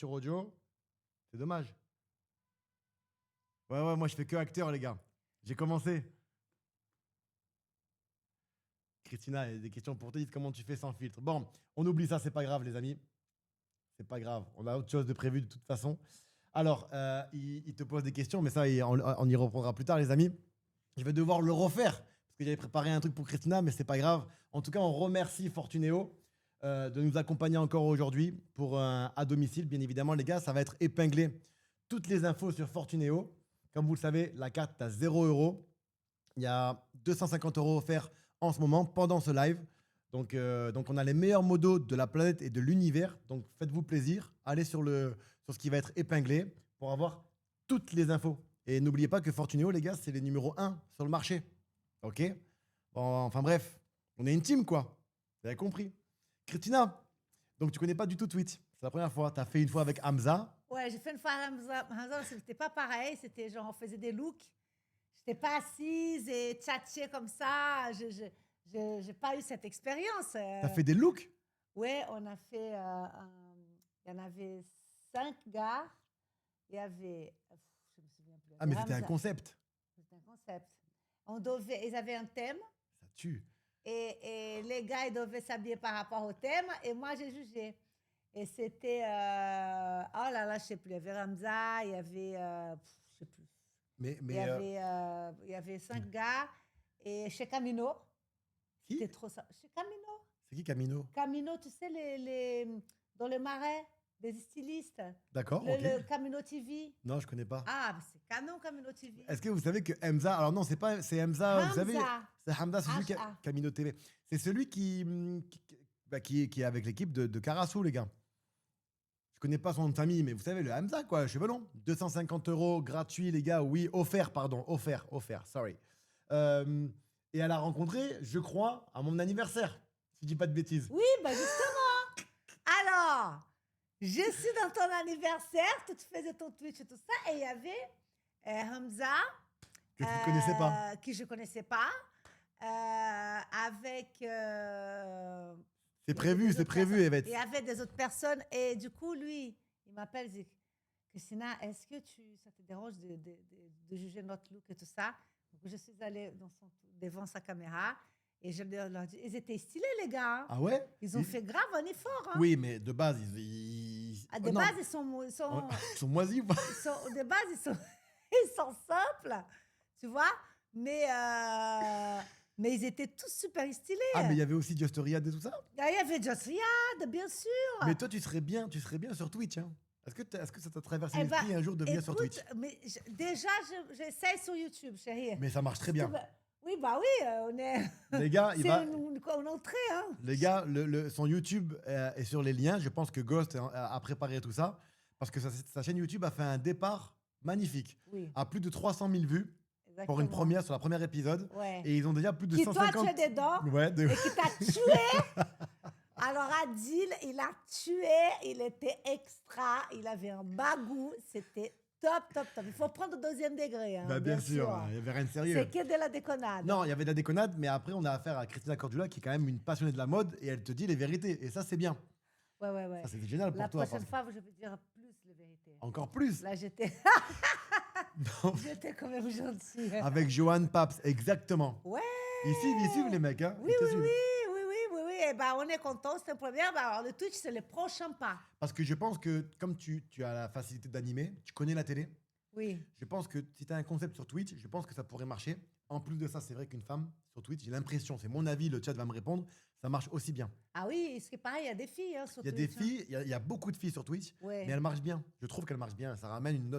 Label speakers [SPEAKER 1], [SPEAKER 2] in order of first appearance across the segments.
[SPEAKER 1] capture audio. C'est dommage. Ouais, moi je fais que acteur, les gars. J'ai commencé. Christina, il y a des questions pour toi. Comment tu fais sans filtre? Bon, on oublie ça, c'est pas grave, les amis. C'est pas grave. On a autre chose de prévu de toute façon. Alors, il te pose des questions, mais ça, on y reprendra plus tard, les amis. Je vais devoir le refaire parce que j'avais préparé un truc pour Christina, mais c'est pas grave. En tout cas, on remercie Fortunéo de nous accompagner encore aujourd'hui pour à domicile. Bien évidemment, les gars, ça va être épinglé. Toutes les infos sur Fortunéo. Comme vous le savez, la carte est à 0 €. Il y a 250 € offerts en ce moment pendant ce live. Donc, on a les meilleurs modos de la planète et de l'univers. Donc, faites-vous plaisir. Allez sur ce qui va être épinglé pour avoir toutes les infos. Et n'oubliez pas que Fortunéo, les gars, c'est les numéros 1 sur le marché. OK? Bon, enfin bref, on est une team, quoi. Vous avez compris. Christina, donc tu connais pas du tout Twitch. C'est la première fois. Tu as fait une fois avec Hamza.
[SPEAKER 2] Ouais, j'ai fait une fois à Hamza, c'était pas pareil. C'était genre, on faisait des looks. J'étais pas assise et tchatchée comme ça. J'ai pas eu cette expérience.
[SPEAKER 1] Tu as fait des looks?
[SPEAKER 2] Ouais, on a fait. Il y en avait 5 gars. Il y avait. Je me souviens plus.
[SPEAKER 1] Ah, mais c'était un concept.
[SPEAKER 2] C'était un concept. Ils avaient un thème.
[SPEAKER 1] Ça tue.
[SPEAKER 2] Et les gars, ils devaient s'habiller par rapport au thème. Et moi, j'ai jugé. Et c'était. Oh là là, je sais plus. Il y avait Ramza, il y avait. Je sais plus. Il y avait 5 gars. Et chez Camino.
[SPEAKER 1] Qui?
[SPEAKER 2] C'était trop ça. Chez Camino.
[SPEAKER 1] C'est qui Camino?
[SPEAKER 2] Camino, tu sais, dans le marais, des stylistes.
[SPEAKER 1] D'accord, ok.
[SPEAKER 2] Le Camino TV.
[SPEAKER 1] Non, je connais pas.
[SPEAKER 2] Ah, c'est Canon Camino TV.
[SPEAKER 1] Est-ce que vous savez que Hamza, alors non, c'est Hamza, vous savez, c'est Hamza, c'est celui qui a Camino TV. C'est celui qui est avec l'équipe de Karasu, les gars. Je connais pas son nom de famille, mais vous savez, le Hamza, quoi, cheveux longs. 250 € gratuit, les gars. Oui, offert, sorry. Et elle a rencontré, je crois, à mon anniversaire, si je dis pas de bêtises.
[SPEAKER 2] Oui, bah justement. Alors, je suis dans ton anniversaire, tu faisais ton Twitch et tout ça, et il y avait Hamza.
[SPEAKER 1] Que tu ne connaissais pas.
[SPEAKER 2] Que je connaissais pas. Avec.
[SPEAKER 1] C'est prévu, Evette.
[SPEAKER 2] Il y avait des autres personnes, et du coup, lui, il m'appelle, il dit Christina, est-ce que ça te dérange de juger notre look et tout ça? Donc, je suis allée devant sa caméra. Et je leur dis, ils étaient stylés, les gars.
[SPEAKER 1] Ah ouais?
[SPEAKER 2] Ils ont fait grave un effort. Hein.
[SPEAKER 1] Oui, mais de base,
[SPEAKER 2] de base, ils sont
[SPEAKER 1] moisis ou pas?
[SPEAKER 2] De base, ils sont simples, tu vois. Mais ils étaient tous super stylés.
[SPEAKER 1] Ah, mais il y avait aussi Just Riyad et tout ça?
[SPEAKER 2] Il y avait Just Riyad, bien sûr.
[SPEAKER 1] Mais toi, tu serais bien sur Twitch, hein? Est-ce que ça t'a traversé l'esprit un jour de venir sur Twitch?
[SPEAKER 2] Mais déjà, j'essaie sur YouTube, chérie.
[SPEAKER 1] Mais ça marche très bien.
[SPEAKER 2] Oui, bah oui, on est.
[SPEAKER 1] Les gars,
[SPEAKER 2] c'est une entrée, hein.
[SPEAKER 1] Les gars, son YouTube est sur les liens. Je pense que Ghost a préparé tout ça parce que sa chaîne YouTube a fait un départ magnifique.
[SPEAKER 2] Oui.
[SPEAKER 1] À plus de 300 000 vues.
[SPEAKER 2] Exactement.
[SPEAKER 1] Pour une première, sur la première épisode.
[SPEAKER 2] Ouais.
[SPEAKER 1] Et ils ont déjà plus de
[SPEAKER 2] qui
[SPEAKER 1] 150...
[SPEAKER 2] toi, tu es dedans.
[SPEAKER 1] Ouais,
[SPEAKER 2] et qui t'a tué. Alors, Adil, il a tué. Il était extra. Il avait un bagou. C'était top. Il faut prendre au deuxième degré. Hein,
[SPEAKER 1] bah, bien sûr. Il n'y avait rien de sérieux.
[SPEAKER 2] C'est que de la déconnade.
[SPEAKER 1] Non, il y avait de la déconnade, mais après, on a affaire à Christina Cordula, qui est quand même une passionnée de la mode, et elle te dit les vérités. Et ça, c'est bien.
[SPEAKER 2] Ouais.
[SPEAKER 1] Ça, c'est génial pour toi.
[SPEAKER 2] La prochaine fois, je vais dire plus les vérités.
[SPEAKER 1] Encore plus.
[SPEAKER 2] Là, j'étais... J'étais quand même gentille.
[SPEAKER 1] Avec Johan Paps, exactement.
[SPEAKER 2] Ouais.
[SPEAKER 1] Ils suivent les mecs, hein.
[SPEAKER 2] Oui. Eh ben, on est content, c'est une première. Ben, alors, le Twitch, c'est le prochain pas.
[SPEAKER 1] Parce que je pense que, comme tu as la facilité d'animer, tu connais la télé.
[SPEAKER 2] Oui.
[SPEAKER 1] Je pense que si tu as un concept sur Twitch, je pense que ça pourrait marcher. En plus de ça, c'est vrai qu'une femme sur Twitch, j'ai l'impression, c'est mon avis, le chat va me répondre, ça marche aussi bien.
[SPEAKER 2] Ah oui, c'est pareil, il y a des filles sur Twitch.
[SPEAKER 1] Il y a des filles, il y a beaucoup de filles sur Twitch,
[SPEAKER 2] ouais.
[SPEAKER 1] Mais elles marchent bien. Je trouve qu'elles marchent bien. Ça ramène une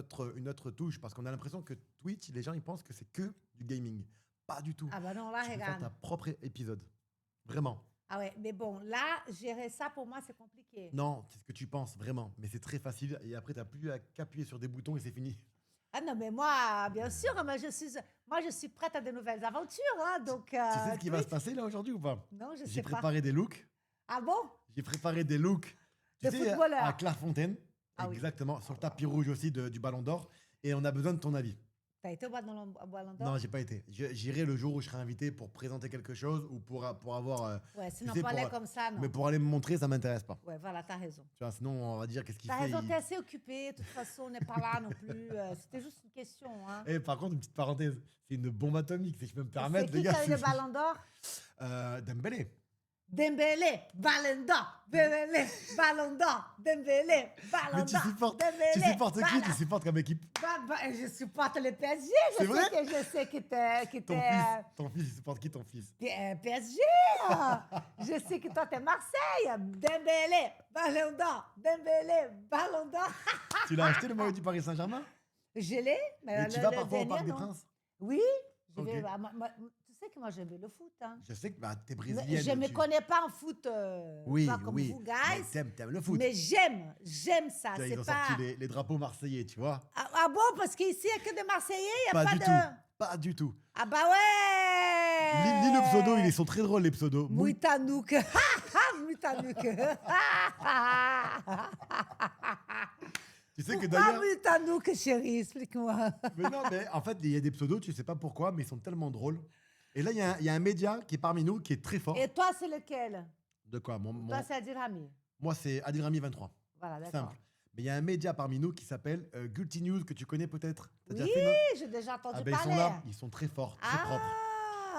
[SPEAKER 1] autre touche parce qu'on a l'impression que Twitch, les gens, ils pensent que c'est que du gaming. Pas du tout.
[SPEAKER 2] Ah bah non, là,
[SPEAKER 1] tu
[SPEAKER 2] regarde.
[SPEAKER 1] peux faire ta propre épisode. Vraiment.
[SPEAKER 2] Ah ouais, mais bon, là, gérer ça, pour moi, c'est compliqué.
[SPEAKER 1] Non, c'est ce que tu penses, vraiment. Mais c'est très facile. Et après, tu n'as plus qu'à appuyer sur des boutons et c'est fini.
[SPEAKER 2] Ah non, mais moi, bien sûr, je suis prête à de nouvelles aventures. Hein, donc,
[SPEAKER 1] tu sais ce qui va se passer là aujourd'hui ou pas?
[SPEAKER 2] Non, je sais pas.
[SPEAKER 1] J'ai préparé des looks.
[SPEAKER 2] Ah bon?
[SPEAKER 1] J'ai préparé des looks.
[SPEAKER 2] De footballeur.
[SPEAKER 1] À Clairefontaine.
[SPEAKER 2] Ah
[SPEAKER 1] exactement.
[SPEAKER 2] Oui.
[SPEAKER 1] Sur le tapis rouge aussi du Ballon d'Or. Et on a besoin de ton avis.
[SPEAKER 2] T'as été au Ballon d'Or?
[SPEAKER 1] Non, j'ai pas été. J'irai le jour où je serai invité pour présenter quelque chose ou pour avoir.
[SPEAKER 2] Ouais,
[SPEAKER 1] Tu
[SPEAKER 2] sinon,
[SPEAKER 1] sais,
[SPEAKER 2] pas aller comme ça, non.
[SPEAKER 1] mais pour aller me montrer, ça m'intéresse pas.
[SPEAKER 2] Ouais, voilà, t'as raison.
[SPEAKER 1] Tu vois, sinon, on va dire qu'est-ce qu'il
[SPEAKER 2] T'as
[SPEAKER 1] fait.
[SPEAKER 2] raison, t'es assez occupé. De toute façon, on n'est pas là non plus. C'était juste une question. Hein.
[SPEAKER 1] Et par contre, une petite parenthèse, c'est une bombe atomique, si je peux me permettre,
[SPEAKER 2] C'est
[SPEAKER 1] les
[SPEAKER 2] qui
[SPEAKER 1] gars.
[SPEAKER 2] qui a eu le Ballon d'Or?
[SPEAKER 1] Dembélé.
[SPEAKER 2] Dembélé, Ballon d'Or, Dembélé, Ballon d'Or, Dembélé, Ballon
[SPEAKER 1] Mais
[SPEAKER 2] d'Or.
[SPEAKER 1] tu supportes qui? Tu supportes comme équipe?
[SPEAKER 2] Je supporte le PSG.
[SPEAKER 1] C'est vrai?
[SPEAKER 2] Je sais que t'es
[SPEAKER 1] Ton fils, il supporte qui ton fils?
[SPEAKER 2] PSG. Je sais que toi, t'es Marseille. Dembélé, Ballon d'Or, Dembélé, Ballon d'Or.
[SPEAKER 1] Tu l'as acheté le maillot du Paris Saint-Germain?
[SPEAKER 2] Je l'ai.
[SPEAKER 1] Et tu vas parfois au Parc des Princes?
[SPEAKER 2] Oui. Je vais,
[SPEAKER 1] Ok.
[SPEAKER 2] tu sais que moi, j'aime le foot. Hein.
[SPEAKER 1] Je sais que t'es
[SPEAKER 2] Mais
[SPEAKER 1] brésilienne.
[SPEAKER 2] je ne me connais pas en foot,
[SPEAKER 1] Oui,
[SPEAKER 2] pas comme vous,
[SPEAKER 1] mais
[SPEAKER 2] guys.
[SPEAKER 1] t'aimes le foot.
[SPEAKER 2] Mais j'aime ça.
[SPEAKER 1] Ils
[SPEAKER 2] C'est
[SPEAKER 1] ont
[SPEAKER 2] pas...
[SPEAKER 1] sorti les drapeaux marseillais, tu vois?
[SPEAKER 2] Ah bon, parce qu'ici, il n'y a que des Marseillais, il n'y a
[SPEAKER 1] Pas
[SPEAKER 2] pas
[SPEAKER 1] du
[SPEAKER 2] de...
[SPEAKER 1] tout. Pas du tout.
[SPEAKER 2] Ah bah ouais.
[SPEAKER 1] Lis le pseudo, ils sont très drôles, les pseudos.
[SPEAKER 2] Moutanouk. Moutanouk.
[SPEAKER 1] Tu sais que
[SPEAKER 2] Pourquoi
[SPEAKER 1] d'ailleurs.
[SPEAKER 2] Moutanouk, chérie? Explique-moi.
[SPEAKER 1] Mais non, mais en fait, il y a des pseudos, tu sais pas pourquoi, mais ils sont tellement drôles. Et là, il y a un média qui est parmi nous, qui est très fort.
[SPEAKER 2] Et toi, c'est lequel?
[SPEAKER 1] De quoi
[SPEAKER 2] Toi, c'est Adil Rami.
[SPEAKER 1] Moi, c'est Adil Rami 23.
[SPEAKER 2] Voilà, d'accord.
[SPEAKER 1] Simple. Mais il y a un média parmi nous qui s'appelle Guilty News, que tu connais peut-être. T'as déjà
[SPEAKER 2] Oui,
[SPEAKER 1] fait
[SPEAKER 2] j'ai déjà entendu
[SPEAKER 1] Ah ben, ils
[SPEAKER 2] parler.
[SPEAKER 1] sont là, ils sont très forts, très propres.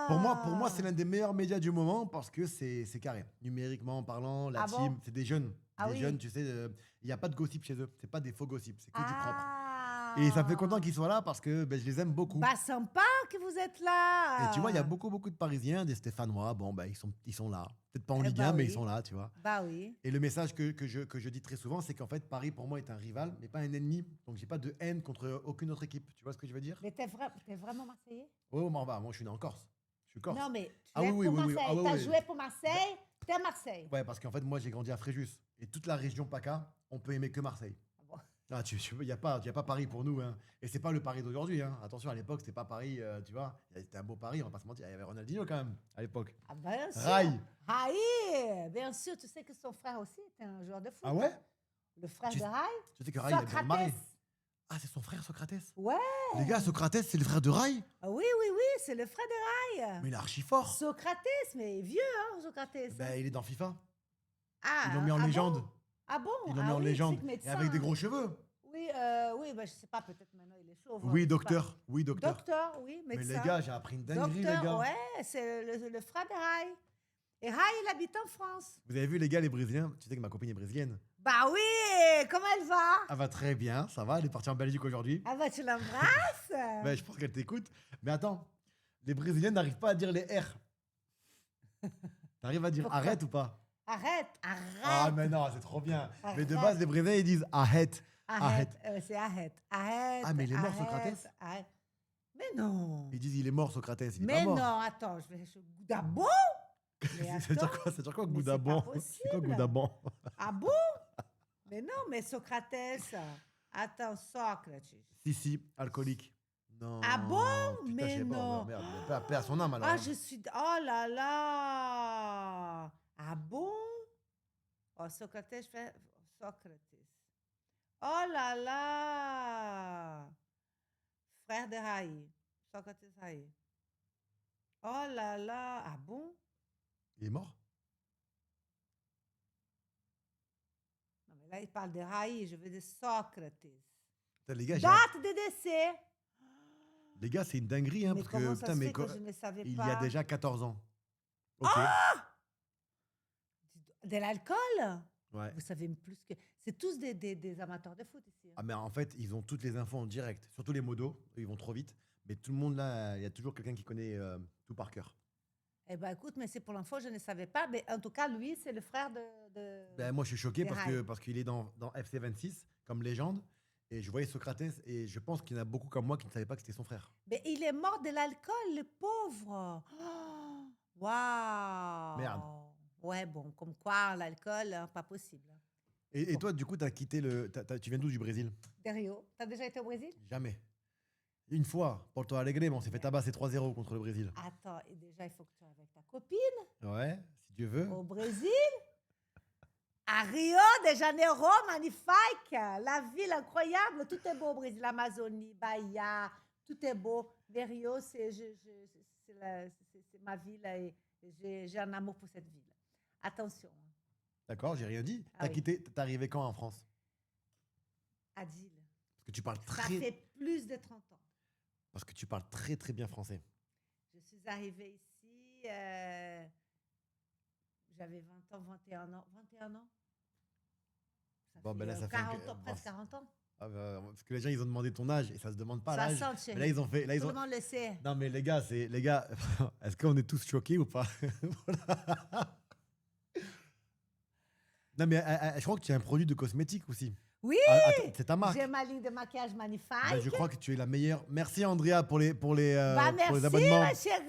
[SPEAKER 1] Pour moi, c'est l'un des meilleurs médias du moment parce que c'est carré. Numériquement parlant, la
[SPEAKER 2] Ah
[SPEAKER 1] team,
[SPEAKER 2] bon?
[SPEAKER 1] c'est des jeunes.
[SPEAKER 2] Ah
[SPEAKER 1] des
[SPEAKER 2] oui.
[SPEAKER 1] jeunes, tu sais, il n'y a pas de gossip chez eux. C'est pas des faux gossips, c'est que du propre.
[SPEAKER 2] Ah.
[SPEAKER 1] Et ça me fait content qu'ils soient là parce que je les aime beaucoup.
[SPEAKER 2] Bah, sympa que vous êtes là.
[SPEAKER 1] Et tu vois, il y a beaucoup de Parisiens, des Stéphanois. Bon, ils sont là. Peut-être pas en
[SPEAKER 2] Eh
[SPEAKER 1] Ligue
[SPEAKER 2] bah
[SPEAKER 1] 1, mais
[SPEAKER 2] oui.
[SPEAKER 1] ils sont là, tu vois.
[SPEAKER 2] Bah oui.
[SPEAKER 1] Et le message que je dis très souvent, c'est qu'en fait, Paris, pour moi, est un rival, mais pas un ennemi. Donc, j'ai pas de haine contre aucune autre équipe. Tu vois ce que je veux dire?
[SPEAKER 2] Mais t'es vraiment Marseillais?
[SPEAKER 1] Oh, moi, je suis né en Corse. Je suis corse.
[SPEAKER 2] Non, mais tu
[SPEAKER 1] Ah
[SPEAKER 2] es
[SPEAKER 1] oui,
[SPEAKER 2] pour
[SPEAKER 1] oui, oui,
[SPEAKER 2] Marseille.
[SPEAKER 1] ah oui,
[SPEAKER 2] T'as
[SPEAKER 1] oui.
[SPEAKER 2] joué pour Marseille, t'es à Marseille.
[SPEAKER 1] Ouais, parce qu'en fait, moi, j'ai grandi à Fréjus. Et toute la région PACA, on peut aimer que Marseille.
[SPEAKER 2] Ah bon.
[SPEAKER 1] Ah, il n'y a pas Paris pour nous. Hein. Et c'est pas le Paris d'aujourd'hui. Hein. Attention, à l'époque, c'était pas Paris, tu vois. C'était un beau Paris, on va pas se mentir. Il y avait Ronaldinho quand même, à l'époque.
[SPEAKER 2] Ah bien sûr.
[SPEAKER 1] Rail.
[SPEAKER 2] Raï, bien sûr. Tu sais que son frère aussi était un joueur de foot.
[SPEAKER 1] Ah ouais?
[SPEAKER 2] Hein. Le frère
[SPEAKER 1] Tu-
[SPEAKER 2] de Raï.
[SPEAKER 1] Tu sais que Rail, il a bien marré.
[SPEAKER 2] Socrates.
[SPEAKER 1] Ah, c'est son frère, Socrates?
[SPEAKER 2] Ouais.
[SPEAKER 1] Les gars, Socrates, c'est le frère de Rail?
[SPEAKER 2] Ah oui, c'est le frère de Raï.
[SPEAKER 1] Mais il est archi fort.
[SPEAKER 2] Socrates, mais vieux, hein, Socrates.
[SPEAKER 1] Ben, il est dans FIFA.
[SPEAKER 2] Ah,
[SPEAKER 1] Ils l'ont mis en
[SPEAKER 2] ah
[SPEAKER 1] légende.
[SPEAKER 2] Bon? Ah bon?
[SPEAKER 1] Ils l'ont mis en
[SPEAKER 2] oui,
[SPEAKER 1] légende.
[SPEAKER 2] c'est que médecin,
[SPEAKER 1] Et avec des
[SPEAKER 2] hein.
[SPEAKER 1] gros cheveux.
[SPEAKER 2] Oui, bah, je sais pas, peut-être maintenant il est chauve.
[SPEAKER 1] Oui,
[SPEAKER 2] je sais
[SPEAKER 1] docteur.
[SPEAKER 2] pas.
[SPEAKER 1] Oui, docteur.
[SPEAKER 2] Docteur, oui,
[SPEAKER 1] Mais
[SPEAKER 2] médecin.
[SPEAKER 1] les gars, j'ai appris une dinguerie,
[SPEAKER 2] Docteur,
[SPEAKER 1] les gars.
[SPEAKER 2] ouais, c'est le frère de Rai. Et Rai, il habite en France.
[SPEAKER 1] Vous avez vu, les gars, les Brésiliens? Tu sais que ma copine est brésilienne.
[SPEAKER 2] Bah oui, comment elle va?
[SPEAKER 1] Elle va très bien, ça va. Elle est partie en Belgique aujourd'hui.
[SPEAKER 2] Ah bah tu l'embrasses?
[SPEAKER 1] Ben, je pense qu'elle t'écoute. Mais attends, les Brésiliens n'arrivent pas à dire les R. T'arrives à dire
[SPEAKER 2] Pourquoi?
[SPEAKER 1] arrête ou pas?
[SPEAKER 2] Arrête.
[SPEAKER 1] Ah, mais non, c'est trop bien. Mais de
[SPEAKER 2] Arrête.
[SPEAKER 1] base, les Brésiliens, ils disent arrête.
[SPEAKER 2] Arrête. C'est arrête.
[SPEAKER 1] Ah, mais il est mort, Socrates?
[SPEAKER 2] Arrête. Mais non.
[SPEAKER 1] Ils disent il est mort, Socrates. Il est
[SPEAKER 2] Mais
[SPEAKER 1] pas mort.
[SPEAKER 2] non, attends, d'abord. Mais
[SPEAKER 1] C'est dire
[SPEAKER 2] attends.
[SPEAKER 1] quoi, c'est dire quoi,
[SPEAKER 2] mais c'est
[SPEAKER 1] Goudabon?
[SPEAKER 2] pas
[SPEAKER 1] C'est quoi,
[SPEAKER 2] possible.
[SPEAKER 1] Goudabon?
[SPEAKER 2] Ah bon? Mais non, mais Socrates. Attends, Socrates.
[SPEAKER 1] Si, alcoolique. Non.
[SPEAKER 2] Ah bon?
[SPEAKER 1] Putain,
[SPEAKER 2] Mais
[SPEAKER 1] je sais pas,
[SPEAKER 2] non.
[SPEAKER 1] merde, paix à son âme alors.
[SPEAKER 2] Ah,
[SPEAKER 1] hein.
[SPEAKER 2] je suis... Oh là là. Ah bon? Oh, Socrates, Socrates. Oh là là. Frère de Raï. Socrates Raï. Oh là là. Ah bon?
[SPEAKER 1] Il est mort?
[SPEAKER 2] Non, mais là, il parle de Raï. Je veux dire Socrates.
[SPEAKER 1] Putain, les gars,
[SPEAKER 2] Date de décès.
[SPEAKER 1] les gars, c'est une dinguerie, hein,
[SPEAKER 2] Mais
[SPEAKER 1] parce
[SPEAKER 2] comment
[SPEAKER 1] que
[SPEAKER 2] ça
[SPEAKER 1] putain,
[SPEAKER 2] se
[SPEAKER 1] mais
[SPEAKER 2] fait que je ne savais
[SPEAKER 1] il y
[SPEAKER 2] pas?
[SPEAKER 1] a déjà 14 ans. Ok.
[SPEAKER 2] De l'alcool?
[SPEAKER 1] Ouais.
[SPEAKER 2] Vous savez plus que... C'est tous des amateurs de foot ici. Hein.
[SPEAKER 1] Ah, mais en fait, ils ont toutes les infos en direct, surtout les modos, ils vont trop vite. Mais tout le monde là, il y a toujours quelqu'un qui connaît tout par cœur.
[SPEAKER 2] Eh bien, écoute, mais c'est pour l'info, je ne savais pas. Mais en tout cas, lui, c'est le frère de...
[SPEAKER 1] Ben, moi, je suis choqué
[SPEAKER 2] Des
[SPEAKER 1] parce qu'il est dans FC 26 comme légende. Et je voyais Socrates et je pense qu'il y en a beaucoup comme moi qui ne savaient pas que c'était son frère.
[SPEAKER 2] Mais il est mort de l'alcool, le pauvre. Oh, waouh.
[SPEAKER 1] Merde.
[SPEAKER 2] Ouais, bon, comme quoi, l'alcool, hein, pas possible.
[SPEAKER 1] Et toi, du coup, tu as quitté tu viens d'où du Brésil?
[SPEAKER 2] De Rio. T'as déjà été au Brésil?
[SPEAKER 1] Jamais. Une fois, Porto Alegre, mais on s'est fait tabasser 3-0 contre le Brésil.
[SPEAKER 2] Attends, et déjà, il faut que tu ailles avec ta copine
[SPEAKER 1] Ouais, si Dieu veut.
[SPEAKER 2] au Brésil. À Rio de Janeiro, magnifique. La ville incroyable. Tout est beau au Brésil. L'Amazonie, Bahia, tout est beau. Mais Rio, c'est ma ville et j'ai un amour pour cette ville. Attention.
[SPEAKER 1] D'accord, j'ai rien dit.
[SPEAKER 2] Ah oui.
[SPEAKER 1] T'es arrivé quand en France?
[SPEAKER 2] Adil.
[SPEAKER 1] Parce que tu parles
[SPEAKER 2] Ça fait plus de 30 ans.
[SPEAKER 1] Parce que tu parles très très bien français.
[SPEAKER 2] Je suis arrivée ici, j'avais 20 ans, 21 ans. 21 ans. Ça
[SPEAKER 1] Bon,
[SPEAKER 2] fait,
[SPEAKER 1] ben là, ça fait
[SPEAKER 2] 40 ans, presque 40 ans.
[SPEAKER 1] Ah bah, parce que les gens, ils ont demandé ton âge et ça se demande pas l'âge.
[SPEAKER 2] 60, chérie.
[SPEAKER 1] Mais là, ils ont fait. Là,
[SPEAKER 2] Tout le monde le sait.
[SPEAKER 1] Non, mais les gars, est-ce qu'on est tous choqués ou pas? Voilà. Non, mais je crois que tu as un produit de cosmétique aussi.
[SPEAKER 2] Oui,
[SPEAKER 1] c'est ta marque.
[SPEAKER 2] j'ai ma ligne de maquillage magnifique.
[SPEAKER 1] Ben, je crois que tu es la meilleure. Merci Andrea pour les
[SPEAKER 2] Merci,
[SPEAKER 1] abonnements.
[SPEAKER 2] ma chérie.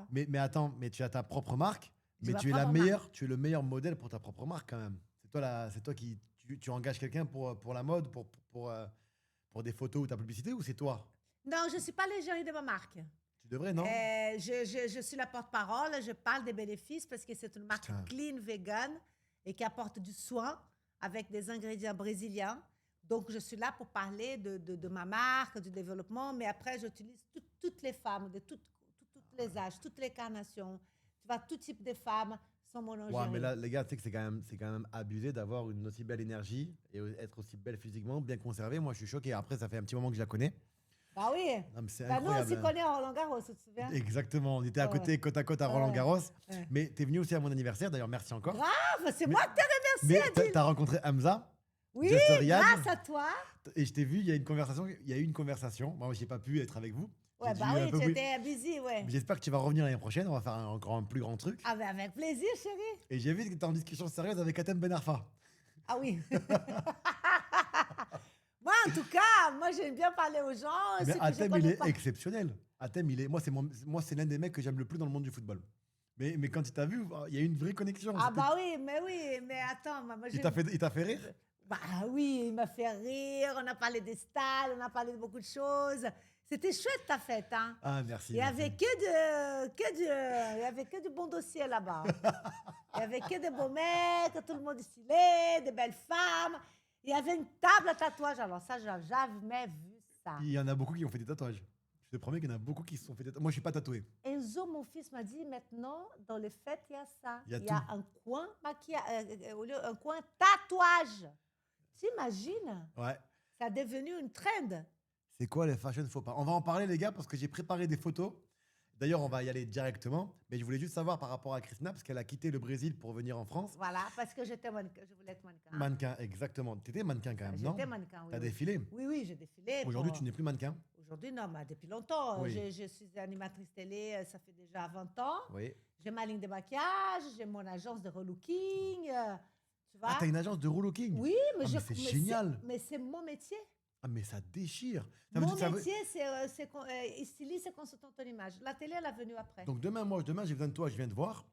[SPEAKER 1] Mais attends, mais tu as ta propre marque,
[SPEAKER 2] J'ai
[SPEAKER 1] mais
[SPEAKER 2] ma
[SPEAKER 1] tu es la
[SPEAKER 2] propre
[SPEAKER 1] meilleure, tu es le meilleur modèle pour ta propre marque quand même. C'est toi qui tu engages quelqu'un pour la mode, pour des photos ou ta publicité, ou c'est toi?
[SPEAKER 2] Non, je ne suis pas l'égérie de ma marque.
[SPEAKER 1] Tu devrais, non?
[SPEAKER 2] Je suis la porte-parole, je parle des bénéfices parce que c'est une marque
[SPEAKER 1] Putain.
[SPEAKER 2] clean, vegan et qui apporte du soin avec des ingrédients brésiliens. Donc, je suis là pour parler de ma marque, du développement, mais après, j'utilise toutes les femmes, de tous les âges, toutes les carnations. Tu vois, tout type de femmes sont mon
[SPEAKER 1] Ouais,
[SPEAKER 2] ingérie.
[SPEAKER 1] mais là, les gars, tu sais que c'est quand même abusé d'avoir une aussi belle énergie et être aussi belle physiquement, bien conservée. Moi, je suis choqué. Après, ça fait un petit moment que je la connais.
[SPEAKER 2] Bah oui.
[SPEAKER 1] Non, mais c'est
[SPEAKER 2] Bah nous, on
[SPEAKER 1] incroyable.
[SPEAKER 2] s'y connaît à Roland-Garros, tu te souviens?
[SPEAKER 1] Exactement. On était à
[SPEAKER 2] Ouais.
[SPEAKER 1] côté, côte à côte à
[SPEAKER 2] Ouais.
[SPEAKER 1] Roland-Garros.
[SPEAKER 2] Ouais.
[SPEAKER 1] Mais tu es venu aussi à mon anniversaire. D'ailleurs, merci encore.
[SPEAKER 2] Grave, c'est
[SPEAKER 1] Mais-
[SPEAKER 2] moi qui t'ai
[SPEAKER 1] Mais
[SPEAKER 2] remercié, Adil.
[SPEAKER 1] t'as rencontré Hamza.
[SPEAKER 2] Oui,
[SPEAKER 1] Just Riyad.
[SPEAKER 2] grâce à toi.
[SPEAKER 1] Et je t'ai vu, il y a eu une conversation. Moi, j'ai pas pu être avec vous.
[SPEAKER 2] Ouais,
[SPEAKER 1] J'ai
[SPEAKER 2] bah
[SPEAKER 1] dû un
[SPEAKER 2] oui,
[SPEAKER 1] peu
[SPEAKER 2] tu
[SPEAKER 1] oui.
[SPEAKER 2] étais busy, ouais.
[SPEAKER 1] Mais j'espère que tu vas revenir l'année prochaine. On va faire encore un plus grand truc.
[SPEAKER 2] Ah, ben avec plaisir, chérie.
[SPEAKER 1] Et j'ai vu que tu es en discussion sérieuse avec Atem Ben Arfa.
[SPEAKER 2] Ah oui. Moi, en tout cas, moi, j'aime bien parler aux gens.
[SPEAKER 1] Mais
[SPEAKER 2] ceux que je
[SPEAKER 1] Atem, il
[SPEAKER 2] connais
[SPEAKER 1] est
[SPEAKER 2] pas.
[SPEAKER 1] exceptionnel. Atem, moi, c'est l'un des mecs que j'aime le plus dans le monde du football. Mais quand il t'a vu, il y a eu une vraie connexion.
[SPEAKER 2] Ah bah oui, mais attends, moi,
[SPEAKER 1] Il t'a fait rire?
[SPEAKER 2] Bah oui, il m'a fait rire, on a parlé des stades, on a parlé de beaucoup de choses. C'était chouette ta fête, hein.
[SPEAKER 1] Ah, merci.
[SPEAKER 2] Il y
[SPEAKER 1] merci.
[SPEAKER 2] avait il y avait que du bon dossier là-bas. Il y avait que des beaux mecs, tout le monde stylé, des belles femmes. Il y avait une table à tatouage. Alors ça, j'ai jamais vu ça.
[SPEAKER 1] Il y en a beaucoup qui ont fait des tatouages. Je te promets qu'il y en a beaucoup qui se sont fait des tatouages. Moi, je suis pas tatoué.
[SPEAKER 2] Enzo, mon fils, m'a dit maintenant, dans les fêtes, il y a ça.
[SPEAKER 1] Il y a
[SPEAKER 2] Il y a
[SPEAKER 1] tout.
[SPEAKER 2] un coin maquillage, un coin tatouage. T'imagines?
[SPEAKER 1] Ouais.
[SPEAKER 2] Ça a devenu une trend.
[SPEAKER 1] C'est quoi les fashion faux pas? On va en parler, les gars, parce que j'ai préparé des photos. D'ailleurs, on va y aller directement. Mais je voulais juste savoir par rapport à Christina, parce qu'elle a quitté le Brésil pour venir en France.
[SPEAKER 2] Voilà, parce que j'étais mannequin, je voulais être mannequin.
[SPEAKER 1] Mannequin, exactement. Tu étais mannequin quand même, non?
[SPEAKER 2] J'étais mannequin, oui.
[SPEAKER 1] T'as
[SPEAKER 2] oui.
[SPEAKER 1] défilé.
[SPEAKER 2] Oui, oui, j'ai défilé.
[SPEAKER 1] Aujourd'hui,
[SPEAKER 2] pour-
[SPEAKER 1] tu n'es plus mannequin.
[SPEAKER 2] Aujourd'hui, non, mais depuis longtemps.
[SPEAKER 1] Oui.
[SPEAKER 2] Je suis animatrice télé, ça fait déjà 20 ans.
[SPEAKER 1] Oui.
[SPEAKER 2] J'ai ma ligne de maquillage, j'ai mon agence de relooking. Tu vois?
[SPEAKER 1] Ah, t'as une agence de relooking?
[SPEAKER 2] Oui, mais,
[SPEAKER 1] Ah, mais c'est génial.
[SPEAKER 2] Mais c'est mon métier.
[SPEAKER 1] Ah, mais ça déchire. Ça veut
[SPEAKER 2] Mon
[SPEAKER 1] dire- ça veut-
[SPEAKER 2] métier, c'est styliste et consultante en image. La télé, elle est venue après.
[SPEAKER 1] Donc demain, j'ai besoin de toi, je viens te voir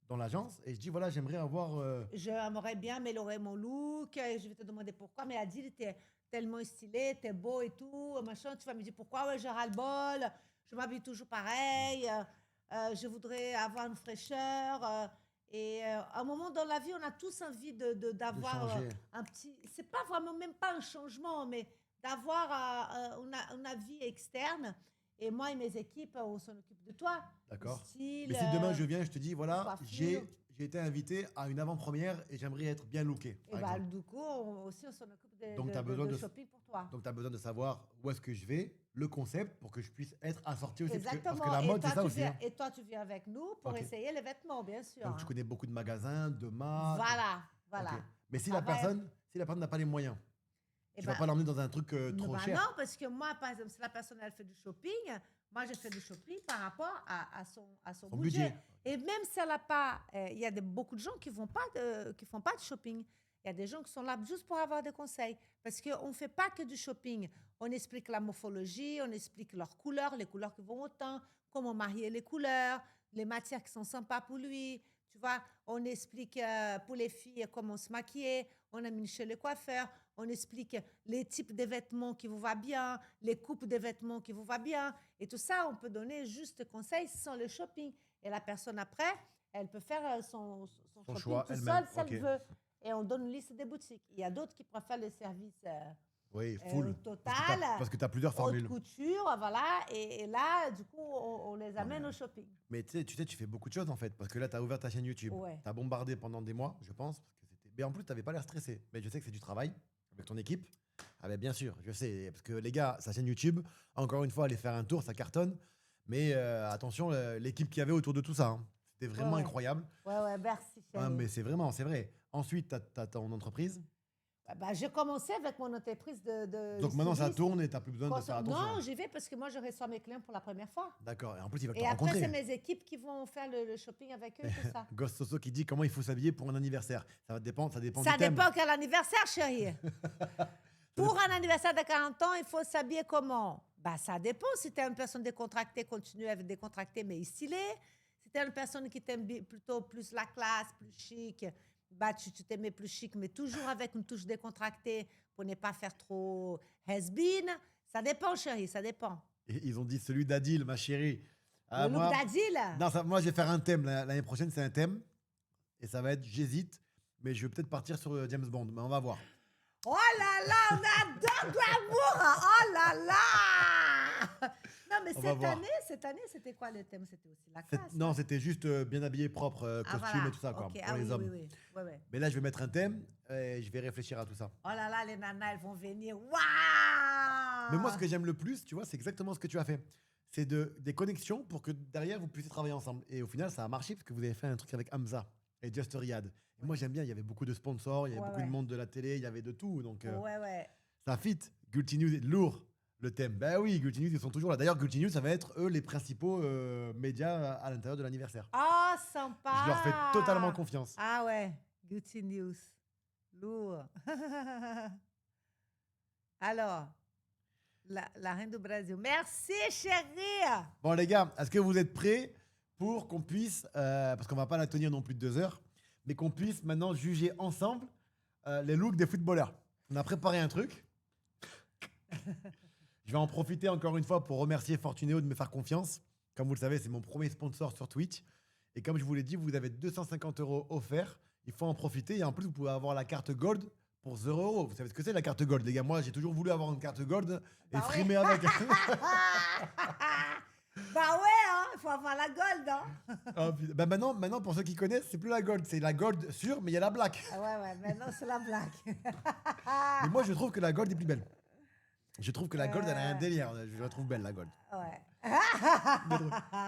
[SPEAKER 1] dans l'agence et je dis voilà, j'aimerais avoir.
[SPEAKER 2] J'aimerais bien améliorer mon look. Je vais te demander pourquoi. Mais Adil, t'es tellement stylé, t'es beau et tout. Machin, tu vas me dire pourquoi. Ouais, j'ai ras-le-bol. Je m'habille toujours pareil. Je voudrais avoir une fraîcheur. À un moment dans la vie, on a tous envie d'avoir
[SPEAKER 1] changer.
[SPEAKER 2] un petit. C'est pas vraiment, même pas un changement, mais d'avoir un avis externe. Et moi et mes équipes, on s'en occupe de toi.
[SPEAKER 1] D'accord.
[SPEAKER 2] Style,
[SPEAKER 1] Mais si demain je viens, je te dis voilà,
[SPEAKER 2] coiffure.
[SPEAKER 1] j'ai été invité à une avant-première et j'aimerais être bien looké.
[SPEAKER 2] Et
[SPEAKER 1] par
[SPEAKER 2] bah,
[SPEAKER 1] exemple.
[SPEAKER 2] du coup, on s'en occupe
[SPEAKER 1] Donc, t'as besoin de-
[SPEAKER 2] shopping pour toi.
[SPEAKER 1] Donc tu as besoin de savoir où est-ce que je vais, le concept, pour que je puisse être assorti aussi.
[SPEAKER 2] Exactement.
[SPEAKER 1] Parce que la
[SPEAKER 2] Et
[SPEAKER 1] mode,
[SPEAKER 2] toi,
[SPEAKER 1] c'est ça
[SPEAKER 2] tu
[SPEAKER 1] aussi.
[SPEAKER 2] viens-
[SPEAKER 1] hein.
[SPEAKER 2] Et toi, tu viens avec nous pour
[SPEAKER 1] Ok.
[SPEAKER 2] essayer les vêtements, bien sûr.
[SPEAKER 1] Donc tu
[SPEAKER 2] hein.
[SPEAKER 1] connais beaucoup de magasins, de marques.
[SPEAKER 2] Voilà.
[SPEAKER 1] Ok. Mais si
[SPEAKER 2] Ça
[SPEAKER 1] la
[SPEAKER 2] va
[SPEAKER 1] personne n'a pas les moyens,
[SPEAKER 2] Et
[SPEAKER 1] tu
[SPEAKER 2] bah,
[SPEAKER 1] vas pas l'emmener dans un truc trop
[SPEAKER 2] bah
[SPEAKER 1] cher.
[SPEAKER 2] non, parce que moi, par exemple, si la personne elle fait du shopping, moi, je fais du shopping par rapport à son
[SPEAKER 1] Son
[SPEAKER 2] budget.
[SPEAKER 1] budget.
[SPEAKER 2] Et même si elle n'a pas, il y a beaucoup de gens qui font pas de shopping. Il y a des gens qui sont là juste pour avoir des conseils. Parce qu'on ne fait pas que du shopping. On explique la morphologie, on explique leurs couleurs, les couleurs qui vont au teint, comment marier les couleurs, les matières qui sont sympas pour lui. Tu vois, on explique pour les filles comment se maquiller, on amène chez le coiffeur, on explique les types de vêtements qui vous va bien, les coupes de vêtements qui vous va bien. Et tout ça, on peut donner juste conseils sans le shopping. Et la personne après, elle peut faire son shopping
[SPEAKER 1] choix
[SPEAKER 2] tout
[SPEAKER 1] elle-même.
[SPEAKER 2] seul si elle
[SPEAKER 1] Ok.
[SPEAKER 2] veut. Et on donne une liste des boutiques. Il y a d'autres qui préfèrent les services
[SPEAKER 1] Oui, full.
[SPEAKER 2] Total.
[SPEAKER 1] Parce que tu as plusieurs
[SPEAKER 2] Haute
[SPEAKER 1] formules.
[SPEAKER 2] couture, voilà. Et là, du coup, on les amène au shopping.
[SPEAKER 1] Mais tu sais, tu fais beaucoup de choses en fait. Parce que là, tu as ouvert ta chaîne YouTube.
[SPEAKER 2] Ouais.
[SPEAKER 1] Tu as bombardé pendant des mois, je pense. Parce que mais en plus, tu n'avais pas l'air stressé. Mais je sais que c'est du travail avec ton équipe. Ah ben bien sûr, je sais. Parce que les gars, sa chaîne YouTube, encore une fois, aller faire un tour, ça cartonne. Mais attention, l'équipe qu'il y avait autour de tout ça, hein. C'était vraiment incroyable.
[SPEAKER 2] Ouais, merci, chérie.
[SPEAKER 1] Ah, mais c'est vrai. Ensuite, tu as ton entreprise.
[SPEAKER 2] J'ai commencé avec mon entreprise de
[SPEAKER 1] Donc maintenant, ça tourne et tu n'as plus besoin de faire attention.
[SPEAKER 2] Non, j'y vais parce que moi, je reçois mes clients pour la première fois.
[SPEAKER 1] D'accord. Et en plus, il va te
[SPEAKER 2] Et
[SPEAKER 1] rencontrer.
[SPEAKER 2] après, c'est mes équipes qui vont faire le shopping avec eux, tout ça.
[SPEAKER 1] Ghost Soso qui dit comment il faut s'habiller pour un anniversaire. Ça dépend du thème.
[SPEAKER 2] Ça dépend quel anniversaire, chérie. Pour un anniversaire de 40 ans, il faut s'habiller comment? Ça dépend. Si tu es une personne décontractée, continue à être décontractée, mais stylée. Si tu es une personne qui t'aime plutôt plus la classe, plus chic, tu t'aimais plus chic, mais toujours avec une touche décontractée pour ne pas faire trop has-been. Ça dépend, chérie, ça dépend.
[SPEAKER 1] Et ils ont dit celui d'Adil, ma chérie.
[SPEAKER 2] Le look d'Adil?
[SPEAKER 1] Non, moi, je vais faire un thème. L'année prochaine, c'est un thème. Et ça va être, j'hésite, mais je vais peut-être partir sur James Bond. Mais on va voir.
[SPEAKER 2] Oh là là, on adore l'amour! Oh là là! Non, mais cette année, c'était quoi le thème? C'était aussi la classe.
[SPEAKER 1] Non, c'était juste bien habillé, propre, costume
[SPEAKER 2] voilà.
[SPEAKER 1] et tout ça, quoi,
[SPEAKER 2] Okay.
[SPEAKER 1] pour les hommes.
[SPEAKER 2] Oui. Ouais.
[SPEAKER 1] Mais là, je vais mettre un thème et je vais réfléchir à tout ça.
[SPEAKER 2] Oh là là, les nanas, elles vont venir. Waouh!
[SPEAKER 1] Mais moi, ce que j'aime le plus, tu vois, c'est exactement ce que tu as fait. C'est des connexions pour que derrière, vous puissiez travailler ensemble. Et au final, ça a marché parce que vous avez fait un truc avec Hamza et Just Riyad. Et moi, j'aime bien, il y avait beaucoup de sponsors, il y avait beaucoup de monde de la télé, il y avait de tout. Donc, ça fit. Guilty News est lourd, le thème. Ben oui, Guilty News, ils sont toujours là. D'ailleurs, Guilty News, ça va être eux les principaux médias à l'intérieur de l'anniversaire.
[SPEAKER 2] Oh, sympa!
[SPEAKER 1] Je leur fais totalement confiance.
[SPEAKER 2] Ah ouais, Guilty News. Lourd. Alors, la reine du Brésil. Merci, chérie!
[SPEAKER 1] Bon, les gars, est-ce que vous êtes prêts pour qu'on puisse, parce qu'on va pas la tenir non plus de 2 heures, mais qu'on puisse maintenant juger ensemble les looks des footballeurs. On a préparé un truc. Je vais en profiter encore une fois pour remercier Fortunéo de me faire confiance. Comme vous le savez, c'est mon premier sponsor sur Twitch. Et comme je vous l'ai dit, vous avez 250 € offerts. Il faut en profiter. Et en plus, vous pouvez avoir la carte Gold pour 0 €. Vous savez ce que c'est la carte Gold, les gars? Moi, j'ai toujours voulu avoir une carte Gold et frimer avec.
[SPEAKER 2] Bah ouais, il faut avoir la gold.
[SPEAKER 1] Oh, maintenant, pour ceux qui connaissent, c'est plus la gold. C'est la gold sûre, mais il y a la black.
[SPEAKER 2] Ouais, maintenant c'est la black.
[SPEAKER 1] Mais moi, je trouve que la gold est plus belle. Je trouve que la gold, elle a un délire. Je la trouve belle, la gold.
[SPEAKER 2] Ouais.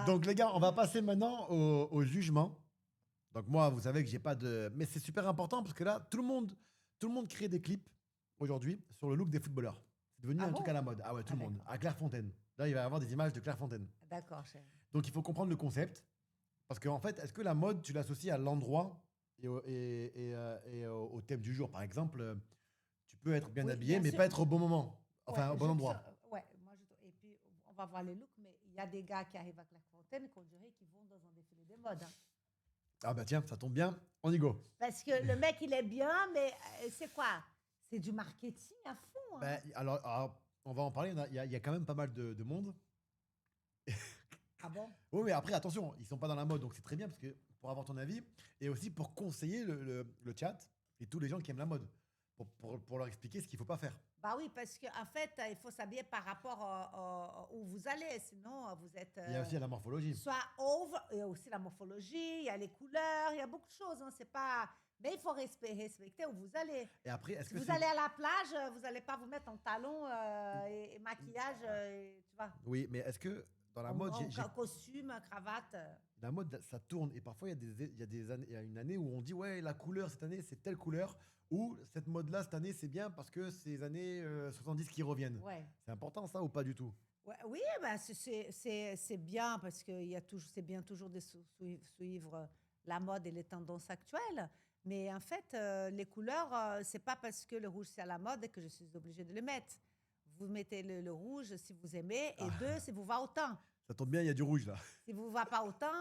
[SPEAKER 1] Donc, les gars, on va passer maintenant au jugement. Donc, moi, vous savez que j'ai pas de... Mais c'est super important parce que là, tout le monde crée des clips aujourd'hui sur le look des footballeurs. C'est devenu un truc à la mode. Ah ouais, tout le monde. À Clairefontaine. Là, il va y avoir des images de Clairefontaine.
[SPEAKER 2] D'accord, chérie.
[SPEAKER 1] Donc, il faut comprendre le concept. Parce qu'en fait, est-ce que la mode, tu l'associes à l'endroit et au thème du jour? Par exemple, tu peux être bien habillé, mais pas être au bon moment. Enfin, au bon endroit.
[SPEAKER 2] Et puis, on va voir les looks, mais il y a des gars qui arrivent à Clairefontaine qu'on dirait qu'ils vont dans un défilé des modes.
[SPEAKER 1] Ah bah tiens, ça tombe bien. On y go.
[SPEAKER 2] Parce que le mec, il est bien, mais c'est quoi? C'est du marketing à fond.
[SPEAKER 1] Alors, on va en parler. Il y a quand même pas mal de monde.
[SPEAKER 2] Ah bon?
[SPEAKER 1] Oui, mais après, attention, ils sont pas dans la mode, donc c'est très bien parce que pour avoir ton avis et aussi pour conseiller le chat et tous les gens qui aiment la mode, pour leur expliquer ce qu'il faut pas faire.
[SPEAKER 2] Bah oui, parce qu'en fait, il faut s'habiller par rapport où vous allez, sinon vous êtes...
[SPEAKER 1] Il y a aussi la morphologie.
[SPEAKER 2] Soit over, il y a aussi la morphologie, il y a les couleurs, il y a beaucoup de choses. C'est pas... Mais il faut respecter où vous allez.
[SPEAKER 1] Et après,
[SPEAKER 2] si vous allez à la plage, vous n'allez pas vous mettre en talons et maquillage, tu vois.
[SPEAKER 1] Oui, mais est-ce que dans la mode...
[SPEAKER 2] costume, cravate.
[SPEAKER 1] La mode, ça tourne. Et parfois, il y a une année où on dit, ouais, la couleur cette année, c'est telle couleur. Ou cette mode-là, cette année, c'est bien parce que c'est les années 70 qui reviennent.
[SPEAKER 2] Ouais.
[SPEAKER 1] C'est important, ça, ou pas du tout?
[SPEAKER 2] Ouais, oui, c'est bien parce que c'est bien toujours de suivre la mode et les tendances actuelles. Mais en fait, les couleurs, c'est pas parce que le rouge c'est à la mode que je suis obligée de le mettre. Vous mettez le rouge si vous aimez et deux, si vous va autant.
[SPEAKER 1] Ça tombe bien, il y a du rouge là.
[SPEAKER 2] Si vous ne va pas autant,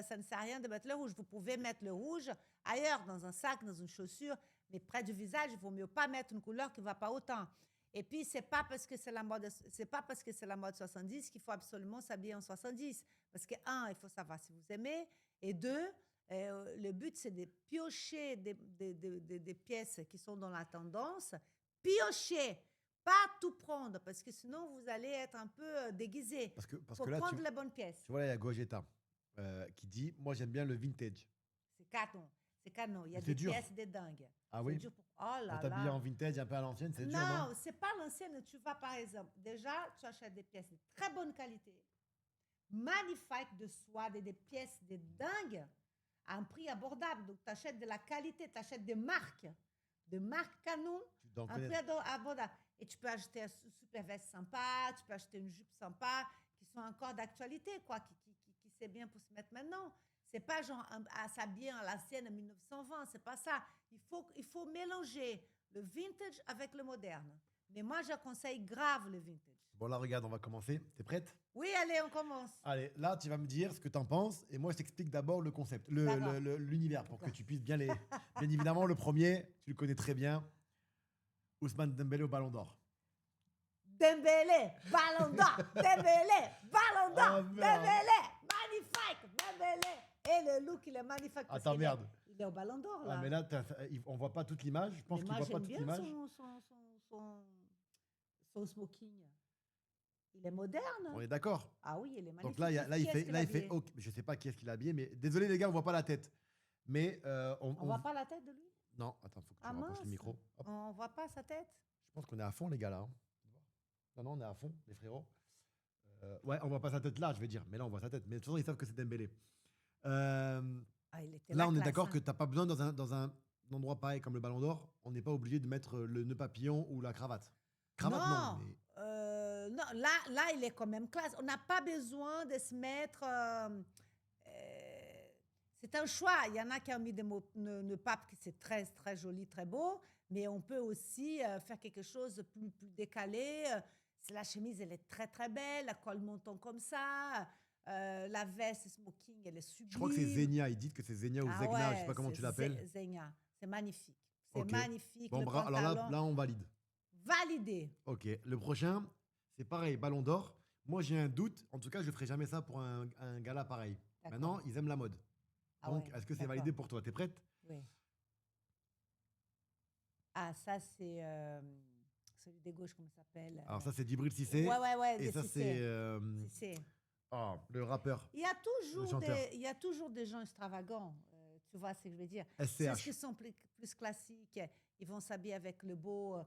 [SPEAKER 2] ça ne sert à rien de mettre le rouge. Vous pouvez mettre le rouge ailleurs, dans un sac, dans une chaussure, mais près du visage, il vaut mieux pas mettre une couleur qui ne va pas autant. Et puis, c'est pas parce que c'est la mode 70 qu'il faut absolument s'habiller en 70. Parce que, un, il faut savoir si vous aimez. Et deux, le but, c'est de piocher des pièces qui sont dans la tendance. Piocher, Pas tout prendre, parce que sinon, vous allez être un peu déguisé.
[SPEAKER 1] Parce
[SPEAKER 2] Il
[SPEAKER 1] que
[SPEAKER 2] faut
[SPEAKER 1] là,
[SPEAKER 2] prendre les bonnes pièces.
[SPEAKER 1] tu vois, là, il y a Gogeta qui dit, moi, j'aime bien le vintage.
[SPEAKER 2] C'est canon. C'est canon. Il y a
[SPEAKER 1] Mais
[SPEAKER 2] des
[SPEAKER 1] c'est dur.
[SPEAKER 2] pièces de dingue.
[SPEAKER 1] Ah
[SPEAKER 2] C'est
[SPEAKER 1] oui?
[SPEAKER 2] dur pour... Oh là
[SPEAKER 1] Quand t'habilles
[SPEAKER 2] là.
[SPEAKER 1] en vintage, un peu à l'ancienne, c'est dur, non?
[SPEAKER 2] Non, c'est pas l'ancienne. Tu vas, par exemple, déjà, tu achètes des pièces de très bonne qualité, magnifiques de soie, des pièces de dingue, à un prix abordable. Donc, tu achètes de la qualité, tu achètes des marques canon,
[SPEAKER 1] Tu dois en
[SPEAKER 2] à un prix
[SPEAKER 1] connaître.
[SPEAKER 2] abordable. Et tu peux acheter un super veste sympa, tu peux acheter une jupe sympa, qui sont encore d'actualité, quoi, qui c'est bien pour se mettre maintenant. C'est pas genre à s'habiller à l'ancienne en 1920, c'est pas ça. Il faut mélanger le vintage avec le moderne. Mais moi, je conseille grave le vintage.
[SPEAKER 1] Bon, là, regarde, on va commencer. T'es prête?
[SPEAKER 2] Oui, allez, on commence.
[SPEAKER 1] Allez, là, tu vas me dire ce que t'en penses et moi, je t'explique d'abord le concept,
[SPEAKER 2] D'accord.
[SPEAKER 1] l'univers pour que tu puisses bien les. Bien évidemment, le premier, tu le connais très bien, Ousmane Dembélé au Ballon d'Or.
[SPEAKER 2] Dembélé, Ballon d'Or, Dembélé, Ballon d'Or,
[SPEAKER 1] Oh, merde.
[SPEAKER 2] Dembélé, magnifique, Dembélé. Et le look, il est magnifique. Parce
[SPEAKER 1] Attends,
[SPEAKER 2] qu'il
[SPEAKER 1] merde.
[SPEAKER 2] il est au Ballon d'Or, là.
[SPEAKER 1] Ah, mais là, on voit pas toute l'image. Je pense
[SPEAKER 2] Mais
[SPEAKER 1] qu'il
[SPEAKER 2] moi,
[SPEAKER 1] voit pas
[SPEAKER 2] j'aime
[SPEAKER 1] toute
[SPEAKER 2] bien
[SPEAKER 1] l'image.
[SPEAKER 2] son smoking. Il est moderne.
[SPEAKER 1] On est d'accord.
[SPEAKER 2] Ah oui, il est magnifique.
[SPEAKER 1] Donc là, il fait. Ok, je sais pas qui est-ce qu'il a habillé, mais désolé les gars, on voit pas la tête. Mais
[SPEAKER 2] On voit pas la tête de lui?
[SPEAKER 1] Non, attends, faut que tu
[SPEAKER 2] Ah
[SPEAKER 1] rapproches
[SPEAKER 2] mince,
[SPEAKER 1] le micro. Hop.
[SPEAKER 2] on voit pas sa tête?
[SPEAKER 1] Je pense qu'on est à fond, les gars, là. Hein. Non, non, on est à fond, les frérots. Ouais, on voit pas sa tête là, je vais dire. Mais là, on voit sa tête. Mais de toute façon, ils savent que c'est Dembélé.
[SPEAKER 2] Ah, il était
[SPEAKER 1] Là,
[SPEAKER 2] la
[SPEAKER 1] on est
[SPEAKER 2] classe,
[SPEAKER 1] d'accord
[SPEAKER 2] hein.
[SPEAKER 1] que t'as pas besoin dans un endroit pareil comme le Ballon d'Or. On n'est pas obligé de mettre le nœud papillon ou la cravate. Cravate, non. Mais...
[SPEAKER 2] Non, là, il est quand même classe. On n'a pas besoin de se mettre. C'est un choix. Il y en a qui ont mis des nœuds papes, qui c'est très, très joli, très beau. Mais on peut aussi faire quelque chose de plus décalé. La chemise, elle est très, très belle. La colle montant comme ça. La veste smoking, elle est sublime.
[SPEAKER 1] Je crois que c'est Zegna. Ils disent que c'est Zegna ou Zegna, je sais pas comment tu l'appelles.
[SPEAKER 2] Zegna. C'est magnifique. C'est
[SPEAKER 1] Ok.
[SPEAKER 2] magnifique.
[SPEAKER 1] Bon,
[SPEAKER 2] Le
[SPEAKER 1] alors
[SPEAKER 2] pantalon,
[SPEAKER 1] là, on valide.
[SPEAKER 2] validé.
[SPEAKER 1] Ok. Le prochain, c'est pareil, Ballon d'Or. Moi, j'ai un doute. En tout cas, je ferai jamais ça pour un gala pareil.
[SPEAKER 2] D'accord.
[SPEAKER 1] Maintenant, ils aiment la mode.
[SPEAKER 2] Ah
[SPEAKER 1] Donc,
[SPEAKER 2] ouais,
[SPEAKER 1] est-ce que c'est
[SPEAKER 2] d'accord.
[SPEAKER 1] validé pour toi? T'es prête?
[SPEAKER 2] Oui. Ah, ça, c'est celui des gauches, comment ça s'appelle?
[SPEAKER 1] Alors, ça, c'est Djibril Cissé.
[SPEAKER 2] Ouais,
[SPEAKER 1] Et
[SPEAKER 2] de
[SPEAKER 1] ça,
[SPEAKER 2] Cissé.
[SPEAKER 1] c'est.
[SPEAKER 2] Cissé.
[SPEAKER 1] Oh, le rappeur.
[SPEAKER 2] Il y a toujours
[SPEAKER 1] chanteur.
[SPEAKER 2] il y a toujours des gens extravagants. Tu vois ce que je veux dire?
[SPEAKER 1] SCH.
[SPEAKER 2] Ceux qui sont plus classiques, ils vont s'habiller avec le beau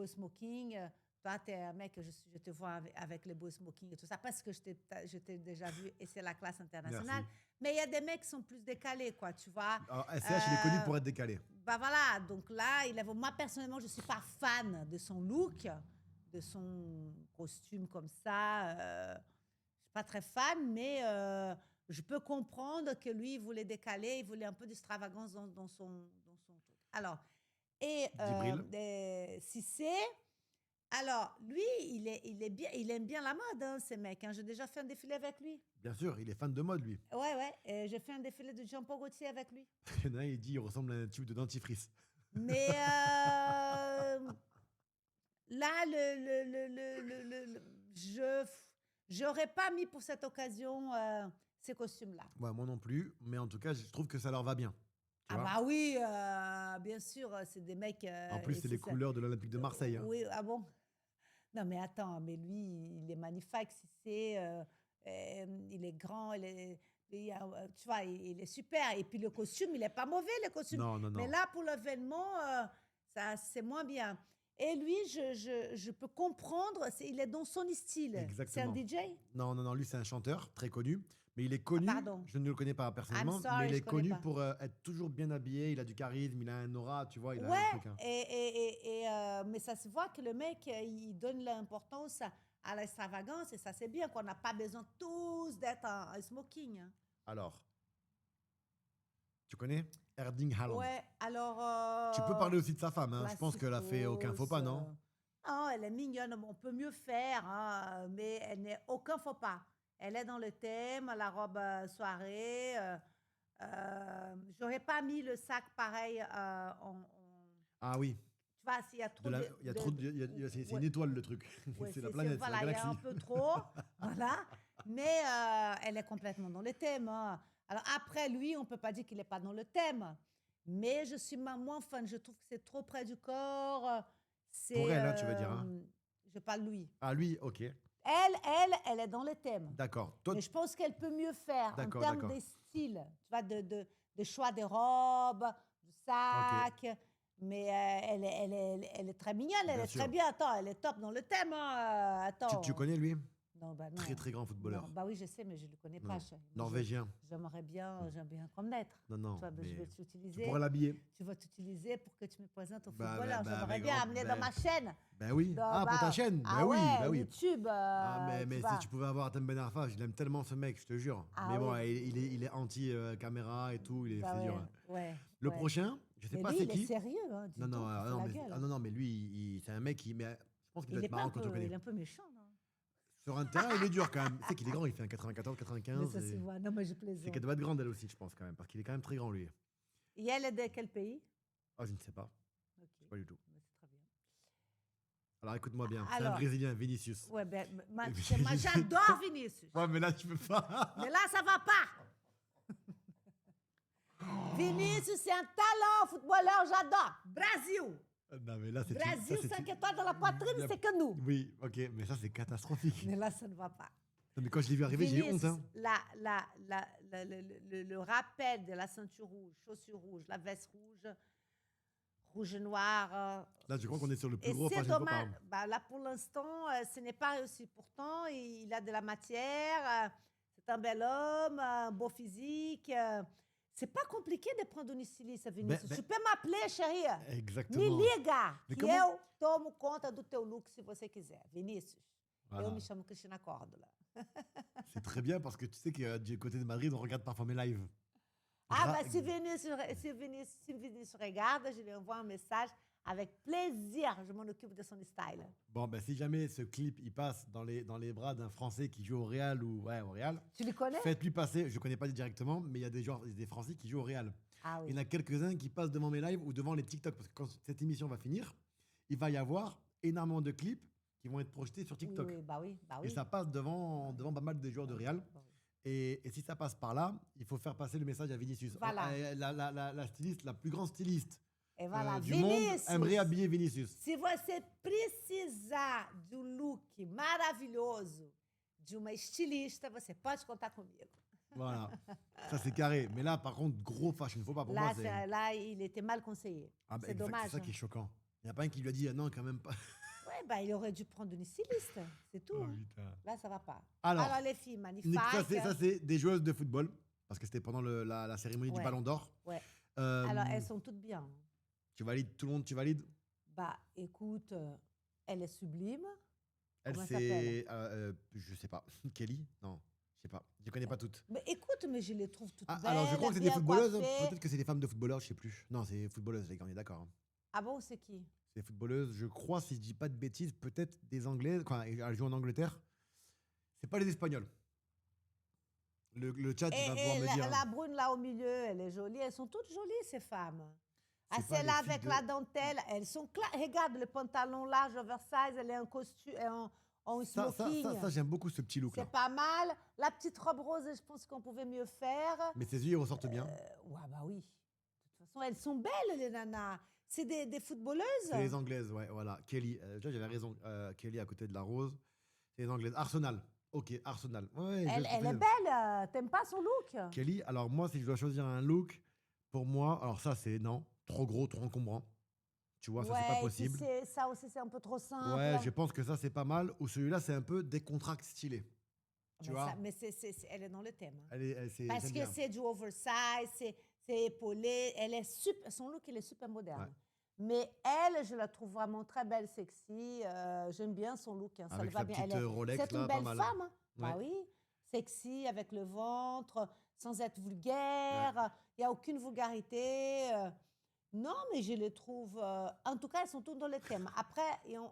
[SPEAKER 2] smoking. Toi, tu es un mec, je te vois avec le beau smoking et tout ça, parce que je t'ai déjà vu et c'est la classe internationale.
[SPEAKER 1] Merci.
[SPEAKER 2] Mais il y a des mecs qui sont plus décalés, quoi, tu vois.
[SPEAKER 1] Alors, SCH, il est connu pour être décalé.
[SPEAKER 2] Bah voilà, donc là, moi personnellement, je ne suis pas fan de son look, de son costume comme ça. Je ne suis pas très fan, mais je peux comprendre que lui, il voulait décaler, il voulait un peu d'extravagance dans son truc. Alors, et Cissé, alors lui, il aime bien la mode, hein, ce mec. Hein. J'ai déjà fait un défilé avec lui.
[SPEAKER 1] Bien sûr, il est fan de mode, lui.
[SPEAKER 2] Ouais, et j'ai fait un défilé de Jean-Paul Gaultier avec lui.
[SPEAKER 1] Il y en a un, il dit il ressemble à un tube de dentifrice.
[SPEAKER 2] Mais là, j'aurais pas mis pour cette occasion ces costumes-là.
[SPEAKER 1] Ouais, moi non plus. Mais en tout cas, je trouve que ça leur va bien. Tu vois?
[SPEAKER 2] Bah oui, bien sûr, c'est des mecs.
[SPEAKER 1] En plus, c'est les couleurs de l'Olympique de Marseille. Hein.
[SPEAKER 2] Oui, ah bon? Non, mais attends, mais lui, il est magnifique. Il est grand, tu vois, il est super. Et puis le costume, il est pas mauvais, le costume.
[SPEAKER 1] Non.
[SPEAKER 2] Mais là, pour l'événement, c'est moins bien. Et lui, je peux comprendre, il est dans son style.
[SPEAKER 1] Exactement.
[SPEAKER 2] C'est un DJ?
[SPEAKER 1] Non, lui, c'est un chanteur très connu. Mais il est connu,
[SPEAKER 2] pardon.
[SPEAKER 1] je ne le connais pas personnellement,
[SPEAKER 2] I'm sorry,
[SPEAKER 1] mais il
[SPEAKER 2] je
[SPEAKER 1] est
[SPEAKER 2] connais
[SPEAKER 1] connu
[SPEAKER 2] pas.
[SPEAKER 1] pour être toujours bien habillé, il a du charisme, il a un aura, tu vois, il a un
[SPEAKER 2] Ouais,
[SPEAKER 1] truc. Hein.
[SPEAKER 2] mais ça se voit que le mec, il donne l'importance à l'extravagance et ça c'est bien qu'on n'a pas besoin tous d'être en smoking. Hein.
[SPEAKER 1] Alors, tu connais Erling Haaland?
[SPEAKER 2] Ouais, alors...
[SPEAKER 1] Tu peux parler aussi de sa femme, hein. Je pense qu'elle a fait aucun faux pas, non?
[SPEAKER 2] Non, elle est mignonne, on peut mieux faire, hein, mais elle n'est aucun faux pas. Elle est dans le thème, la robe soirée. J'aurais pas mis le sac pareil
[SPEAKER 1] Ah oui.
[SPEAKER 2] Tu vois, s'il y a trop
[SPEAKER 1] c'est une étoile le truc.
[SPEAKER 2] Ouais,
[SPEAKER 1] c'est la planète,
[SPEAKER 2] voilà,
[SPEAKER 1] c'est la
[SPEAKER 2] il y a
[SPEAKER 1] galaxie.
[SPEAKER 2] un peu trop, voilà. Mais elle est complètement dans le thème. Hein. Alors après, lui, on peut pas dire qu'il n'est pas dans le thème. Mais je suis moins fan. Je trouve que c'est trop près du corps.
[SPEAKER 1] Pour elle, hein, tu veux dire. Hein.
[SPEAKER 2] parle lui.
[SPEAKER 1] Ah, lui, ok.
[SPEAKER 2] Elle est dans le thème.
[SPEAKER 1] D'accord. Toi,
[SPEAKER 2] Mais je pense qu'elle peut mieux faire en
[SPEAKER 1] D'accord,
[SPEAKER 2] termes
[SPEAKER 1] d'accord.
[SPEAKER 2] de style, tu vois, de choix des robes, du sac. Mais elle est très mignonne, elle
[SPEAKER 1] Bien
[SPEAKER 2] est très
[SPEAKER 1] sûr.
[SPEAKER 2] bien. Attends, elle est top dans le thème. Hein.
[SPEAKER 1] Tu
[SPEAKER 2] Attends.
[SPEAKER 1] connais lui?
[SPEAKER 2] Non, bah non.
[SPEAKER 1] Très, très grand footballeur.
[SPEAKER 2] Non, bah oui, je sais, mais je ne le connais
[SPEAKER 1] Non,
[SPEAKER 2] pas.
[SPEAKER 1] non.
[SPEAKER 2] Chérie.
[SPEAKER 1] Norvégien.
[SPEAKER 2] J'aimerais bien connaître.
[SPEAKER 1] Non, non.
[SPEAKER 2] Tu vois, ben, je vais
[SPEAKER 1] Tu
[SPEAKER 2] t'utiliser.
[SPEAKER 1] pourras l'habiller.
[SPEAKER 2] Tu vas t'utiliser pour que tu me présentes au
[SPEAKER 1] Bah,
[SPEAKER 2] footballeur.
[SPEAKER 1] bah,
[SPEAKER 2] J'aimerais
[SPEAKER 1] avec
[SPEAKER 2] bien
[SPEAKER 1] grand-
[SPEAKER 2] amener
[SPEAKER 1] bah,
[SPEAKER 2] dans ma chaîne.
[SPEAKER 1] Ben oui.
[SPEAKER 2] Dans-
[SPEAKER 1] Pour ta chaîne? Ben oui,
[SPEAKER 2] ouais,
[SPEAKER 1] ben oui.
[SPEAKER 2] YouTube.
[SPEAKER 1] Ah, mais
[SPEAKER 2] tu
[SPEAKER 1] si
[SPEAKER 2] vois.
[SPEAKER 1] tu pouvais avoir Atem Ben Arfa, je l'aime tellement ce mec, je te jure.
[SPEAKER 2] Ah
[SPEAKER 1] mais bon,
[SPEAKER 2] oui.
[SPEAKER 1] il est anti-caméra et tout,
[SPEAKER 2] Bah
[SPEAKER 1] c'est
[SPEAKER 2] ouais,
[SPEAKER 1] dur.
[SPEAKER 2] ouais,
[SPEAKER 1] Le
[SPEAKER 2] ouais.
[SPEAKER 1] prochain, je sais
[SPEAKER 2] Mais
[SPEAKER 1] pas
[SPEAKER 2] lui,
[SPEAKER 1] c'est
[SPEAKER 2] il est
[SPEAKER 1] qui.
[SPEAKER 2] sérieux. Hein, dis
[SPEAKER 1] Non, non,
[SPEAKER 2] donc, il fait
[SPEAKER 1] non,
[SPEAKER 2] la
[SPEAKER 1] mais,
[SPEAKER 2] gueule,
[SPEAKER 1] ah,
[SPEAKER 2] hein.
[SPEAKER 1] non, non, mais lui, c'est un mec qui. Mais je pense qu'il
[SPEAKER 2] Il
[SPEAKER 1] doit
[SPEAKER 2] est
[SPEAKER 1] être
[SPEAKER 2] pas
[SPEAKER 1] marrant
[SPEAKER 2] un
[SPEAKER 1] quand tu le
[SPEAKER 2] peu, il est
[SPEAKER 1] connais.
[SPEAKER 2] un peu méchant, non?
[SPEAKER 1] Sur un terrain, il est dur quand même. Tu sais qu'il est grand, il fait un 94,
[SPEAKER 2] Mais
[SPEAKER 1] 95.
[SPEAKER 2] ça se voit. Non, mais je
[SPEAKER 1] C'est
[SPEAKER 2] plaisante.
[SPEAKER 1] qu'elle doit être grande elle aussi, je pense quand même, parce qu'il est quand même très grand lui.
[SPEAKER 2] Et elle est de quel pays?
[SPEAKER 1] Ah, je ne sais pas.
[SPEAKER 2] Ok,
[SPEAKER 1] Pas du tout.
[SPEAKER 2] mais c'est très bien.
[SPEAKER 1] Alors écoute-moi bien, c'est un
[SPEAKER 2] Alors,
[SPEAKER 1] Brésilien, Vinicius.
[SPEAKER 2] ouais, ben,
[SPEAKER 1] Et
[SPEAKER 2] tu sais, moi,
[SPEAKER 1] puis-
[SPEAKER 2] j'adore Vinicius.
[SPEAKER 1] Ouais, mais là, tu peux pas.
[SPEAKER 2] Mais là, ça va pas. Vinicius, c'est un talent footballeur, j'adore. Brasil.
[SPEAKER 1] Non, mais là, c'est.
[SPEAKER 2] Brasil,
[SPEAKER 1] ça, c'est-
[SPEAKER 2] 5 étoiles dans la poitrine,
[SPEAKER 1] Yep.
[SPEAKER 2] c'est que nous.
[SPEAKER 1] Oui, ok, mais ça, c'est catastrophique.
[SPEAKER 2] Mais là, ça ne va pas.
[SPEAKER 1] Non, mais quand je l'ai vu arriver, j'ai eu honte.
[SPEAKER 2] Vinicius,
[SPEAKER 1] Hein.
[SPEAKER 2] le rappel de la ceinture rouge, chaussure rouge, la veste rouge, rouge noir.
[SPEAKER 1] Là, je crois qu'on est sur le plus
[SPEAKER 2] Et
[SPEAKER 1] gros
[SPEAKER 2] c'est
[SPEAKER 1] fashion faux
[SPEAKER 2] dommage.
[SPEAKER 1] pas.
[SPEAKER 2] Bah, là, pour l'instant, ce n'est pas réussi. Pourtant, il a de la matière. C'est un bel homme, un beau physique. C'est pas compliqué de prendre une styliste, Vinicius.
[SPEAKER 1] Ben-
[SPEAKER 2] Tu peux m'appeler, chérie.
[SPEAKER 1] Exactement.
[SPEAKER 2] Me liga,
[SPEAKER 1] Mais
[SPEAKER 2] que
[SPEAKER 1] comment-
[SPEAKER 2] eu tomo conta do teu look se você quiser. Vinicius,
[SPEAKER 1] Voilà.
[SPEAKER 2] eu me chamo Cristina Córdola.
[SPEAKER 1] C'est très bien parce que tu sais que du côté de Madrid, on regarde parfois mes lives.
[SPEAKER 2] Ah,
[SPEAKER 1] Gra-
[SPEAKER 2] bah, si Vinicius regarde, je lui envoie un message. Avec plaisir, je m'en occupe de son style.
[SPEAKER 1] Bon, ben, si jamais ce clip il passe dans les bras d'un Français qui joue au Real ou ouais, au Real,
[SPEAKER 2] Tu le connais?
[SPEAKER 1] faites-lui passer. Je connais pas directement, mais il y a des Français qui jouent au Real.
[SPEAKER 2] Ah
[SPEAKER 1] Il
[SPEAKER 2] oui.
[SPEAKER 1] y en a quelques-uns qui passent devant mes lives ou devant les TikTok parce que quand cette émission va finir, il va y avoir énormément de clips qui vont être projetés sur TikTok.
[SPEAKER 2] Oui, bah oui, bah oui.
[SPEAKER 1] Et ça passe devant pas mal de joueurs de Real.
[SPEAKER 2] Bah oui.
[SPEAKER 1] Et si ça passe par là, il faut faire passer le message à Vinicius.
[SPEAKER 2] Voilà.
[SPEAKER 1] La styliste, la plus grande styliste
[SPEAKER 2] Et voilà,
[SPEAKER 1] du monde
[SPEAKER 2] Vinicius.
[SPEAKER 1] aimerait habiller Vinicius.
[SPEAKER 2] Se você precisar de look maravilhoso de uma estilista, você pode contar comigo.
[SPEAKER 1] Voilà, ça c'est carré. Mais là, par contre, gros fashion, faut pas pour moi.
[SPEAKER 2] Là, il était mal conseillé.
[SPEAKER 1] Ah bah,
[SPEAKER 2] c'est
[SPEAKER 1] exact,
[SPEAKER 2] dommage.
[SPEAKER 1] c'est ça qui est choquant. Il n'y a pas un qui lui a dit ah non, quand même pas.
[SPEAKER 2] Ouais, bah, il aurait dû prendre une styliste, c'est tout.
[SPEAKER 1] Oh,
[SPEAKER 2] hein.
[SPEAKER 1] putain.
[SPEAKER 2] Là, ça va pas.
[SPEAKER 1] Alors,
[SPEAKER 2] les filles magnifiques.
[SPEAKER 1] Ça, c'est des joueuses de football. Parce que c'était pendant la cérémonie du
[SPEAKER 2] Ouais.
[SPEAKER 1] Ballon d'Or.
[SPEAKER 2] Ouais.
[SPEAKER 1] Euh,
[SPEAKER 2] Alors, elles sont toutes bien.
[SPEAKER 1] Tu valides tout le monde, tu valides.
[SPEAKER 2] Bah, écoute, elle est sublime.
[SPEAKER 1] Elle,
[SPEAKER 2] Comment elle
[SPEAKER 1] c'est. Je sais pas. Kelly. Non, je sais pas. Je connais pas toutes.
[SPEAKER 2] Mais écoute, mais je les trouve toutes
[SPEAKER 1] Ah,
[SPEAKER 2] belles.
[SPEAKER 1] alors, je crois que c'est des
[SPEAKER 2] bien
[SPEAKER 1] footballeuses.
[SPEAKER 2] coiffées.
[SPEAKER 1] Peut-être que c'est des femmes de footballeurs, je sais plus. Non, c'est footballeuses, les gars, on est d'accord. Hein.
[SPEAKER 2] Ah bon, c'est qui?
[SPEAKER 1] C'est des footballeuses, je crois, si je dis pas de bêtises, peut-être des Anglaises. Quand elles jouent en Angleterre. C'est pas les Espagnols. Le chat, il va pouvoir me dire.
[SPEAKER 2] La brune là au milieu, elle est jolie. Elles sont toutes jolies, ces femmes. Ah,
[SPEAKER 1] C'est pas
[SPEAKER 2] celle-là
[SPEAKER 1] les filles
[SPEAKER 2] avec
[SPEAKER 1] de-
[SPEAKER 2] la dentelle, elles sont claires. Regarde le pantalon large, oversize, elle est en costume, en
[SPEAKER 1] Ça,
[SPEAKER 2] smoking.
[SPEAKER 1] j'aime beaucoup ce petit look-là.
[SPEAKER 2] C'est pas mal. La petite robe rose, je pense qu'on pouvait mieux faire.
[SPEAKER 1] Mais ses yeux, ils ressortent bien.
[SPEAKER 2] Ouais, bah oui. De toute façon, elles sont belles, les nanas. C'est des footballeuses.
[SPEAKER 1] C'est les Anglaises, ouais, voilà. Kelly, tu vois, j'avais raison. Kelly à côté de la rose. C'est les Anglaises. Arsenal. Ok, Arsenal. Ouais,
[SPEAKER 2] Elle est belle. T'aimes pas son look?
[SPEAKER 1] Kelly, alors moi, si je dois choisir un look, pour moi, alors ça, c'est non. Trop gros, trop encombrant. Tu vois, ça, c'est pas
[SPEAKER 2] et puis
[SPEAKER 1] possible.
[SPEAKER 2] ça aussi, c'est un peu trop simple.
[SPEAKER 1] Ouais, je pense que ça, c'est pas mal. Ou celui-là, c'est un peu décontracté stylé. Tu
[SPEAKER 2] Mais
[SPEAKER 1] vois
[SPEAKER 2] ça- mais elle est dans le thème. Hein.
[SPEAKER 1] Parce
[SPEAKER 2] Parce que c'est du oversize, c'est épaulé. Elle est super, son look, il est super moderne.
[SPEAKER 1] Ouais.
[SPEAKER 2] Mais elle, je la trouve vraiment très belle, sexy. J'aime bien son look. Hein, ça
[SPEAKER 1] Avec
[SPEAKER 2] lui va
[SPEAKER 1] sa
[SPEAKER 2] bien.
[SPEAKER 1] petite Rolex,
[SPEAKER 2] C'est
[SPEAKER 1] là,
[SPEAKER 2] une
[SPEAKER 1] pas
[SPEAKER 2] belle
[SPEAKER 1] mal.
[SPEAKER 2] femme. Hein. Bah
[SPEAKER 1] Ouais.
[SPEAKER 2] oui. Sexy, avec le ventre, sans être vulgaire. Il n'y a aucune vulgarité. Non, mais je les trouve. En tout cas, elles sont toutes dans le thème. Après,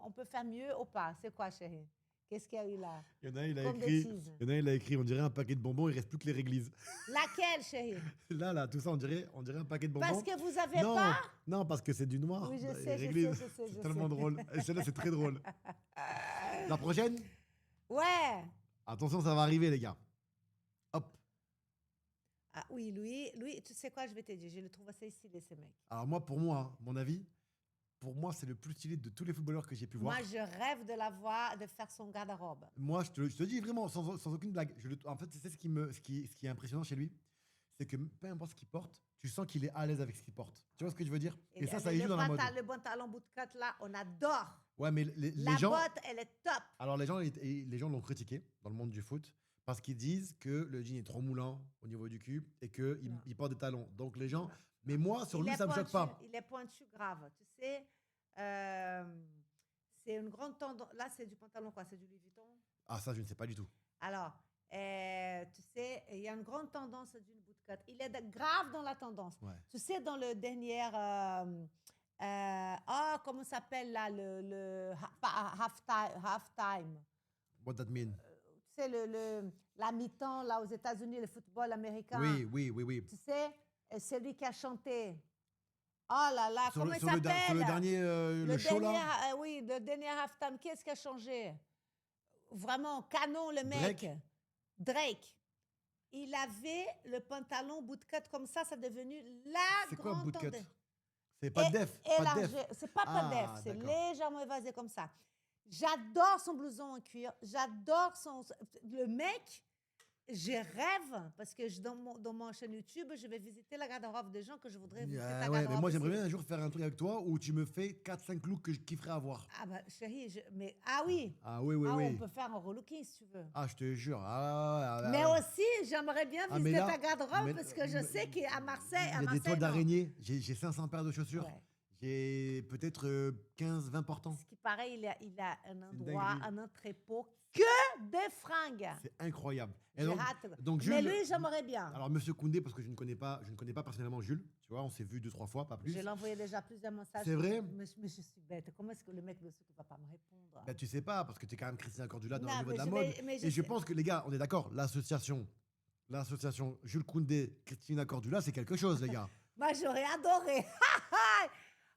[SPEAKER 2] on peut faire mieux ou pas. C'est quoi, chérie? Qu'est-ce qu'il y a eu là?
[SPEAKER 1] Il y en a un, il a
[SPEAKER 2] Comme
[SPEAKER 1] écrit.
[SPEAKER 2] des cheese.
[SPEAKER 1] Il y en a un, il a écrit, on dirait un paquet de bonbons, il reste plus que les réglises.
[SPEAKER 2] Laquelle, chérie?
[SPEAKER 1] Là, tout ça, on dirait un paquet de bonbons.
[SPEAKER 2] Parce que vous avez
[SPEAKER 1] non,
[SPEAKER 2] pas?
[SPEAKER 1] non, parce que c'est du noir.
[SPEAKER 2] Oui, je
[SPEAKER 1] les
[SPEAKER 2] sais, je
[SPEAKER 1] réglises.
[SPEAKER 2] sais, je sais, je
[SPEAKER 1] C'est tellement
[SPEAKER 2] sais.
[SPEAKER 1] drôle. Et celle-là, c'est très drôle. La prochaine?
[SPEAKER 2] Ouais.
[SPEAKER 1] Attention, ça va arriver, les gars. Hop.
[SPEAKER 2] Ah oui, lui, tu sais quoi, je vais te dire, je le trouve assez stylé, ce mec.
[SPEAKER 1] Alors moi, pour moi, mon avis, pour moi, c'est le plus stylé de tous les footballeurs que j'ai pu voir.
[SPEAKER 2] Moi, je rêve de la voir, de faire son garde-robe.
[SPEAKER 1] Moi, je te dis vraiment, sans aucune blague. En fait, c'est ce qui est impressionnant chez lui. C'est que peu importe ce qu'il porte, tu sens qu'il est à l'aise avec ce qu'il porte. Tu vois ce que je veux dire? Et ça y joue dans la mode.
[SPEAKER 2] Le pantalon bootcut, là, on adore.
[SPEAKER 1] Ouais, mais
[SPEAKER 2] la
[SPEAKER 1] les gens...
[SPEAKER 2] botte, elle est top.
[SPEAKER 1] Alors, les gens l'ont critiqué dans le monde du foot parce qu'ils disent que le jean est trop moulant au niveau du cul et qu'il porte des talons. Donc, les gens... Mais moi, sur lui, ça ne me choque pas.
[SPEAKER 2] Il est pointu grave. Tu sais, c'est une grande tendance. Là, c'est du pantalon, quoi? C'est du Louis Vuitton?
[SPEAKER 1] Ah, ça, je ne sais pas du tout.
[SPEAKER 2] Alors, tu sais, il y a une grande tendance d'une bootcut. Il est grave dans la tendance.
[SPEAKER 1] Ouais.
[SPEAKER 2] Tu sais, dans le dernier... comment ça s'appelle là, le halftime?
[SPEAKER 1] What that mean?
[SPEAKER 2] Tu sais, la mi-temps là aux États-Unis, le football américain.
[SPEAKER 1] Oui.
[SPEAKER 2] Tu sais, c'est lui qui a chanté. Oh là là, comment il s'appelle?
[SPEAKER 1] Sur le dernier le show là?
[SPEAKER 2] Oui, le dernier halftime. Qu'est-ce qui a changé? Vraiment, canon le mec. Drake. Il avait le pantalon bootcut comme ça est devenu la
[SPEAKER 1] c'est
[SPEAKER 2] grande
[SPEAKER 1] quoi bootcut?
[SPEAKER 2] tendance.
[SPEAKER 1] C'est pas def.
[SPEAKER 2] C'est pas def, c'est légèrement évasé comme ça. J'adore son blouson en cuir. J'adore le mec. Je rêve parce que dans mon chaîne YouTube, je vais visiter la garde-robe des gens que je voudrais visiter.
[SPEAKER 1] Mais moi, j'aimerais bien un jour faire un truc avec toi où tu me fais 4-5 looks que je kifferais avoir.
[SPEAKER 2] Ah bah chérie, oui.
[SPEAKER 1] Oui.
[SPEAKER 2] On peut faire un relooking si tu veux.
[SPEAKER 1] Ah, je te jure.
[SPEAKER 2] Mais aussi, j'aimerais bien visiter ta garde-robe parce que je sais qu'à Marseille...
[SPEAKER 1] Il y a des toiles d'araignée. J'ai 500 paires de chaussures. Ouais. J'ai peut-être 15-20 portants.
[SPEAKER 2] Ce qui paraît, il a un endroit, un entrepôt que des fringues.
[SPEAKER 1] C'est incroyable.
[SPEAKER 2] Et donc, Jules, mais lui, j'aimerais bien.
[SPEAKER 1] Alors, Monsieur Koundé, parce que je ne connais pas personnellement Jules. Tu vois, on s'est vu 2-3 fois, pas plus.
[SPEAKER 2] Je l'ai envoyé déjà plusieurs messages.
[SPEAKER 1] C'est vrai?
[SPEAKER 2] Mais je suis bête. Comment est-ce que le mec ne va pas me répondre?
[SPEAKER 1] Ben, tu sais pas, parce que tu es quand même Christina Cordula dans le niveau de la mode. Et je pense que les gars, on est d'accord, l'association Jules Koundé, Christina Cordula, c'est quelque chose, les gars.
[SPEAKER 2] Moi, j'aurais adoré.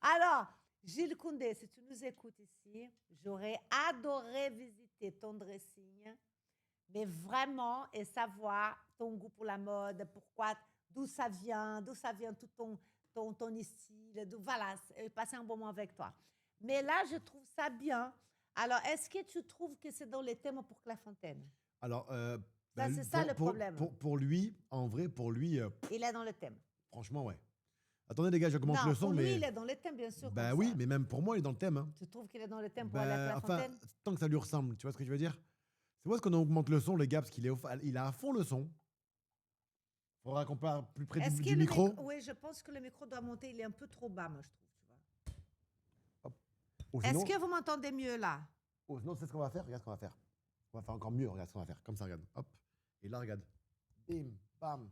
[SPEAKER 2] Alors, Jules Koundé, si tu nous écoutes ici, j'aurais adoré visiter ton dressing, mais vraiment, et savoir ton goût pour la mode, d'où ça vient tout ton style, voilà, passer un bon moment avec toi. Mais là, je trouve ça bien. Alors, est-ce que tu trouves que c'est dans les thèmes pour Clairefontaine?
[SPEAKER 1] Alors,
[SPEAKER 2] c'est ça le problème.
[SPEAKER 1] Pour lui, en vrai,
[SPEAKER 2] il est dans le thème.
[SPEAKER 1] Franchement, ouais. Attendez les gars, j'augmente le son.
[SPEAKER 2] Pour lui, il est dans le thème, bien sûr.
[SPEAKER 1] Oui, mais même pour moi, il est dans le thème. Hein.
[SPEAKER 2] Tu trouves qu'il est dans le thème pour aller à Clairefontaine?
[SPEAKER 1] Tant que ça lui ressemble, tu vois ce que je veux dire? C'est moi ce qu'on augmente le son, les gars, parce qu'il il a à fond le son. Il faudra qu'on parle plus près du micro.
[SPEAKER 2] Oui, je pense que le micro doit monter. Il est un peu trop bas, moi, je trouve. Tu
[SPEAKER 1] vois.
[SPEAKER 2] Est-ce que vous m'entendez mieux là?
[SPEAKER 1] Sinon, c'est ce qu'on va faire. Regarde ce qu'on va faire. On va faire encore mieux. Regarde ce qu'on va faire. Comme ça, regarde. Hop. Et là, regarde. Bim, bam.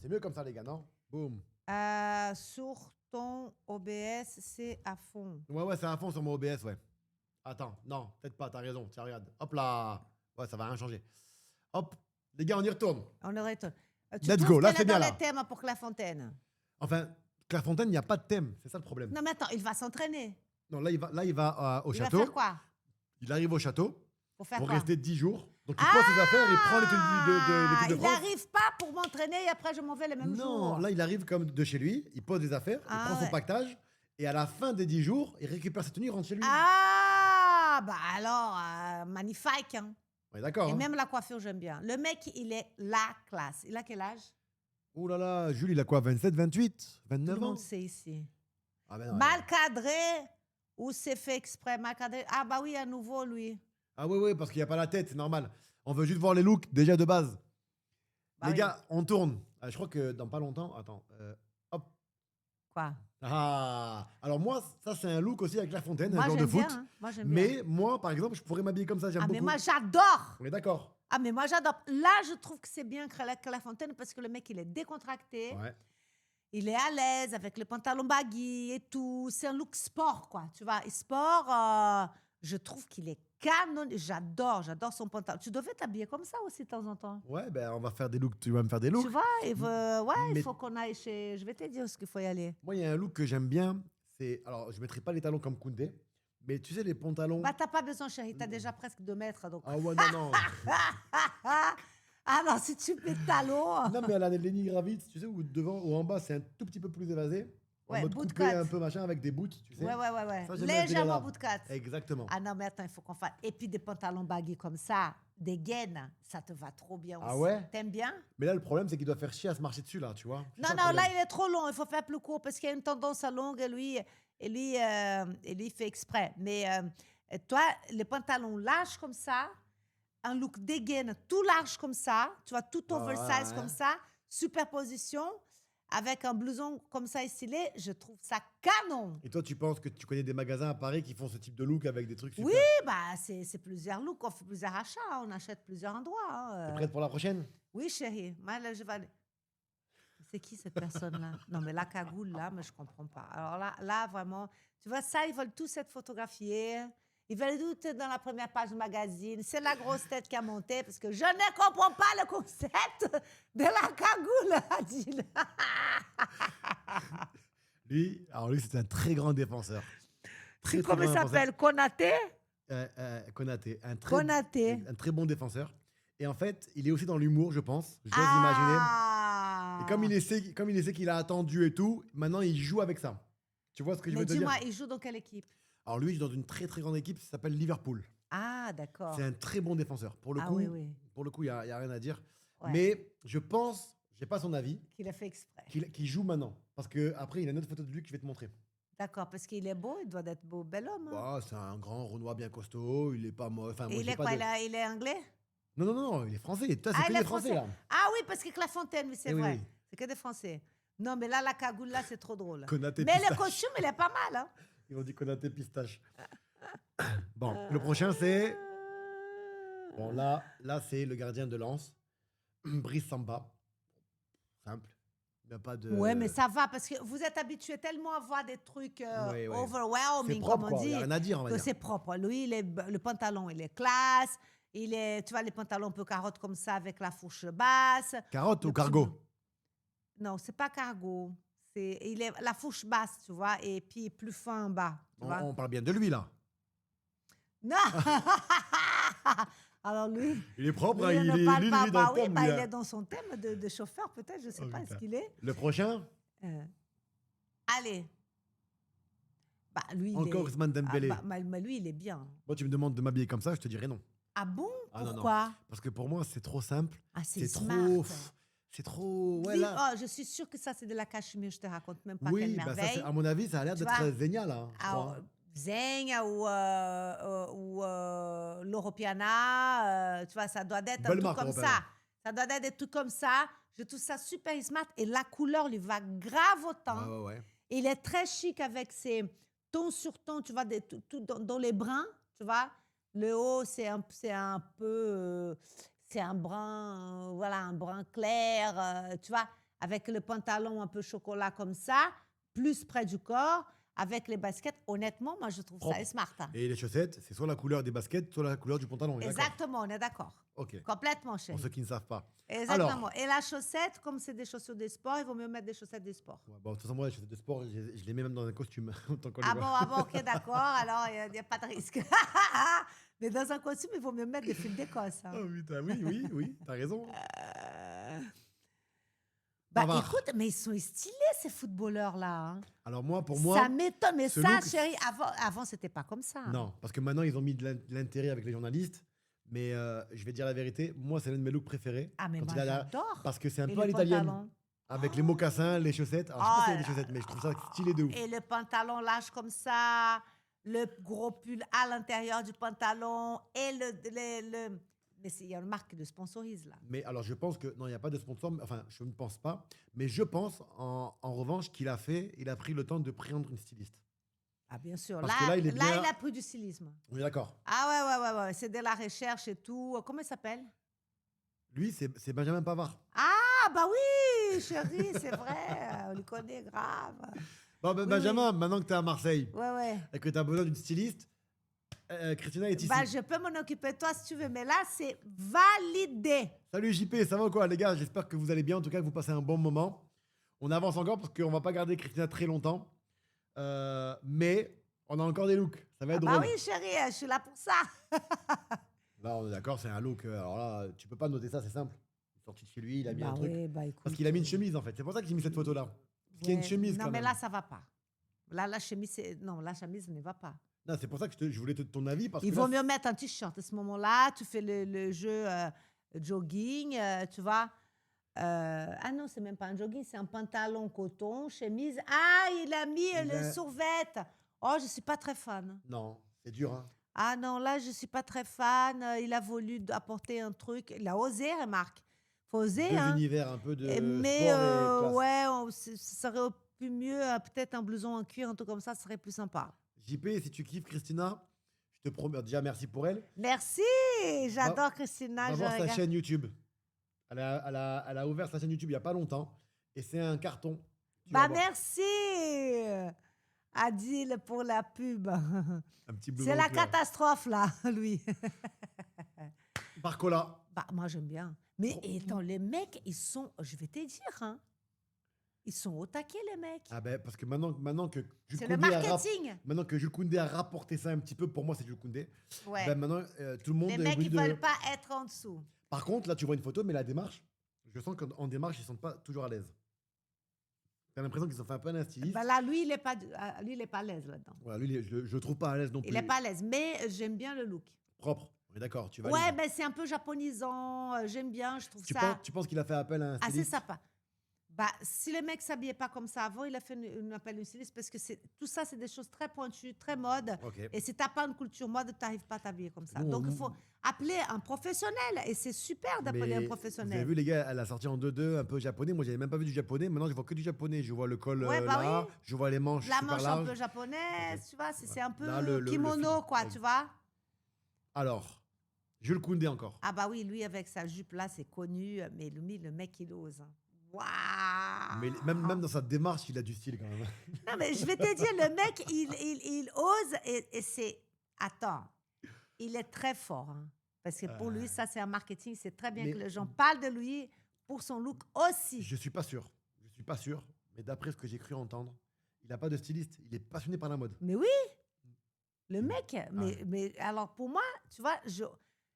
[SPEAKER 1] C'est mieux comme ça, les gars, non? Boum.
[SPEAKER 2] Sur ton OBS, c'est à fond.
[SPEAKER 1] Ouais, c'est à fond sur mon OBS, ouais. Attends, non, peut-être pas, t'as raison. Tiens, regarde. Hop là. Ouais, ça va rien changer. Hop. Les gars, on y retourne.
[SPEAKER 2] Let's go, là, c'est bien là. Dans les thèmes pour Clairefontaine.
[SPEAKER 1] Enfin, Clairefontaine, il n'y a pas de thème. C'est ça le problème.
[SPEAKER 2] Non, mais attends, il va s'entraîner.
[SPEAKER 1] Non, là, il va au château.
[SPEAKER 2] Il va faire quoi?
[SPEAKER 1] Il arrive au château pour rester 10 jours. Donc, il
[SPEAKER 2] pose
[SPEAKER 1] ses affaires, il prend l'équipe de France.
[SPEAKER 2] Il n'arrive pas pour m'entraîner et après, je m'en vais le même jour.
[SPEAKER 1] Non, là, il arrive comme de chez lui. Il pose des affaires, il prend son pactage. Et à la fin des 10 jours, il récupère sa tenue, il rentre chez lui.
[SPEAKER 2] Ah, bah alors, magnifique. Hein.
[SPEAKER 1] Ouais, d'accord.
[SPEAKER 2] Et même la coiffure, j'aime bien. Le mec, il est la classe. Il a quel âge?
[SPEAKER 1] Oh là là, Jules, il a quoi? 27, 28, 29 ans?
[SPEAKER 2] Tout le monde sait ici.
[SPEAKER 1] Ah ben non,
[SPEAKER 2] mal cadré ou c'est fait exprès? Mal cadré. Ah bah oui, à nouveau, lui.
[SPEAKER 1] Ah oui, parce qu'il n'y a pas la tête, c'est normal. On veut juste voir les looks, déjà de base. Les gars, on tourne. Je crois que dans pas longtemps... Attends, hop.
[SPEAKER 2] Quoi?
[SPEAKER 1] Alors moi, ça c'est un look aussi avec Clairefontaine, un genre de foot.
[SPEAKER 2] Hein. Moi, j'aime
[SPEAKER 1] mais
[SPEAKER 2] bien.
[SPEAKER 1] moi, par exemple, je pourrais m'habiller comme ça, j'aime beaucoup.
[SPEAKER 2] Mais moi, j'adore.
[SPEAKER 1] On est d'accord.
[SPEAKER 2] Mais moi, j'adore. Là, je trouve que c'est bien Clairefontaine parce que le mec, il est décontracté.
[SPEAKER 1] Ouais.
[SPEAKER 2] Il est à l'aise avec le pantalon baggy et tout. C'est un look sport, quoi. Tu vois, et sport, je trouve qu'il est canon. J'adore son pantalon. Tu devais t'habiller comme ça aussi de temps en temps.
[SPEAKER 1] Ouais, ben on va faire des looks. Tu vas me faire des looks.
[SPEAKER 2] Tu vois, il faut qu'on aille chez... Je vais te dire ce qu'il faut y aller.
[SPEAKER 1] Moi, il y a un look que j'aime bien. Alors, je ne mettrai pas les talons comme Koundé, mais tu sais, les pantalons...
[SPEAKER 2] Bah, t'as pas besoin, chérie. T'as déjà presque 2 mètres, donc...
[SPEAKER 1] Ah ouais, non.
[SPEAKER 2] Ah non, si tu mets talons...
[SPEAKER 1] Non, mais elle a des Lenny Gravitz, tu sais, où devant ou en bas, c'est un tout petit peu plus évasé. En
[SPEAKER 2] Ouais,
[SPEAKER 1] mode
[SPEAKER 2] boot
[SPEAKER 1] coupé
[SPEAKER 2] cut.
[SPEAKER 1] un peu machin avec des boots, tu sais.
[SPEAKER 2] Ouais.
[SPEAKER 1] Ça, j'aime bien ce
[SPEAKER 2] Légèrement
[SPEAKER 1] délire-là.
[SPEAKER 2] boot cut.
[SPEAKER 1] Exactement.
[SPEAKER 2] Ah non, mais attends, il faut qu'on fasse. Et puis des pantalons baggy comme ça, des gaines, ça te va trop bien
[SPEAKER 1] Ah
[SPEAKER 2] aussi.
[SPEAKER 1] ouais?
[SPEAKER 2] T'aimes bien?
[SPEAKER 1] Mais là, le problème, c'est qu'il doit faire chier à se marcher dessus, là, tu vois. C'est
[SPEAKER 2] Non,
[SPEAKER 1] ça le
[SPEAKER 2] non, là,
[SPEAKER 1] problème.
[SPEAKER 2] il est trop long. Il faut faire plus court parce qu'il y a une tendance à longue et lui, il fait exprès. Mais toi, les pantalons larges comme ça, un look dégaine tout large comme ça, tu vois, tout oversize
[SPEAKER 1] Ouais.
[SPEAKER 2] comme ça, superposition, avec un blouson comme ça stylé, je trouve ça canon.
[SPEAKER 1] Et toi, tu penses que tu connais des magasins à Paris qui font ce type de look avec des trucs super.
[SPEAKER 2] Oui, bah, c'est plusieurs looks, on fait plusieurs achats, hein, on achète plusieurs endroits. Hein,
[SPEAKER 1] T'es prête pour la prochaine?
[SPEAKER 2] Oui, chérie. Moi, là, je vais aller. C'est qui cette personne-là? Non, mais la cagoule, là, mais je comprends pas. Alors là, vraiment, tu vois, ça, ils veulent tous être photographiés. Ils veulent tout être dans la première page du magazine. C'est la grosse tête qui a monté parce que je ne comprends pas le concept de la cagoule, Adil.
[SPEAKER 1] Lui, c'est un très grand défenseur. Très
[SPEAKER 2] Comment il
[SPEAKER 1] grand défenseur.
[SPEAKER 2] s'appelle? Konaté?
[SPEAKER 1] Konaté.
[SPEAKER 2] Konaté.
[SPEAKER 1] Un très bon défenseur. Et en fait, il est aussi dans l'humour, je pense. J'ose imaginer.
[SPEAKER 2] Ah!
[SPEAKER 1] Et comme il sait qu'il a attendu et tout, maintenant, il joue avec ça. Tu vois ce que je
[SPEAKER 2] Mais
[SPEAKER 1] veux te dire?
[SPEAKER 2] dis-moi, il joue dans quelle équipe?
[SPEAKER 1] Alors lui, il est dans une très très grande équipe, ça s'appelle Liverpool.
[SPEAKER 2] Ah, d'accord.
[SPEAKER 1] C'est un très bon défenseur. Pour le
[SPEAKER 2] Ah
[SPEAKER 1] coup,
[SPEAKER 2] oui.
[SPEAKER 1] pour le coup, il y a rien à dire.
[SPEAKER 2] Ouais.
[SPEAKER 1] Mais je pense, j'ai pas son avis,
[SPEAKER 2] Qu'il a fait exprès.
[SPEAKER 1] qu'il joue maintenant. Parce que après, il a une autre photo de lui que je vais te montrer.
[SPEAKER 2] D'accord, parce qu'il est beau, il doit être beau, bel homme. Hein.
[SPEAKER 1] Bah, c'est un grand Renoir bien costaud, il est pas moche. Enfin, moi,
[SPEAKER 2] Et il
[SPEAKER 1] j'ai
[SPEAKER 2] est
[SPEAKER 1] pas
[SPEAKER 2] quoi?
[SPEAKER 1] de-
[SPEAKER 2] Il est anglais?
[SPEAKER 1] Non, il est français. Toi, c'est
[SPEAKER 2] Ah,
[SPEAKER 1] que
[SPEAKER 2] il est
[SPEAKER 1] des Français,
[SPEAKER 2] français.
[SPEAKER 1] là.
[SPEAKER 2] Ah oui, parce que Clairefontaine, oui, c'est
[SPEAKER 1] Eh oui,
[SPEAKER 2] vrai.
[SPEAKER 1] oui.
[SPEAKER 2] C'est que des Français. Non, mais là, la cagoule, là, c'est trop drôle.
[SPEAKER 1] Konaté
[SPEAKER 2] Mais le
[SPEAKER 1] pistache.
[SPEAKER 2] costume, il est pas mal. Hein.
[SPEAKER 1] Ils ont dit Konaté pistache. Bon, le prochain, c'est... Bon, là c'est le gardien de lance. Brice Samba. Simple. Il n'y a pas de...
[SPEAKER 2] Ouais, mais ça va, parce que vous êtes habitué tellement à voir des trucs
[SPEAKER 1] Ouais. C'est
[SPEAKER 2] overwhelming,
[SPEAKER 1] propre,
[SPEAKER 2] comme on
[SPEAKER 1] quoi. Il
[SPEAKER 2] dit,
[SPEAKER 1] n'y a rien à dire, on va
[SPEAKER 2] que
[SPEAKER 1] dire.
[SPEAKER 2] c'est propre. Lui, le pantalon, il est classe. Tu vois, les pantalons un peu carottes comme ça, avec la fourche basse.
[SPEAKER 1] Carotte
[SPEAKER 2] Le
[SPEAKER 1] ou
[SPEAKER 2] petit
[SPEAKER 1] cargo?
[SPEAKER 2] bleu. Non, c'est pas cargo. Il est la fourche basse, tu vois, et puis plus fin en bas. Tu vois?
[SPEAKER 1] On parle bien de lui, là.
[SPEAKER 2] Non. Alors lui,
[SPEAKER 1] Il est propre,
[SPEAKER 2] lui,
[SPEAKER 1] hein,
[SPEAKER 2] il ne parle
[SPEAKER 1] lui,
[SPEAKER 2] pas.
[SPEAKER 1] il est dans
[SPEAKER 2] Bah
[SPEAKER 1] le
[SPEAKER 2] oui,
[SPEAKER 1] thème,
[SPEAKER 2] bah,
[SPEAKER 1] lui,
[SPEAKER 2] il
[SPEAKER 1] hein.
[SPEAKER 2] est dans son thème de chauffeur, peut-être, je ne sais
[SPEAKER 1] Oh,
[SPEAKER 2] pas
[SPEAKER 1] putain.
[SPEAKER 2] ce qu'il est.
[SPEAKER 1] Le prochain,
[SPEAKER 2] Allez. Bah, lui,
[SPEAKER 1] encore Ousmane Dembélé.
[SPEAKER 2] mais lui, il est bien.
[SPEAKER 1] Moi, tu me demandes de m'habiller comme ça, je te dirais non.
[SPEAKER 2] Ah bon?
[SPEAKER 1] Ah, non,
[SPEAKER 2] Pourquoi?
[SPEAKER 1] Parce que pour moi, c'est trop simple.
[SPEAKER 2] Ah, c'est
[SPEAKER 1] C'est
[SPEAKER 2] smart.
[SPEAKER 1] trop... C'est trop... Ouais,
[SPEAKER 2] Lui,
[SPEAKER 1] là...
[SPEAKER 2] oh, je suis sûre que ça, c'est de la cachemire. Je te raconte même pas
[SPEAKER 1] Oui,
[SPEAKER 2] quelle
[SPEAKER 1] bah ça,
[SPEAKER 2] merveille.
[SPEAKER 1] à mon avis, ça a l'air
[SPEAKER 2] Tu
[SPEAKER 1] d'être
[SPEAKER 2] vois?
[SPEAKER 1] génial. Hein, je
[SPEAKER 2] Alors,
[SPEAKER 1] crois.
[SPEAKER 2] Zegna ou l'Europiana, tu vois, ça doit être un
[SPEAKER 1] Belle
[SPEAKER 2] truc
[SPEAKER 1] marque,
[SPEAKER 2] comme
[SPEAKER 1] Europiana.
[SPEAKER 2] ça. Ça doit être des trucs comme ça. Je trouve ça super smart. Et la couleur lui va grave autant.
[SPEAKER 1] Ouais.
[SPEAKER 2] Il est très chic avec ses tons sur tons, tu vois, tout dans les brins, tu vois. Le haut, c'est un peu... c'est un brun, voilà, un brun clair, tu vois, avec le pantalon un peu chocolat comme ça, plus près du corps, avec les baskets. Honnêtement, moi, je trouve ça
[SPEAKER 1] Propre.
[SPEAKER 2] smart. Hein.
[SPEAKER 1] Et les chaussettes, c'est soit la couleur des baskets, soit la couleur du pantalon. on est d'accord?
[SPEAKER 2] Exactement, on est d'accord.
[SPEAKER 1] Ok.
[SPEAKER 2] Complètement,
[SPEAKER 1] Pour
[SPEAKER 2] chérie.
[SPEAKER 1] ceux qui ne savent pas.
[SPEAKER 2] Exactement.
[SPEAKER 1] Alors,
[SPEAKER 2] Et la chaussette, comme c'est des chaussures de sport, il vaut mieux mettre des chaussettes de sport.
[SPEAKER 1] ouais, bon, de toute façon, moi, les chaussettes de sport, je les mets même dans un costume. Autant qu'on les
[SPEAKER 2] Ah
[SPEAKER 1] voit.
[SPEAKER 2] bon, ok, d'accord. Alors, il n'y a pas de risque. Mais dans un costume, il vaut mieux mettre des fils d'Écosse. Hein.
[SPEAKER 1] Oh putain, oui, t'as raison.
[SPEAKER 2] Bah
[SPEAKER 1] Pavard.
[SPEAKER 2] écoute, mais ils sont stylés, ces footballeurs-là. Hein.
[SPEAKER 1] Alors moi, pour moi...
[SPEAKER 2] Ça m'étonne, mais
[SPEAKER 1] ce
[SPEAKER 2] ça,
[SPEAKER 1] look-
[SPEAKER 2] chérie, avant c'était pas comme ça.
[SPEAKER 1] Non, parce que maintenant, ils ont mis de l'intérêt avec les journalistes. Mais je vais dire la vérité, moi, c'est l'un de mes looks préférés.
[SPEAKER 2] Ah, mais
[SPEAKER 1] Quand
[SPEAKER 2] moi,
[SPEAKER 1] il a la-
[SPEAKER 2] j'adore.
[SPEAKER 1] Parce que c'est un
[SPEAKER 2] Et
[SPEAKER 1] peu à
[SPEAKER 2] le
[SPEAKER 1] l'italienne.
[SPEAKER 2] pantalon.
[SPEAKER 1] Avec les mocassins, les chaussettes. Alors, je sais pas
[SPEAKER 2] Oh
[SPEAKER 1] si c'est des
[SPEAKER 2] là
[SPEAKER 1] chaussettes, mais je trouve ça stylé de ouf.
[SPEAKER 2] Et le pantalon large comme ça, le gros pull à l'intérieur du pantalon et le... Mais il y a une marque qui le sponsorise, là.
[SPEAKER 1] Mais alors, je pense que... Non, il n'y a pas de sponsor. Enfin, je ne pense pas. Mais je pense, en revanche, qu'il a pris le temps de prendre une styliste.
[SPEAKER 2] Ah, bien sûr.
[SPEAKER 1] Parce
[SPEAKER 2] Là,
[SPEAKER 1] que là, il est bien-
[SPEAKER 2] il a pris du stylisme.
[SPEAKER 1] On est d'accord.
[SPEAKER 2] Ah ouais. C'est de la recherche et tout. Comment il s'appelle?
[SPEAKER 1] Lui, c'est Benjamin Pavard.
[SPEAKER 2] Ah, bah oui, chérie, c'est vrai. On le connaît grave.
[SPEAKER 1] Bon, ben,
[SPEAKER 2] Oui,
[SPEAKER 1] Benjamin, maintenant que tu es à Marseille
[SPEAKER 2] Ouais.
[SPEAKER 1] et que tu as besoin d'une styliste, Christina est ici.
[SPEAKER 2] Bah, je peux m'en occuper de toi si tu veux, mais là, c'est validé.
[SPEAKER 1] Salut JP, ça va ou quoi les gars? J'espère que vous allez bien, en tout cas que vous passez un bon moment. On avance encore parce qu'on va pas garder Christina très longtemps. Mais on a encore des looks, ça va être
[SPEAKER 2] Bah
[SPEAKER 1] drôle.
[SPEAKER 2] oui, chérie, je suis là pour ça.
[SPEAKER 1] Là on est d'accord, c'est un look, alors là tu peux pas noter ça, c'est simple. Il est sorti de chez lui, il a mis
[SPEAKER 2] Bah
[SPEAKER 1] un truc.
[SPEAKER 2] oui, bah écoute.
[SPEAKER 1] Parce qu'il a mis une chemise en fait, c'est pour ça que j'ai mis cette photo là. Parce qu'il y a une chemise
[SPEAKER 2] Non,
[SPEAKER 1] quand
[SPEAKER 2] mais
[SPEAKER 1] même.
[SPEAKER 2] là, ça va pas. Là, la chemise, non, la chemise ne va pas.
[SPEAKER 1] Non, c'est pour ça que je voulais ton avis. Parce
[SPEAKER 2] Il
[SPEAKER 1] que
[SPEAKER 2] vaut
[SPEAKER 1] là,
[SPEAKER 2] mieux mettre un t-shirt à ce moment-là. Tu fais le jeu jogging, tu vois. Ah non, c'est même pas un jogging, c'est un pantalon coton, chemise. Ah, il a mis le survêt. Oh, je suis pas très fan.
[SPEAKER 1] Non, c'est dur, hein.
[SPEAKER 2] Ah non, là, je suis pas très fan. Il a voulu apporter un truc. Il a osé, remarque. Faut oser,
[SPEAKER 1] 2
[SPEAKER 2] hein.
[SPEAKER 1] univers, un peu de
[SPEAKER 2] Mais
[SPEAKER 1] sport et classe.
[SPEAKER 2] ouais, ça serait pu mieux, peut-être un blouson en cuir, un truc comme ça serait plus sympa.
[SPEAKER 1] JP, si tu kiffes Christina, je te promets, déjà merci pour elle.
[SPEAKER 2] Merci, j'adore Christina.
[SPEAKER 1] Va
[SPEAKER 2] Je
[SPEAKER 1] voir sa
[SPEAKER 2] regarde.
[SPEAKER 1] chaîne YouTube. Elle a ouvert sa chaîne YouTube il n'y a pas longtemps. Et c'est un carton. Tu vas
[SPEAKER 2] Bah
[SPEAKER 1] voir.
[SPEAKER 2] merci, Adil, pour la pub.
[SPEAKER 1] Un petit blouson
[SPEAKER 2] C'est la
[SPEAKER 1] clair.
[SPEAKER 2] catastrophe, là, lui.
[SPEAKER 1] Barcola.
[SPEAKER 2] Bah, moi, j'aime bien. Mais attends, les mecs, ils sont, je vais te dire, hein, ils sont au taquet, les mecs.
[SPEAKER 1] Ah ben, parce que maintenant que Jules
[SPEAKER 2] C'est le
[SPEAKER 1] Koundé
[SPEAKER 2] marketing.
[SPEAKER 1] maintenant que Jules Koundé a rapporté ça un petit peu, pour moi c'est Jules Koundé.
[SPEAKER 2] Ouais.
[SPEAKER 1] Ben maintenant, tout le monde
[SPEAKER 2] Les
[SPEAKER 1] est
[SPEAKER 2] mecs,
[SPEAKER 1] obligé
[SPEAKER 2] ils
[SPEAKER 1] de...
[SPEAKER 2] veulent pas être en dessous.
[SPEAKER 1] Par contre, là tu vois une photo, mais la démarche, je sens qu'en démarche, ils sont pas toujours à l'aise. T'as l'impression qu'ils ont fait un peu un styliste.
[SPEAKER 2] Bah là, lui, il est pas à l'aise là-dedans.
[SPEAKER 1] Voilà, lui, je le trouve pas à l'aise non plus.
[SPEAKER 2] Il est pas à l'aise, mais j'aime bien le look.
[SPEAKER 1] Propre. On est d'accord, tu vas
[SPEAKER 2] Ouais, mais c'est un peu japonisant. J'aime bien, je trouve ça
[SPEAKER 1] tu penses qu'il a fait appel à un
[SPEAKER 2] assez
[SPEAKER 1] styliste?
[SPEAKER 2] sympa. Bah, si le mec s'habillait pas comme ça avant, il a fait une appel à une styliste parce que tout ça, c'est des choses très pointues, très mode.
[SPEAKER 1] Ok.
[SPEAKER 2] Et si tu n'as pas une culture mode, tu n'arrives pas à t'habiller comme ça.
[SPEAKER 1] Nous,
[SPEAKER 2] Donc, il faut appeler un professionnel. Et c'est super d'appeler
[SPEAKER 1] Mais
[SPEAKER 2] un
[SPEAKER 1] vous avez
[SPEAKER 2] professionnel.
[SPEAKER 1] vu les gars, elle a sorti en 2-2 un peu japonais. Moi, j'avais même pas vu du japonais. Maintenant, je vois que du japonais. Je vois le col
[SPEAKER 2] Ouais, bah
[SPEAKER 1] là,
[SPEAKER 2] oui.
[SPEAKER 1] je vois les manches
[SPEAKER 2] La
[SPEAKER 1] super
[SPEAKER 2] manche un
[SPEAKER 1] larges.
[SPEAKER 2] peu japonaise, tu vois, c'est un peu
[SPEAKER 1] Là, le
[SPEAKER 2] kimono,
[SPEAKER 1] fil.
[SPEAKER 2] quoi,
[SPEAKER 1] Ouais.
[SPEAKER 2] tu vois.
[SPEAKER 1] Alors, Jules Koundé encore.
[SPEAKER 2] Ah bah oui, lui, avec sa jupe-là, c'est connu. Mais lui, le mec, il ose. Waouh!
[SPEAKER 1] Mais même dans sa démarche, il a du style quand même.
[SPEAKER 2] Non, mais je vais te dire, le mec, il ose et c'est... Attends, il est très fort. Hein, parce que pour lui, ça, c'est un marketing. C'est très bien
[SPEAKER 1] Mais-
[SPEAKER 2] que les gens parlent de lui pour son look aussi.
[SPEAKER 1] Je suis pas sûr. Je suis pas sûr. Mais d'après ce que j'ai cru entendre, il n'a pas de styliste. Il est passionné par la mode.
[SPEAKER 2] Mais oui, le mec. Mais alors, pour moi, tu vois,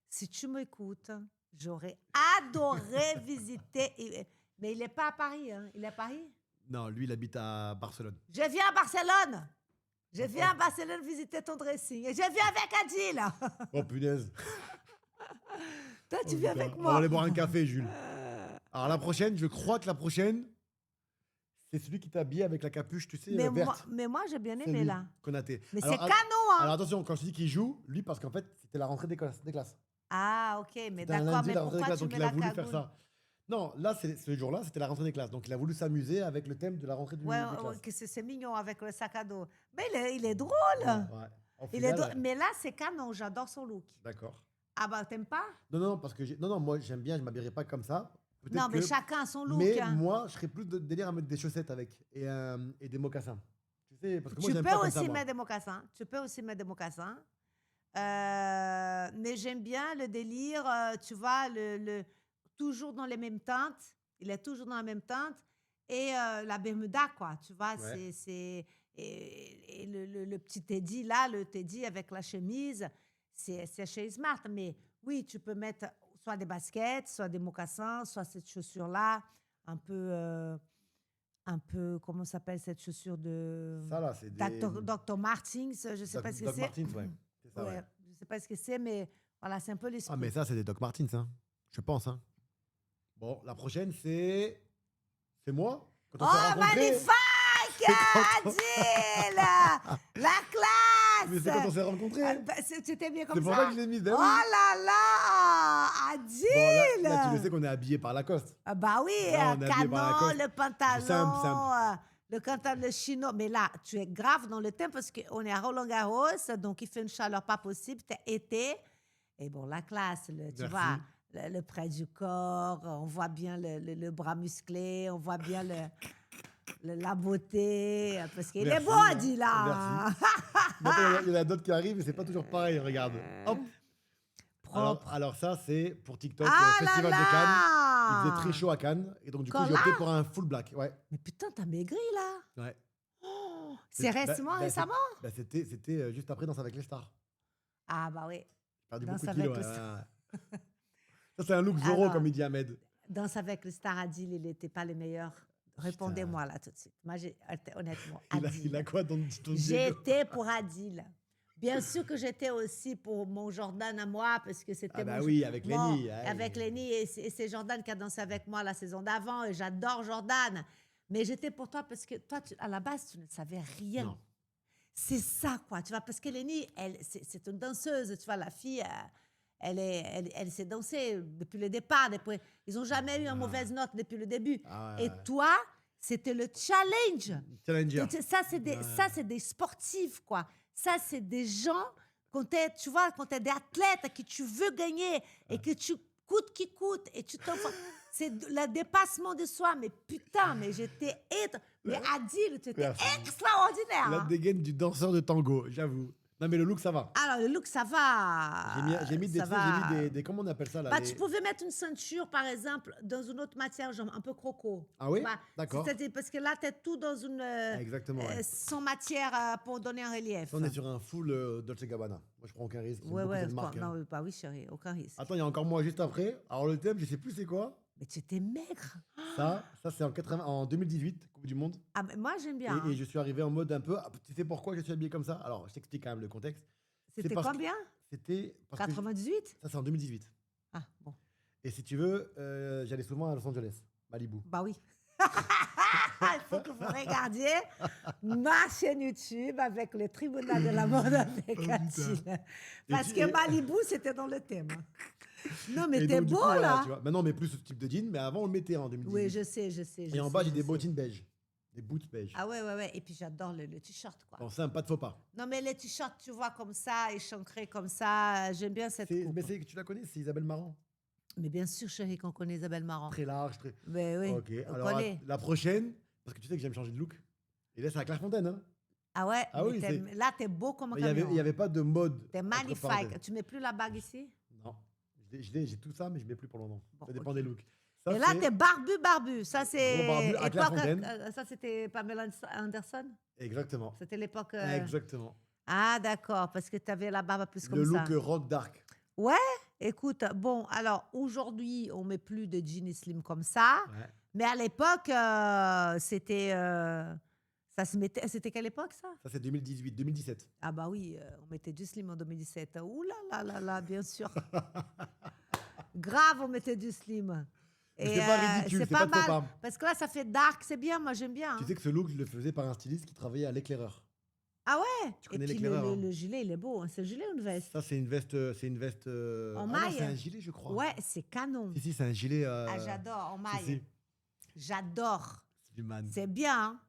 [SPEAKER 2] si tu m'écoutes, j'aurais adoré visiter... Mais il n'est pas à Paris. Hein. Il est à Paris?
[SPEAKER 1] Non, lui, il habite à Barcelone.
[SPEAKER 2] Je viens à Barcelone. Je viens à Barcelone visiter ton dressing. Et je viens avec Adil.
[SPEAKER 1] Oh punaise.
[SPEAKER 2] Toi, tu viens avec
[SPEAKER 1] On va
[SPEAKER 2] moi.
[SPEAKER 1] aller boire un café, Jules. Alors la prochaine, je crois que la prochaine, c'est celui qui t'a habillé avec la capuche, tu sais, verte.
[SPEAKER 2] Mais moi, j'ai bien
[SPEAKER 1] C'est
[SPEAKER 2] aimé
[SPEAKER 1] lui,
[SPEAKER 2] là.
[SPEAKER 1] Konaté.
[SPEAKER 2] Mais
[SPEAKER 1] Alors,
[SPEAKER 2] c'est canon, hein.
[SPEAKER 1] Alors attention, quand je dis qu'il joue, lui, parce qu'en fait, c'était la rentrée des classes.
[SPEAKER 2] Ah, ok, mais
[SPEAKER 1] C'était un
[SPEAKER 2] d'accord,
[SPEAKER 1] lundi,
[SPEAKER 2] mais
[SPEAKER 1] la rentrée des
[SPEAKER 2] pourquoi
[SPEAKER 1] classes,
[SPEAKER 2] tu
[SPEAKER 1] donc
[SPEAKER 2] mets
[SPEAKER 1] il a
[SPEAKER 2] la
[SPEAKER 1] voulu faire
[SPEAKER 2] cagoule?
[SPEAKER 1] ça. Non, là, ce jour-là, c'était la rentrée des classes. Donc il a voulu s'amuser avec le thème de la rentrée des
[SPEAKER 2] Ouais,
[SPEAKER 1] classes.
[SPEAKER 2] que c'est mignon avec le sac à dos. Mais il est drôle.
[SPEAKER 1] Ouais. Au
[SPEAKER 2] Il est
[SPEAKER 1] final,
[SPEAKER 2] drôle. Mais là, c'est canon, j'adore son look.
[SPEAKER 1] D'accord.
[SPEAKER 2] Ah bah, t'aimes pas?
[SPEAKER 1] Non, parce que non, moi j'aime bien, je m'habillerai pas comme ça. Peut-être
[SPEAKER 2] Non, mais
[SPEAKER 1] que-
[SPEAKER 2] chacun son look.
[SPEAKER 1] Mais
[SPEAKER 2] hein.
[SPEAKER 1] moi, je serais plus de délire à mettre des chaussettes avec et des mocassins. Tu sais, parce que moi
[SPEAKER 2] Tu
[SPEAKER 1] j'aime
[SPEAKER 2] peux
[SPEAKER 1] pas comme ça,
[SPEAKER 2] aussi
[SPEAKER 1] moi.
[SPEAKER 2] mettre des mocassins. Tu peux aussi mettre des mocassins. Mais j'aime bien le délire, tu vois, toujours dans les mêmes teintes. Il est toujours dans la même teinte. Et la Bermuda, quoi, tu vois,
[SPEAKER 1] Ouais.
[SPEAKER 2] et le petit Teddy, là, le Teddy avec la chemise, c'est chez Smart. Mais oui, tu peux mettre soit des baskets, soit des mocassins, soit cette chaussure-là, un peu, comment s'appelle cette chaussure de...
[SPEAKER 1] Ça là, c'est des
[SPEAKER 2] Dr. Martens, je ne sais pas ce que
[SPEAKER 1] Doc
[SPEAKER 2] c'est.
[SPEAKER 1] Martens, ouais. C'est ça, ouais.
[SPEAKER 2] Je ne sais pas ce que c'est, mais voilà, c'est un peu l'esprit.
[SPEAKER 1] Ah, mais ça, c'est des Doc Martens, hein. Je pense, hein. Bon, la prochaine, c'est moi. Quand on s'est
[SPEAKER 2] Oh,
[SPEAKER 1] rencontrés.
[SPEAKER 2] magnifique,
[SPEAKER 1] quand on-
[SPEAKER 2] Adil! La classe!
[SPEAKER 1] Mais c'est quand on s'est rencontrés.
[SPEAKER 2] Ah, bah, c'était bien comme
[SPEAKER 1] C'est pour ça que je l'ai mis. Ben
[SPEAKER 2] Oh
[SPEAKER 1] oui.
[SPEAKER 2] là là! Adil!
[SPEAKER 1] Bon, là, tu le sais qu'on est habillé par Lacoste.
[SPEAKER 2] Ah bah oui,
[SPEAKER 1] Là, on est habillé par
[SPEAKER 2] canon,
[SPEAKER 1] Lacoste.
[SPEAKER 2] le pantalon,
[SPEAKER 1] Simple.
[SPEAKER 2] le pantalon le chino. Mais là, tu es grave dans le thème parce qu'on est à Roland-Garros, donc il fait une chaleur pas possible, c'est été. Et bon, la classe, tu
[SPEAKER 1] Merci.
[SPEAKER 2] vois, le près du corps, on voit bien le bras musclé, on voit bien la beauté, parce qu'il est
[SPEAKER 1] Merci,
[SPEAKER 2] beau,
[SPEAKER 1] hein.
[SPEAKER 2] Adil, là.
[SPEAKER 1] Maintenant, il y en a d'autres qui arrivent et c'est pas toujours pareil, regarde. Hop.
[SPEAKER 2] Propre.
[SPEAKER 1] Alors ça, c'est pour TikTok,
[SPEAKER 2] Ah
[SPEAKER 1] le
[SPEAKER 2] là
[SPEAKER 1] Festival
[SPEAKER 2] là!
[SPEAKER 1] de Cannes. Il faisait très chaud à Cannes. Et donc, du coup,
[SPEAKER 2] Quand
[SPEAKER 1] j'ai opté
[SPEAKER 2] là
[SPEAKER 1] pour un full black. Ouais.
[SPEAKER 2] Mais putain, t'as maigri, là.
[SPEAKER 1] Ouais.
[SPEAKER 2] Oh, c'est récemment,
[SPEAKER 1] Bah,
[SPEAKER 2] récemment?
[SPEAKER 1] C'était juste après Danse avec les stars.
[SPEAKER 2] Ah bah oui.
[SPEAKER 1] J'ai perdu
[SPEAKER 2] Danse
[SPEAKER 1] beaucoup de
[SPEAKER 2] avec
[SPEAKER 1] kilos.
[SPEAKER 2] les
[SPEAKER 1] ouais,
[SPEAKER 2] stars.
[SPEAKER 1] ouais. Ça, c'est un look Zorro,
[SPEAKER 2] Alors,
[SPEAKER 1] comme il dit Ahmed.
[SPEAKER 2] Danse avec le star Adil, il n'était pas le meilleur Répondez-moi là tout de suite. Moi, honnêtement,
[SPEAKER 1] Il
[SPEAKER 2] Adil.
[SPEAKER 1] a quoi dans ton Diego?
[SPEAKER 2] J'étais pour Adil. Bien sûr que j'étais aussi pour mon Jordan à moi, parce que c'était
[SPEAKER 1] Ah bah
[SPEAKER 2] mon...
[SPEAKER 1] oui, avec
[SPEAKER 2] mon-
[SPEAKER 1] Lenny.
[SPEAKER 2] avec Lenny, et c'est Jordan qui a dansé avec moi la saison d'avant, et j'adore Jordan. Mais j'étais pour toi parce que toi, à la base, tu ne savais rien.
[SPEAKER 1] Non.
[SPEAKER 2] C'est ça, quoi. Tu vois, parce que Lenny, c'est une danseuse. Tu vois, la fille, elle s'est dansée depuis le départ. Ils n'ont jamais eu une mauvaise note depuis le début.
[SPEAKER 1] Ah
[SPEAKER 2] Et
[SPEAKER 1] ouais.
[SPEAKER 2] toi, c'était le challenge.
[SPEAKER 1] Challenger.
[SPEAKER 2] Ça, c'est des sportifs, quoi. Ça, c'est des gens, tu vois, quand tu es des athlètes, que tu veux gagner et que tu coûte qui coûte et tu t'en... C'est le dépassement de soi. Mais putain, mais j'étais... Mais Adil, tu étais extraordinaire.
[SPEAKER 1] La
[SPEAKER 2] hein.
[SPEAKER 1] dégaine du danseur de tango, j'avoue. Non, mais le look, ça va.
[SPEAKER 2] Alors, le look, ça va.
[SPEAKER 1] J'ai mis des
[SPEAKER 2] Ça
[SPEAKER 1] trucs,
[SPEAKER 2] va.
[SPEAKER 1] j'ai mis des. Comment on appelle ça là
[SPEAKER 2] Bah,
[SPEAKER 1] les-
[SPEAKER 2] tu pouvais mettre une ceinture, par exemple, dans une autre matière, genre un peu croco.
[SPEAKER 1] Ah oui?
[SPEAKER 2] Tu vois.
[SPEAKER 1] D'accord.
[SPEAKER 2] Parce que là, tu es tout dans une...
[SPEAKER 1] Exactement. Ouais.
[SPEAKER 2] sans matière pour donner un relief.
[SPEAKER 1] On est sur un full Dolce Gabbana. Moi, je prends aucun risque. J'aime
[SPEAKER 2] Ouais,
[SPEAKER 1] beaucoup
[SPEAKER 2] ouais.
[SPEAKER 1] cette marque, hein.
[SPEAKER 2] Non, bah oui, chérie, aucun risque.
[SPEAKER 1] Attends, il y a encore moi juste après. Alors, le thème, je sais plus c'est quoi.
[SPEAKER 2] Mais tu étais maigre.
[SPEAKER 1] Ça c'est en 2018, Coupe du Monde.
[SPEAKER 2] Ah, mais moi, j'aime bien.
[SPEAKER 1] Et je suis arrivé en mode un peu. Tu sais pourquoi je suis habillé comme ça? Alors, je t'explique quand même le contexte.
[SPEAKER 2] C'était
[SPEAKER 1] parce que-
[SPEAKER 2] combien
[SPEAKER 1] C'était. parce que
[SPEAKER 2] 98
[SPEAKER 1] Ça, c'est en 2018.
[SPEAKER 2] Ah, bon.
[SPEAKER 1] Et si tu veux, j'allais souvent à Los Angeles, Malibu.
[SPEAKER 2] Bah oui. Il faut que vous regardiez ma chaîne YouTube avec le tribunal de la mode avec
[SPEAKER 1] Oh,
[SPEAKER 2] Adil.
[SPEAKER 1] putain.
[SPEAKER 2] Parce
[SPEAKER 1] Et-
[SPEAKER 2] que Malibu, c'était dans le thème. Non, mais
[SPEAKER 1] Et
[SPEAKER 2] t'es
[SPEAKER 1] donc, du
[SPEAKER 2] beau,
[SPEAKER 1] coup, voilà,
[SPEAKER 2] là.
[SPEAKER 1] tu vois. Maintenant, on met plus ce type de jean, mais avant, on le mettait en 2018.
[SPEAKER 2] Oui, je sais.
[SPEAKER 1] Et en bas, j'ai des bottines beige. Des boots beige.
[SPEAKER 2] Ah ouais. Et puis, j'adore le t-shirt, quoi.
[SPEAKER 1] Bon, c'est un pas de faux pas.
[SPEAKER 2] Non, mais le t-shirt, tu vois, comme ça, échancré comme ça, j'aime bien cette coupe.
[SPEAKER 1] Mais tu la connais, c'est Isabelle Marant.
[SPEAKER 2] Mais bien sûr, chérie, qu'on connaît Isabelle Marant.
[SPEAKER 1] Très large, très.
[SPEAKER 2] Mais oui,
[SPEAKER 1] Ok,
[SPEAKER 2] on
[SPEAKER 1] alors
[SPEAKER 2] connaît.
[SPEAKER 1] la prochaine, parce que tu sais que j'aime changer de look. Et là, c'est à Clairefontaine. Hein.
[SPEAKER 2] Ah ouais,
[SPEAKER 1] Ah
[SPEAKER 2] mais
[SPEAKER 1] oui,
[SPEAKER 2] là, t'es beau comme un
[SPEAKER 1] Il n'y avait,
[SPEAKER 2] camion.
[SPEAKER 1] il y avait pas de mode.
[SPEAKER 2] T'es
[SPEAKER 1] entre
[SPEAKER 2] magnifique.
[SPEAKER 1] parenthèses.
[SPEAKER 2] Tu mets plus la bague ici?
[SPEAKER 1] Non. J'ai tout ça, mais je ne mets plus pour le moment.
[SPEAKER 2] Bon,
[SPEAKER 1] Ça dépend
[SPEAKER 2] ok.
[SPEAKER 1] des looks. Ça,
[SPEAKER 2] Et là,
[SPEAKER 1] c'est-
[SPEAKER 2] t'es barbu. Ça, c'est
[SPEAKER 1] Gros barbu à
[SPEAKER 2] époque.
[SPEAKER 1] Clairefontaine.
[SPEAKER 2] Ça, c'était Pamela Anderson?
[SPEAKER 1] Exactement.
[SPEAKER 2] C'était l'époque.
[SPEAKER 1] Exactement.
[SPEAKER 2] Ah, d'accord, parce que t'avais la barbe plus comme
[SPEAKER 1] Le
[SPEAKER 2] ça.
[SPEAKER 1] look rock dark.
[SPEAKER 2] Écoute, bon, alors aujourd'hui, on met plus de jeans slim comme ça.
[SPEAKER 1] Ouais.
[SPEAKER 2] Mais à l'époque, c'était. Ça se mettait. C'était quelle époque, ça?
[SPEAKER 1] Ça, c'est 2018, 2017.
[SPEAKER 2] Ah, bah oui, on mettait du slim en 2017. Ouh là, bien sûr. Grave, on mettait du slim.
[SPEAKER 1] Mais c'est pas ridicule, c'est pas de faux pas.
[SPEAKER 2] Parce que là, ça fait dark, c'est bien, moi j'aime bien.
[SPEAKER 1] Tu sais que ce look, je le faisais par un styliste qui travaillait à l'éclaireur.
[SPEAKER 2] Ah ouais?
[SPEAKER 1] Tu connais
[SPEAKER 2] Et puis
[SPEAKER 1] l'éclaireur, hein.
[SPEAKER 2] le gilet, il est beau. Hein. C'est un gilet ou une veste?
[SPEAKER 1] Ça, c'est une veste.
[SPEAKER 2] En
[SPEAKER 1] non,
[SPEAKER 2] maille.
[SPEAKER 1] c'est un gilet, je crois.
[SPEAKER 2] Ouais, c'est canon.
[SPEAKER 1] Si, c'est un gilet.
[SPEAKER 2] Ah, j'adore, en maille.
[SPEAKER 1] si.
[SPEAKER 2] J'adore.
[SPEAKER 1] C'est du man.
[SPEAKER 2] C'est bien. Hein?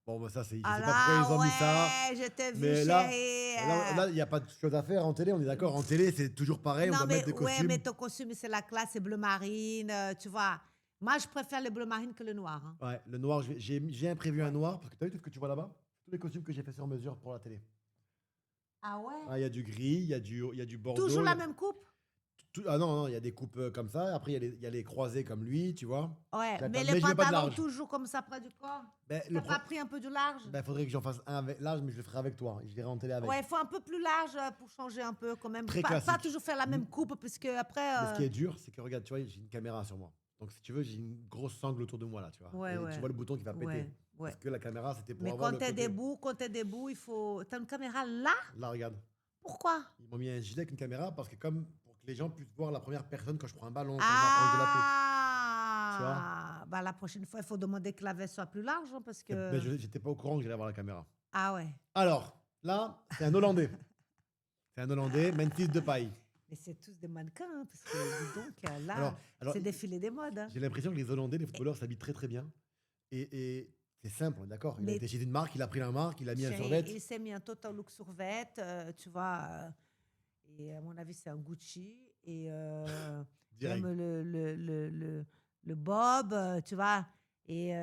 [SPEAKER 1] Bon, bah, ça, c'est. Je sais
[SPEAKER 2] Ah
[SPEAKER 1] pas pourquoi ils ont mis ça.
[SPEAKER 2] ouais, je t'ai vu,
[SPEAKER 1] Mais là,
[SPEAKER 2] chérie.
[SPEAKER 1] Là, il n'y a pas de chose à faire en télé, on est d'accord. En télé, c'est toujours pareil, on
[SPEAKER 2] Non,
[SPEAKER 1] va
[SPEAKER 2] mais,
[SPEAKER 1] mettre des costumes.
[SPEAKER 2] mais ton costume, c'est la classe, c'est bleu marine, tu vois. Moi, je préfère le bleu marine que le noir. Hein.
[SPEAKER 1] Ouais, le noir, j'ai imprévu un noir, parce que tu as vu tout ce que tu vois là-bas? Tous les costumes que j'ai fait sur mesure pour la télé.
[SPEAKER 2] Ah ouais?
[SPEAKER 1] Ah, il y a du gris, il y a du bordeaux.
[SPEAKER 2] Toujours la même coupe?
[SPEAKER 1] Ah non, il y a des coupes comme ça. Après, il y a les croisés comme lui, tu vois.
[SPEAKER 2] Ouais,
[SPEAKER 1] J'attends,
[SPEAKER 2] mais
[SPEAKER 1] mais
[SPEAKER 2] les
[SPEAKER 1] je mets pas de
[SPEAKER 2] pantalons
[SPEAKER 1] large.
[SPEAKER 2] toujours comme ça près du corps?
[SPEAKER 1] Ben,
[SPEAKER 2] T'as pas pris un peu du large?
[SPEAKER 1] faudrait que j'en fasse un avec large, mais je le ferai avec toi. Je virai en télé avec.
[SPEAKER 2] Ouais, il faut un peu plus large pour changer un peu quand même.
[SPEAKER 1] Très
[SPEAKER 2] Pas
[SPEAKER 1] classique.
[SPEAKER 2] toujours faire la même coupe, puisque après...
[SPEAKER 1] Mais ce qui est dur, c'est que regarde, tu vois, j'ai une caméra sur moi. Donc, si tu veux, j'ai une grosse sangle autour de moi, là, tu vois.
[SPEAKER 2] Ouais,
[SPEAKER 1] Et
[SPEAKER 2] ouais.
[SPEAKER 1] tu vois le bouton qui va péter.
[SPEAKER 2] Ouais.
[SPEAKER 1] Parce que la caméra, c'était pour
[SPEAKER 2] Mais
[SPEAKER 1] avoir
[SPEAKER 2] quand
[SPEAKER 1] le
[SPEAKER 2] t'es
[SPEAKER 1] côté...
[SPEAKER 2] debout, il faut... T'as une caméra là?
[SPEAKER 1] Là, regarde.
[SPEAKER 2] Pourquoi?
[SPEAKER 1] Ils m'ont mis un gilet avec une caméra parce que comme pour que les gens puissent voir la première personne quand je prends un ballon, quand je m'approche de la peau.
[SPEAKER 2] Ah! Bah, la prochaine fois, il faut demander que la veste soit plus large, hein, parce que...
[SPEAKER 1] Ben, j'étais pas au courant que j'allais avoir la caméra.
[SPEAKER 2] Ah ouais.
[SPEAKER 1] Alors, là, c'est un Hollandais. C'est un Hollandais, Memphis de paille.
[SPEAKER 2] Mais c'est tous des mannequins, hein, parce que, dis donc, là,
[SPEAKER 1] Alors,
[SPEAKER 2] c'est défilé des modes. Hein.
[SPEAKER 1] j'ai l'impression que les Hollandais, les footballeurs, s'habillent très très bien. Et c'est simple, on est d'accord. Il a
[SPEAKER 2] Mais-
[SPEAKER 1] été chez une marque, il a pris la marque, il a mis un
[SPEAKER 2] Chérie,
[SPEAKER 1] survêt.
[SPEAKER 2] il s'est mis un total look survêt, tu vois. Et à mon avis, c'est un Gucci. Et
[SPEAKER 1] Direct.
[SPEAKER 2] même le bob, tu vois. Et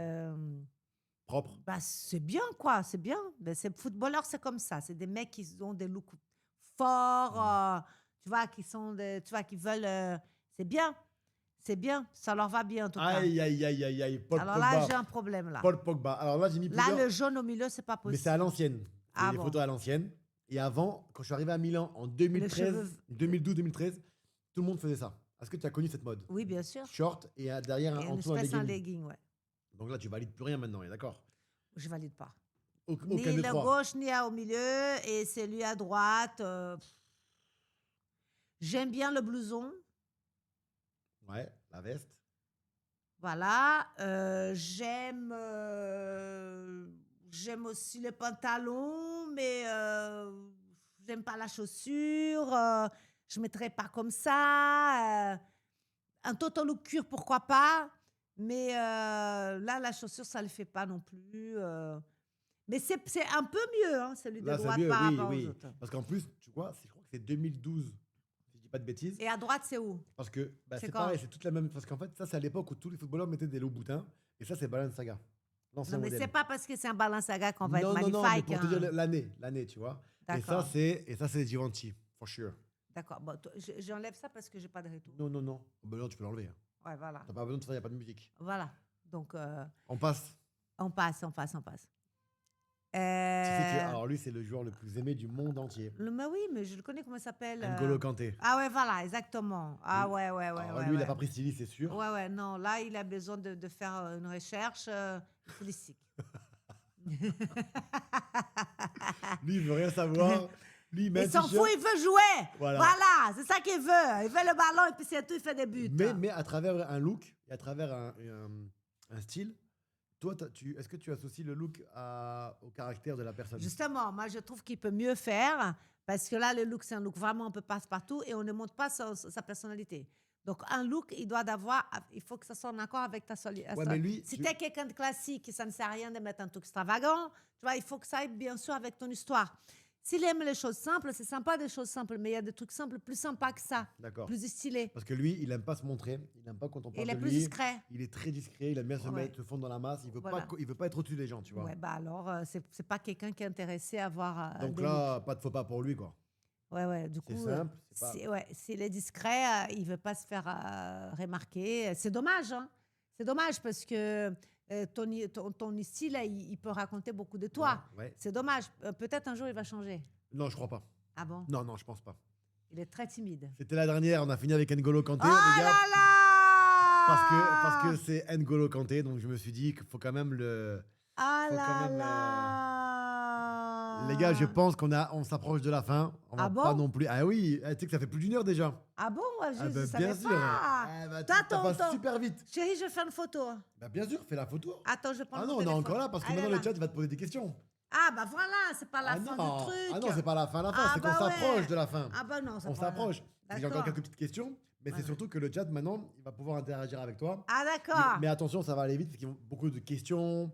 [SPEAKER 1] Propre.
[SPEAKER 2] bah, c'est bien, quoi. C'est bien. Ben, ces footballeurs, c'est comme ça. C'est des mecs qui ont des looks forts, tu vois, tu vois, qui veulent... c'est bien. C'est bien. Ça leur va bien, en tout cas.
[SPEAKER 1] Aïe, aïe, aïe, aïe, aïe. Paul
[SPEAKER 2] Alors
[SPEAKER 1] Pogba.
[SPEAKER 2] là, j'ai un problème, là.
[SPEAKER 1] Paul Pogba. Alors là, j'ai mis
[SPEAKER 2] Là,
[SPEAKER 1] plusieurs...
[SPEAKER 2] le jaune au milieu, c'est pas
[SPEAKER 1] Mais
[SPEAKER 2] possible.
[SPEAKER 1] c'est à l'ancienne. C'est
[SPEAKER 2] Ah
[SPEAKER 1] des
[SPEAKER 2] bon.
[SPEAKER 1] photos à l'ancienne. Et avant, quand je suis arrivé à Milan en 2013,
[SPEAKER 2] cheveux-
[SPEAKER 1] 2012-2013, tout le monde faisait ça. Est-ce que tu as connu cette mode?
[SPEAKER 2] Oui, bien sûr.
[SPEAKER 1] Short et derrière,
[SPEAKER 2] Et
[SPEAKER 1] en
[SPEAKER 2] une
[SPEAKER 1] dessous, un
[SPEAKER 2] espèce en
[SPEAKER 1] legging.
[SPEAKER 2] legging, ouais.
[SPEAKER 1] Donc là, tu valides plus rien maintenant, d'accord?
[SPEAKER 2] Je valide pas.
[SPEAKER 1] Aucun
[SPEAKER 2] Ni
[SPEAKER 1] des
[SPEAKER 2] la
[SPEAKER 1] trois.
[SPEAKER 2] gauche, ni au milieu, et celui à droite. J'aime bien le blouson.
[SPEAKER 1] Ouais, la veste.
[SPEAKER 2] Voilà. J'aime aussi les pantalons, mais j'aime pas la chaussure. Je mettrais pas comme ça. Un total look cuir, pourquoi pas. Mais là, la chaussure, ça le fait pas non plus. Mais c'est un peu mieux, hein, celui de
[SPEAKER 1] Là, c'est
[SPEAKER 2] droite
[SPEAKER 1] mieux,
[SPEAKER 2] par
[SPEAKER 1] oui,
[SPEAKER 2] rapport aux
[SPEAKER 1] oui.
[SPEAKER 2] autres.
[SPEAKER 1] Parce qu'en plus, tu vois, je crois que c'est 2012, si je dis pas de bêtises.
[SPEAKER 2] Et à droite, c'est où?
[SPEAKER 1] Parce que bah,
[SPEAKER 2] C'est
[SPEAKER 1] c'est
[SPEAKER 2] quand?
[SPEAKER 1] pareil, c'est toute la même. Parce qu'en fait, ça, c'est à l'époque où tous les footballeurs mettaient des Louboutins. Et ça, c'est Balenciaga, l'ancien
[SPEAKER 2] Non, mais
[SPEAKER 1] modèle.
[SPEAKER 2] c'est pas parce que c'est un Balenciaga qu'on va être
[SPEAKER 1] Non, mais
[SPEAKER 2] magnifique.
[SPEAKER 1] pour te
[SPEAKER 2] Hein.
[SPEAKER 1] dire l'année, tu vois. Et ça,
[SPEAKER 2] D'accord.
[SPEAKER 1] c'est Givenchy, for sure.
[SPEAKER 2] D'accord. Bon, j'enlève ça parce que j'ai pas de retour.
[SPEAKER 1] Non. Oh, ben non, tu peux l'enlever. Hein.
[SPEAKER 2] Ouais, voilà.
[SPEAKER 1] T'as pas besoin de ça, il n'y a pas de musique.
[SPEAKER 2] Voilà. Donc,
[SPEAKER 1] On passe.
[SPEAKER 2] on passe.
[SPEAKER 1] Tu sais que,
[SPEAKER 2] Euh,
[SPEAKER 1] alors lui, c'est le joueur le plus aimé du monde entier.
[SPEAKER 2] mais oui, mais je le connais, comment il s'appelle
[SPEAKER 1] N'Golo Kanté.
[SPEAKER 2] Ah ouais, voilà, exactement. Ah ouais.
[SPEAKER 1] Alors
[SPEAKER 2] ouais,
[SPEAKER 1] lui, il
[SPEAKER 2] ouais.
[SPEAKER 1] n'a pas pris styliste, c'est sûr.
[SPEAKER 2] Ouais, non, là, il a besoin de faire une recherche stylistique.
[SPEAKER 1] Lui, il veut rien savoir. Lui, il met
[SPEAKER 2] Il
[SPEAKER 1] un
[SPEAKER 2] s'en
[SPEAKER 1] t-shirt.
[SPEAKER 2] fout, il veut jouer.
[SPEAKER 1] Voilà.
[SPEAKER 2] Voilà, c'est ça qu'il veut. Il veut le ballon et puis c'est tout, il fait des buts.
[SPEAKER 1] Mais à travers un look et à travers un style, toi, est-ce que tu associes le look au caractère de la personne?
[SPEAKER 2] Justement, moi, je trouve qu'il peut mieux faire parce que là, le look, c'est un look vraiment un peu passe-partout et on ne montre pas sa personnalité. Donc, un look, il faut que ça soit en accord avec ta solide.
[SPEAKER 1] Ouais, mais lui,
[SPEAKER 2] si tu es quelqu'un de classique, ça ne sert à rien de mettre un truc extravagant. Tu vois, il faut que ça aille bien sûr avec ton histoire. S'il aime les choses simples, c'est sympa des choses simples, mais il y a des trucs simples plus sympas que ça,
[SPEAKER 1] d'accord.
[SPEAKER 2] plus stylés.
[SPEAKER 1] Parce que lui, il aime pas se montrer. Il aime pas quand on parle
[SPEAKER 2] Il est
[SPEAKER 1] de
[SPEAKER 2] plus
[SPEAKER 1] lui.
[SPEAKER 2] discret.
[SPEAKER 1] Il est très discret. Il aime bien se fondre dans la masse. Il veut
[SPEAKER 2] Voilà.
[SPEAKER 1] il veut pas être au-dessus des gens, tu vois.
[SPEAKER 2] Ouais, bah alors, c'est pas quelqu'un qui est intéressé à voir.
[SPEAKER 1] Donc là, pas de faux pas pour lui, quoi.
[SPEAKER 2] Ouais, du coup.
[SPEAKER 1] C'est simple. C'est pas...
[SPEAKER 2] S'il est discret, il veut pas se faire remarquer. C'est dommage, hein. C'est dommage parce que ton style, il peut raconter beaucoup de toi.
[SPEAKER 1] Ouais.
[SPEAKER 2] C'est dommage. Peut-être un jour, il va changer.
[SPEAKER 1] Non, je crois pas.
[SPEAKER 2] Ah bon?
[SPEAKER 1] Non, je pense pas.
[SPEAKER 2] Il est très timide.
[SPEAKER 1] C'était la dernière. On a fini avec N'Golo Kanté,
[SPEAKER 2] Oh
[SPEAKER 1] les gars.
[SPEAKER 2] là là!
[SPEAKER 1] Parce que c'est N'Golo Kanté, donc je me suis dit qu'il faut quand même le.
[SPEAKER 2] Ah
[SPEAKER 1] faut
[SPEAKER 2] là
[SPEAKER 1] quand même,
[SPEAKER 2] là!
[SPEAKER 1] Les gars, je pense on s'approche de la fin. On va
[SPEAKER 2] Ah bon?
[SPEAKER 1] pas non plus. Ah oui, tu sais que ça fait plus d'1 heure déjà.
[SPEAKER 2] Ah bon? Je
[SPEAKER 1] bah,
[SPEAKER 2] savais
[SPEAKER 1] bien sûr.
[SPEAKER 2] pas.
[SPEAKER 1] Ça passe super vite.
[SPEAKER 2] Chérie, je vais faire une photo.
[SPEAKER 1] Bah, bien sûr, fais la photo.
[SPEAKER 2] Attends, je prends
[SPEAKER 1] Ah
[SPEAKER 2] mon
[SPEAKER 1] non, on est
[SPEAKER 2] téléphone.
[SPEAKER 1] encore là parce que
[SPEAKER 2] Allez,
[SPEAKER 1] maintenant
[SPEAKER 2] là.
[SPEAKER 1] le chat il va te poser des questions.
[SPEAKER 2] Ah bah voilà, c'est pas la fin
[SPEAKER 1] non.
[SPEAKER 2] du truc.
[SPEAKER 1] Ah non, c'est pas la fin,
[SPEAKER 2] Ah
[SPEAKER 1] c'est
[SPEAKER 2] bah
[SPEAKER 1] qu'on s'approche
[SPEAKER 2] ouais.
[SPEAKER 1] de la fin.
[SPEAKER 2] Ah bah non, c'est
[SPEAKER 1] On
[SPEAKER 2] pas-
[SPEAKER 1] s'approche. J'ai encore
[SPEAKER 2] D'accord.
[SPEAKER 1] quelques petites questions, mais c'est surtout que le chat maintenant, il va pouvoir interagir avec toi.
[SPEAKER 2] Ah d'accord.
[SPEAKER 1] Mais attention, ça va aller vite parce qu'ils ont beaucoup de questions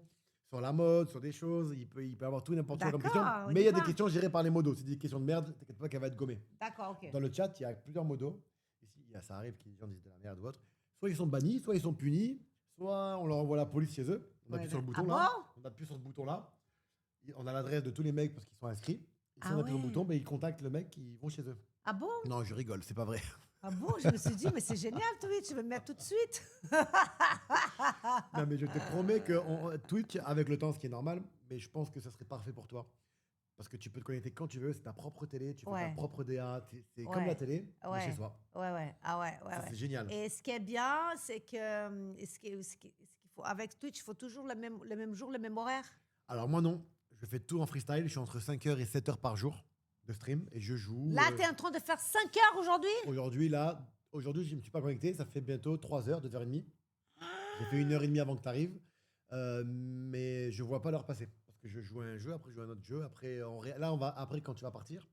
[SPEAKER 1] sur la mode, sur des choses. Il peut avoir tout n'importe quoi comme question.
[SPEAKER 2] D'accord, on
[SPEAKER 1] Mais
[SPEAKER 2] y
[SPEAKER 1] il y a des
[SPEAKER 2] va.
[SPEAKER 1] questions gérées par les modos. C'est des questions de merde, t'inquiète pas qu'elle va être gommée.
[SPEAKER 2] D'accord, ok.
[SPEAKER 1] Dans le chat, il y a plusieurs modos. Ici, ça arrive que les gens disent de la merde ou autre. Soit ils sont bannis, soit ils sont punis, soit on leur envoie la police chez eux. On appuie
[SPEAKER 2] Ouais,
[SPEAKER 1] sur le bouton
[SPEAKER 2] ah
[SPEAKER 1] là.
[SPEAKER 2] bon?
[SPEAKER 1] On appuie sur ce bouton là. On a l'adresse de tous les mecs parce qu'ils sont inscrits. Et si
[SPEAKER 2] Ah
[SPEAKER 1] on appuie sur le
[SPEAKER 2] ouais.
[SPEAKER 1] bouton, ben, ils contactent le mec, ils vont chez eux.
[SPEAKER 2] Ah bon?
[SPEAKER 1] Non, je rigole, c'est pas vrai.
[SPEAKER 2] Ah bon? Je me suis dit, mais c'est génial Twitch, je vais me mettre tout de suite.
[SPEAKER 1] Non, mais je te promets que Twitch, avec le temps, ce qui est normal, mais je pense que ça serait parfait pour toi. Parce que tu peux te connecter quand tu veux, c'est ta propre télé, tu fais
[SPEAKER 2] Ouais.
[SPEAKER 1] ta propre DA, c'est comme
[SPEAKER 2] Ouais.
[SPEAKER 1] la télé, mais
[SPEAKER 2] Ouais.
[SPEAKER 1] chez soi.
[SPEAKER 2] Ouais. Ah ouais.
[SPEAKER 1] Ça, c'est génial.
[SPEAKER 2] Et ce qui est bien, c'est que ce qu'il faut, avec Twitch, il faut toujours le même jour, le même horaire.
[SPEAKER 1] Alors moi non, je fais tout en freestyle, je suis entre 5h et 7h par jour de stream et je joue.
[SPEAKER 2] Là, tu es en train de faire 5 heures aujourd'hui?
[SPEAKER 1] Aujourd'hui, je ne me suis pas connecté, ça fait bientôt 3h, 2h30. J'ai fait 1h30 avant que tu arrives, mais je vois pas l'heure passer. Parce que je joue à un jeu, après je joue à un autre jeu, après, après quand tu vas partir,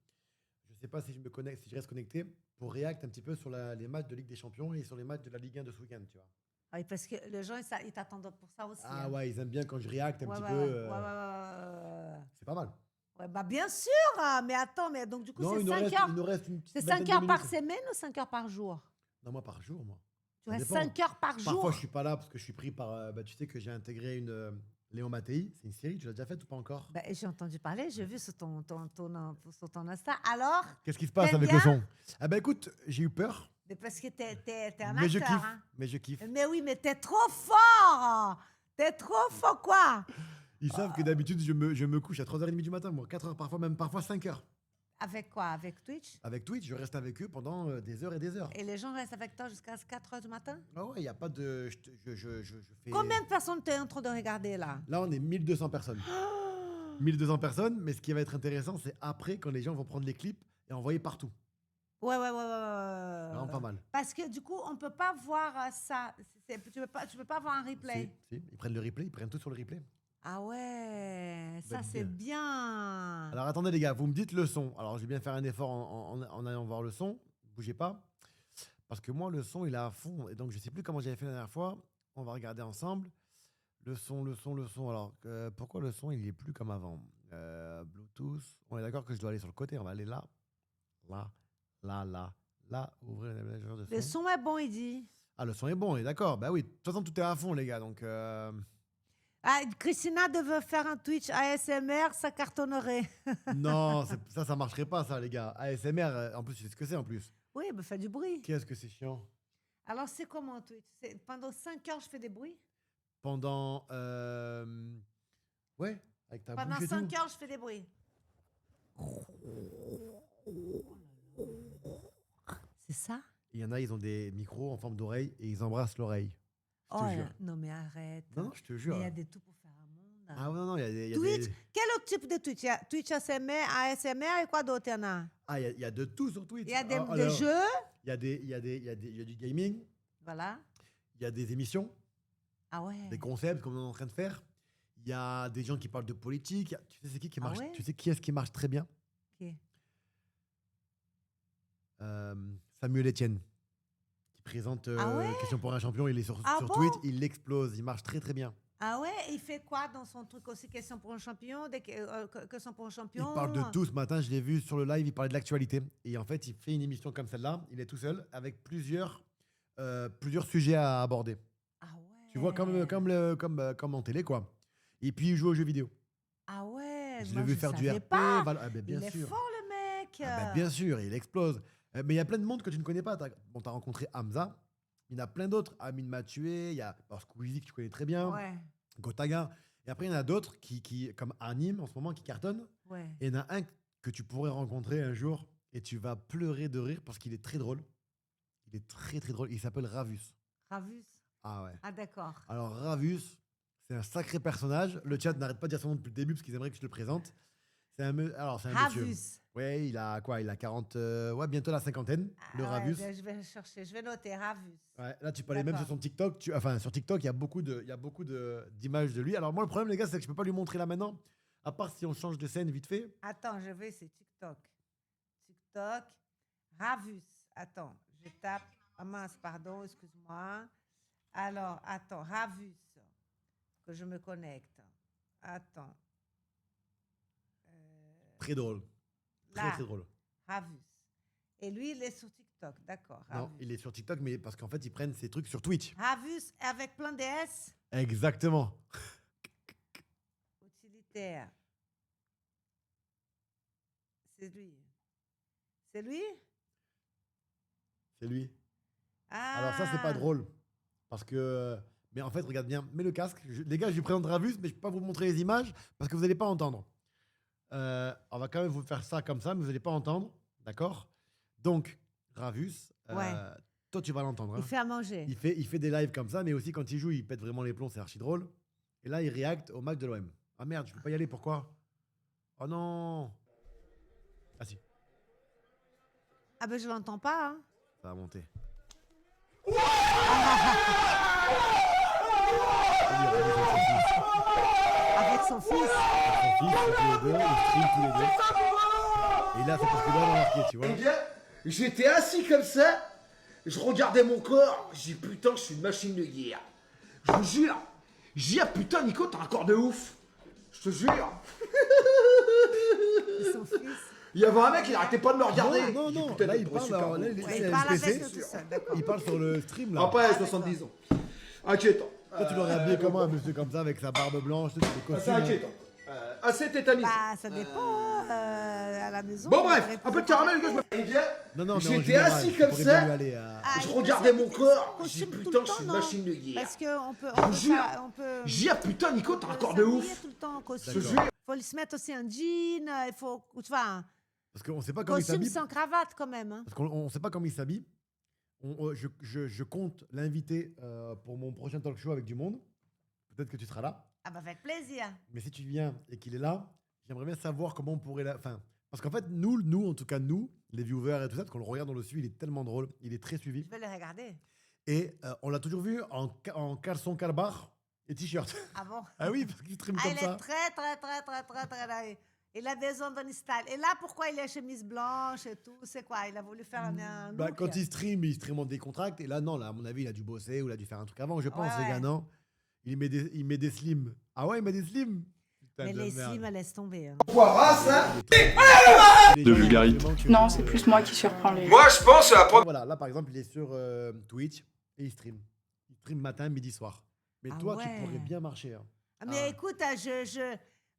[SPEAKER 1] je sais pas si je me connecte, si je reste connecté pour react un petit peu sur les matchs de Ligue des Champions et sur les matchs de la Ligue 1 de ce week-end, tu vois.
[SPEAKER 2] Oui, parce que les gens, ils t'attendent pour ça aussi.
[SPEAKER 1] Ah
[SPEAKER 2] hein.
[SPEAKER 1] ouais, ils aiment bien quand je react un
[SPEAKER 2] Ouais,
[SPEAKER 1] petit
[SPEAKER 2] ouais,
[SPEAKER 1] peu.
[SPEAKER 2] ouais, ouais.
[SPEAKER 1] C'est pas mal.
[SPEAKER 2] Ouais, bah bien sûr, mais attends, mais donc du coup,
[SPEAKER 1] Non,
[SPEAKER 2] c'est
[SPEAKER 1] il nous
[SPEAKER 2] 5
[SPEAKER 1] reste,
[SPEAKER 2] heures.
[SPEAKER 1] il nous reste une petite
[SPEAKER 2] C'est
[SPEAKER 1] vingtaine
[SPEAKER 2] 5
[SPEAKER 1] de
[SPEAKER 2] heures par
[SPEAKER 1] minutes.
[SPEAKER 2] semaine ou 5 heures par jour?
[SPEAKER 1] Non, moi par jour, moi.
[SPEAKER 2] Tu
[SPEAKER 1] Ça
[SPEAKER 2] restes
[SPEAKER 1] dépend.
[SPEAKER 2] 5 heures par jour?
[SPEAKER 1] Parfois, je suis pas là parce que je suis pris par. Tu sais que j'ai intégré une Léon Mattei. C'est une série, tu l'as déjà faite ou pas encore?
[SPEAKER 2] Bah, j'ai entendu parler, j'ai vu sur ton Insta. Alors?
[SPEAKER 1] Qu'est-ce qui se passe
[SPEAKER 2] T'aimes
[SPEAKER 1] avec
[SPEAKER 2] bien
[SPEAKER 1] le son? Ah ben écoute, j'ai eu peur,
[SPEAKER 2] Mais parce que t'es un
[SPEAKER 1] mais je
[SPEAKER 2] acteur.
[SPEAKER 1] kiffe.
[SPEAKER 2] Hein.
[SPEAKER 1] Mais je kiffe.
[SPEAKER 2] Mais oui, mais t'es trop fort! T'es trop fort, quoi!
[SPEAKER 1] Ils savent que d'habitude, je me couche à 3h30 du matin, moi, 4h parfois, même parfois 5h.
[SPEAKER 2] Avec quoi? Avec Twitch?
[SPEAKER 1] Avec Twitch, je reste avec eux pendant des heures et des heures.
[SPEAKER 2] Et les gens restent avec toi jusqu'à 4 h du matin?
[SPEAKER 1] Ah ouais, il n'y a pas de... je fais...
[SPEAKER 2] Combien de personnes tu es en train de regarder là?
[SPEAKER 1] Là, on est 1200 personnes. 1200 personnes, mais ce qui va être intéressant, c'est après, quand les gens vont prendre les clips et envoyer partout.
[SPEAKER 2] Ouais.
[SPEAKER 1] Vraiment pas mal.
[SPEAKER 2] Parce que du coup, on ne peut pas voir ça. Tu peux pas voir un replay.
[SPEAKER 1] Si, ils prennent le replay, ils prennent tout sur le replay.
[SPEAKER 2] Ah ouais, ça
[SPEAKER 1] Bah,
[SPEAKER 2] c'est bien.
[SPEAKER 1] Alors attendez les gars, vous me dites le son. Alors je vais bien faire un effort en allant voir le son. Bougez pas. Parce que moi, le son, il est à fond. Et donc, je sais plus comment j'avais fait la dernière fois. On va regarder ensemble. Le son. Alors, pourquoi le son, il est plus comme avant? Bluetooth. On est d'accord que je dois aller sur le côté. On va aller là. Là. Ouvrir le navigateur de son.
[SPEAKER 2] Le son est bon, il dit.
[SPEAKER 1] Ah, le son est bon, on est d'accord. Bah oui, de toute façon, tout est à fond, les gars. Donc,
[SPEAKER 2] Ah, Christina devait faire un Twitch ASMR, ça cartonnerait.
[SPEAKER 1] non, ça marcherait pas, ça, les gars. ASMR, en plus, tu sais ce que c'est en plus.
[SPEAKER 2] Oui, bah, fais du bruit.
[SPEAKER 1] Qu'est-ce que c'est chiant.
[SPEAKER 2] Alors, c'est comment Twitch? Pendant 5 heures, je fais des bruits?
[SPEAKER 1] Pendant. Ouais, avec ta
[SPEAKER 2] Pendant
[SPEAKER 1] bouche et
[SPEAKER 2] 5
[SPEAKER 1] tout.
[SPEAKER 2] heures, je fais des bruits. C'est ça?
[SPEAKER 1] Il y en a, ils ont des micros en forme d'oreille et ils embrassent l'oreille. Je te
[SPEAKER 2] Oh,
[SPEAKER 1] jure.
[SPEAKER 2] non, mais arrête.
[SPEAKER 1] Non, je te
[SPEAKER 2] Mais
[SPEAKER 1] jure.
[SPEAKER 2] il y a des tout pour faire un monde.
[SPEAKER 1] Ah non, il y a des.
[SPEAKER 2] Twitch? Quel autre type de Twitch? Il y a Twitch ASMR et quoi d'autre il y en a?
[SPEAKER 1] Ah, il y a de tout sur Twitch.
[SPEAKER 2] Il y a des
[SPEAKER 1] Alors,
[SPEAKER 2] jeux.
[SPEAKER 1] Il y a du gaming,
[SPEAKER 2] Voilà.
[SPEAKER 1] il y a des émissions,
[SPEAKER 2] Ah ouais.
[SPEAKER 1] des concepts comme on est en train de faire. Il y a des gens qui parlent de politique. Tu sais, c'est qui
[SPEAKER 2] Ah
[SPEAKER 1] marche
[SPEAKER 2] ouais?
[SPEAKER 1] Tu sais qui est-ce qui marche très bien?
[SPEAKER 2] Ok.
[SPEAKER 1] Samuel Etienne, qui présente
[SPEAKER 2] Ah ouais?
[SPEAKER 1] Question pour un champion. Il est sur
[SPEAKER 2] Ah bon?
[SPEAKER 1] Twitch, il explose, il marche très très bien.
[SPEAKER 2] Ah ouais, il fait quoi dans son truc aussi? Question pour un champion? Question pour un
[SPEAKER 1] Il
[SPEAKER 2] champion?
[SPEAKER 1] parle de tout. Ce matin, je l'ai vu sur le live, il parlait de l'actualité. Et en fait, il fait une émission comme celle-là, il est tout seul, avec plusieurs sujets à aborder.
[SPEAKER 2] Ah ouais.
[SPEAKER 1] Tu vois, comme en télé, quoi. Et puis, il joue aux jeux vidéo.
[SPEAKER 2] Ah ouais.
[SPEAKER 1] Je
[SPEAKER 2] moi,
[SPEAKER 1] l'ai vu faire du
[SPEAKER 2] savais
[SPEAKER 1] RP.
[SPEAKER 2] pas.
[SPEAKER 1] Ah ben, bien
[SPEAKER 2] Il est
[SPEAKER 1] sûr.
[SPEAKER 2] fort, le mec.
[SPEAKER 1] Ah ben, bien sûr, il explose. Mais il y a plein de monde que tu ne connais pas. T'as rencontré Hamza. Il y en a plein d'autres. Amine Mathieu, il y a Squeezie que tu connais très bien.
[SPEAKER 2] Ouais.
[SPEAKER 1] Gotaga. Et après, il y en a d'autres qui, comme Anime en ce moment, qui cartonnent.
[SPEAKER 2] Ouais.
[SPEAKER 1] Et il y en a un que tu pourrais rencontrer un jour et tu vas pleurer de rire parce qu'il est très drôle. Il est très très drôle. Il s'appelle Ravus.
[SPEAKER 2] Ravus.
[SPEAKER 1] Ah ouais.
[SPEAKER 2] Ah d'accord.
[SPEAKER 1] Alors Ravus, c'est un sacré personnage. Le chat n'arrête pas de dire son nom depuis le début parce qu'ils aimeraient que je te le présente. C'est un monsieur.
[SPEAKER 2] Ravus.
[SPEAKER 1] Ouais, il a quoi? Il a 40, ouais, bientôt la cinquantaine, le
[SPEAKER 2] Ah ouais,
[SPEAKER 1] Ravus.
[SPEAKER 2] ben, je vais chercher, je vais noter Ravus.
[SPEAKER 1] Ouais, là, tu peux aller même
[SPEAKER 2] D'accord.
[SPEAKER 1] sur son TikTok. Enfin, sur TikTok, il y a beaucoup d'images de lui. Alors moi, le problème, les gars, c'est que je peux pas lui montrer là maintenant. À part si on change de scène vite fait.
[SPEAKER 2] Attends, je vais, c'est TikTok. TikTok. Ravus. Attends, je tape. Ah mince, pardon, excuse-moi. Alors, attends, Ravus. Que je me connecte. Attends.
[SPEAKER 1] Très drôle. Très,
[SPEAKER 2] Là.
[SPEAKER 1] très drôle.
[SPEAKER 2] Ravus. Et lui, il est sur TikTok, d'accord.
[SPEAKER 1] Non,
[SPEAKER 2] Ravus.
[SPEAKER 1] il est sur TikTok, mais parce qu'en fait, ils prennent ces trucs sur Twitch.
[SPEAKER 2] Ravus avec plein de S.
[SPEAKER 1] Exactement.
[SPEAKER 2] Utilitaire. C'est lui. C'est lui?
[SPEAKER 1] C'est lui.
[SPEAKER 2] Ah.
[SPEAKER 1] Alors ça, c'est pas drôle. Parce que... Mais en fait, regarde bien. Mets le casque. Les gars, je lui présente Ravus, mais je peux pas vous montrer les images parce que vous allez pas entendre. On va quand même vous faire ça comme ça, mais vous allez pas entendre. D'accord? Donc, Ravus,
[SPEAKER 2] Ouais.
[SPEAKER 1] toi, tu vas l'entendre.
[SPEAKER 2] Il
[SPEAKER 1] Hein.
[SPEAKER 2] fait à manger.
[SPEAKER 1] Il fait des lives comme ça, mais aussi quand il joue, il pète vraiment les plombs, c'est archi drôle. Et là, il réacte au match de l'OM. Ah merde, je peux pas y aller, pourquoi? Oh non! Ah si,
[SPEAKER 2] Ah ben je l'entends pas. Hein.
[SPEAKER 1] ça va monter.
[SPEAKER 2] Avec son fils.
[SPEAKER 1] Son fils, tous les deux, ils streament tous les deux. Et là, c'est parce que là, on a marqué, tu vois.
[SPEAKER 3] Eh bien, j'étais assis comme ça, je regardais mon corps, j'ai dit putain, je suis une machine de guerre. Je vous jure, j'ai dit ah, putain, Nico, t'as un corps de ouf. Je te jure.
[SPEAKER 2] Son fils.
[SPEAKER 3] Il y avait un mec, il arrêtait pas de me regarder.
[SPEAKER 1] Non,
[SPEAKER 3] J'ai dit,
[SPEAKER 1] non,
[SPEAKER 3] putain,
[SPEAKER 1] là,
[SPEAKER 3] t'es
[SPEAKER 1] il
[SPEAKER 3] trop
[SPEAKER 1] parle,
[SPEAKER 3] super
[SPEAKER 1] alors,
[SPEAKER 3] bon.
[SPEAKER 1] là,
[SPEAKER 2] Ouais,
[SPEAKER 1] il
[SPEAKER 2] il
[SPEAKER 1] a
[SPEAKER 2] parle
[SPEAKER 1] le PC.
[SPEAKER 2] avec eux tout seul, d'accord.
[SPEAKER 1] Il parle sur le stream, là.
[SPEAKER 3] Après,
[SPEAKER 2] d'accord.
[SPEAKER 3] 70 ans. Inquiétant.
[SPEAKER 1] Toi, tu l'aurais habillé comment, un monsieur comme ça, avec sa barbe blanche, des
[SPEAKER 3] C'est
[SPEAKER 1] costumes?
[SPEAKER 3] inquiétant. Assez tétanisé.
[SPEAKER 2] Bah, ça dépend à la maison.
[SPEAKER 3] Bon
[SPEAKER 2] il
[SPEAKER 3] bref,
[SPEAKER 2] faudrait
[SPEAKER 3] un peu de
[SPEAKER 2] plus
[SPEAKER 3] caramel,
[SPEAKER 2] faire
[SPEAKER 3] gars, je me... Eh bien,
[SPEAKER 1] Non, non, mais en
[SPEAKER 3] j'étais
[SPEAKER 1] général,
[SPEAKER 3] assis
[SPEAKER 1] tu
[SPEAKER 3] comme
[SPEAKER 1] pourrais
[SPEAKER 3] ça.
[SPEAKER 1] bien lui aller à-
[SPEAKER 2] Ah,
[SPEAKER 3] Je
[SPEAKER 2] il
[SPEAKER 3] regardais
[SPEAKER 2] peut
[SPEAKER 3] mon
[SPEAKER 2] se-
[SPEAKER 3] corps,
[SPEAKER 2] costume
[SPEAKER 3] j'ai dit,
[SPEAKER 2] tout
[SPEAKER 3] putain,
[SPEAKER 2] le
[SPEAKER 3] je suis une
[SPEAKER 2] temps,
[SPEAKER 3] machine de guerre.
[SPEAKER 2] Parce qu'on peut.
[SPEAKER 3] Je vous jure.
[SPEAKER 2] On peut.
[SPEAKER 3] J'ai dit ah putain, Nico, t'as un corps de
[SPEAKER 2] s'habiller
[SPEAKER 3] ouf.
[SPEAKER 2] tout le temps en
[SPEAKER 3] Je te
[SPEAKER 2] costume.
[SPEAKER 3] jure.
[SPEAKER 2] Il faut se mettre aussi un jean. Il faut. Tu vois.
[SPEAKER 1] Parce qu'on ne sait pas comment il
[SPEAKER 2] Costume
[SPEAKER 1] s'habille.
[SPEAKER 2] sans cravate, quand même. Hein.
[SPEAKER 1] Parce qu'on ne sait pas comment il s'habille. Je compte l'inviter pour mon prochain talk show avec du monde. Peut-être que tu seras là.
[SPEAKER 2] Ah bah, avec plaisir.
[SPEAKER 1] Mais si tu viens et qu'il est là, j'aimerais bien savoir comment on pourrait... Enfin, parce qu'en fait, nous, en tout cas, nous, les viewers et tout ça, parce qu'on le regarde, on le suit, il est tellement drôle, il est très suivi.
[SPEAKER 2] Je vais le regarder.
[SPEAKER 1] Et on l'a toujours vu en caleçon calbar et t-shirt.
[SPEAKER 2] Ah bon?
[SPEAKER 1] Ah oui, parce qu'il stream
[SPEAKER 2] Ah,
[SPEAKER 1] comme
[SPEAKER 2] il
[SPEAKER 1] ça.
[SPEAKER 2] est très. Il a besoin d'un style. Et là, pourquoi il est chemise blanche et tout? C'est quoi? Il a voulu faire un
[SPEAKER 1] Bah,
[SPEAKER 2] look.
[SPEAKER 1] quand il stream en décontracte. Et là, non, là, à mon avis, il a dû bosser ou il a dû faire un truc avant, je pense,
[SPEAKER 2] Ouais,
[SPEAKER 1] les
[SPEAKER 2] ouais.
[SPEAKER 1] gars, non? Il met des slims. Ah ouais, il met des slims? Putain
[SPEAKER 2] Mais
[SPEAKER 1] de
[SPEAKER 2] les
[SPEAKER 1] merde.
[SPEAKER 2] slims, laisse tomber. Hein.
[SPEAKER 3] Poirasse, hein.
[SPEAKER 4] De vulgarité.
[SPEAKER 5] Non, c'est plus moi qui surprends les.
[SPEAKER 3] Moi, je pense à la
[SPEAKER 1] Voilà, là, par exemple, il est sur Twitch et il stream. Il stream matin, midi, soir. Mais
[SPEAKER 2] Ah
[SPEAKER 1] toi, tu
[SPEAKER 2] ouais.
[SPEAKER 1] pourrais bien marcher. Hein.
[SPEAKER 2] Ah, mais écoute,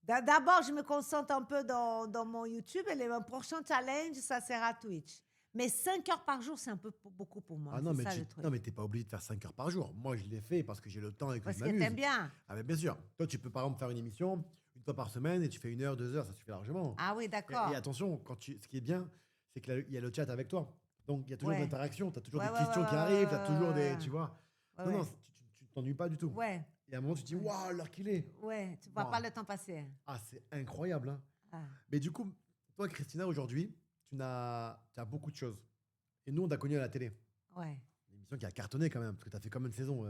[SPEAKER 2] d'abord, je me concentre un peu dans mon YouTube et mon prochain challenge, ça sera Twitch. Mais 5 heures par jour, c'est un peu beaucoup pour moi.
[SPEAKER 1] Ah non,
[SPEAKER 2] c'est
[SPEAKER 1] mais
[SPEAKER 2] ça,
[SPEAKER 1] tu
[SPEAKER 2] le truc.
[SPEAKER 1] non, mais t'es pas obligé de faire 5 heures par jour. Moi, je l'ai fait parce que j'ai le temps et que
[SPEAKER 2] Parce
[SPEAKER 1] je
[SPEAKER 2] que
[SPEAKER 1] m'amuse.
[SPEAKER 2] t'aimes bien.
[SPEAKER 1] Ah, mais bien sûr. Toi, tu peux par exemple faire une émission une fois par semaine et tu fais 1 heure, 2 heures, ça suffit largement.
[SPEAKER 2] Ah oui, d'accord.
[SPEAKER 1] Et attention, ce qui est bien, c'est qu'il y a le chat avec toi. Donc, il y a toujours
[SPEAKER 2] Ouais.
[SPEAKER 1] de l'interaction, tu as toujours
[SPEAKER 2] Ouais,
[SPEAKER 1] des
[SPEAKER 2] ouais,
[SPEAKER 1] questions
[SPEAKER 2] ouais,
[SPEAKER 1] qui
[SPEAKER 2] ouais,
[SPEAKER 1] arrivent, tu
[SPEAKER 2] ouais,
[SPEAKER 1] as toujours
[SPEAKER 2] ouais,
[SPEAKER 1] des. Tu vois
[SPEAKER 2] Ouais,
[SPEAKER 1] Non,
[SPEAKER 2] ouais.
[SPEAKER 1] non, tu t'ennuies pas du tout.
[SPEAKER 2] Ouais,
[SPEAKER 1] Et à un moment, tu te dis, waouh, l'heure qu'il est.
[SPEAKER 2] ouais, tu vois
[SPEAKER 1] Wow.
[SPEAKER 2] pas le temps passer.
[SPEAKER 1] Ah, c'est incroyable. Hein.
[SPEAKER 2] Ah.
[SPEAKER 1] Mais du coup, toi, Christina, aujourd'hui, tu as beaucoup de choses. Et nous, on t'a connu à la télé.
[SPEAKER 2] Ouais.
[SPEAKER 1] Une émission qui a cartonné quand même, parce que tu as fait comme une saison.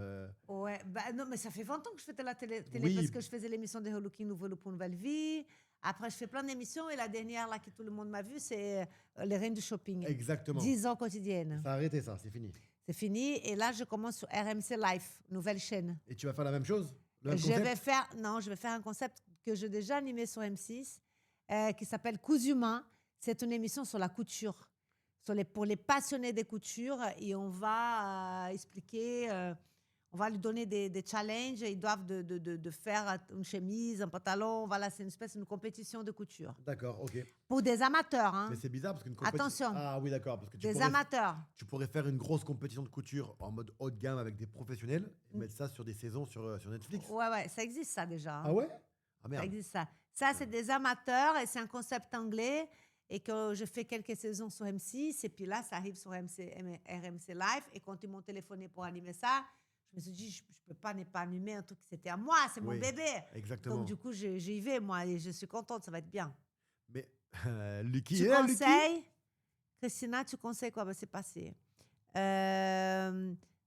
[SPEAKER 2] Ouais, bah non, mais ça fait 20 ans que je fais de la télé
[SPEAKER 1] Oui.
[SPEAKER 2] parce que je faisais l'émission de Hello King, Nouveau Look pour Nouvelle Vie. Après, je fais plein d'émissions et la dernière là que tout le monde m'a vue, c'est Les Reines du Shopping.
[SPEAKER 1] Exactement.
[SPEAKER 2] 10 ans quotidienne.
[SPEAKER 1] Ça a arrêté, ça, c'est fini.
[SPEAKER 2] C'est fini. Et là, je commence sur RMC Live, nouvelle chaîne.
[SPEAKER 1] Et tu vas faire la même chose le même
[SPEAKER 2] Je
[SPEAKER 1] concept
[SPEAKER 2] vais faire un concept que j'ai déjà animé sur M6 qui s'appelle Cousu Main. C'est une émission sur la couture, pour les passionnés des coutures. Et on va expliquer, on va lui donner des challenges. Ils doivent de faire une chemise, un pantalon. Voilà, c'est une espèce de compétition de couture.
[SPEAKER 1] D'accord, ok.
[SPEAKER 2] Pour des amateurs, hein,
[SPEAKER 1] Mais c'est bizarre parce qu'une compétition.
[SPEAKER 2] Attention.
[SPEAKER 1] Ah oui, d'accord. Parce que
[SPEAKER 2] des amateurs.
[SPEAKER 1] tu pourrais faire une grosse compétition de couture en mode haut de gamme avec des professionnels et mettre ça sur des saisons sur Netflix.
[SPEAKER 2] Ouais, ça existe ça déjà. hein.
[SPEAKER 1] Ah ouais Ah
[SPEAKER 2] Ça
[SPEAKER 1] merde.
[SPEAKER 2] existe ça. Ça, c'est des amateurs et c'est un concept anglais et que je fais quelques saisons sur M6 et puis là, ça arrive sur RMC Live et quand ils m'ont téléphoné pour animer ça, je me suis dit, je ne peux pas ne pas animer un truc qui c'était à moi, c'est mon
[SPEAKER 1] Oui,
[SPEAKER 2] bébé.
[SPEAKER 1] Exactement.
[SPEAKER 2] Donc du coup, j'y vais moi et je suis contente, ça va être bien.
[SPEAKER 1] Mais Lucky,
[SPEAKER 2] Tu
[SPEAKER 1] est là, Lucky
[SPEAKER 2] conseilles, Christina, tu conseilles quoi? C'est passé.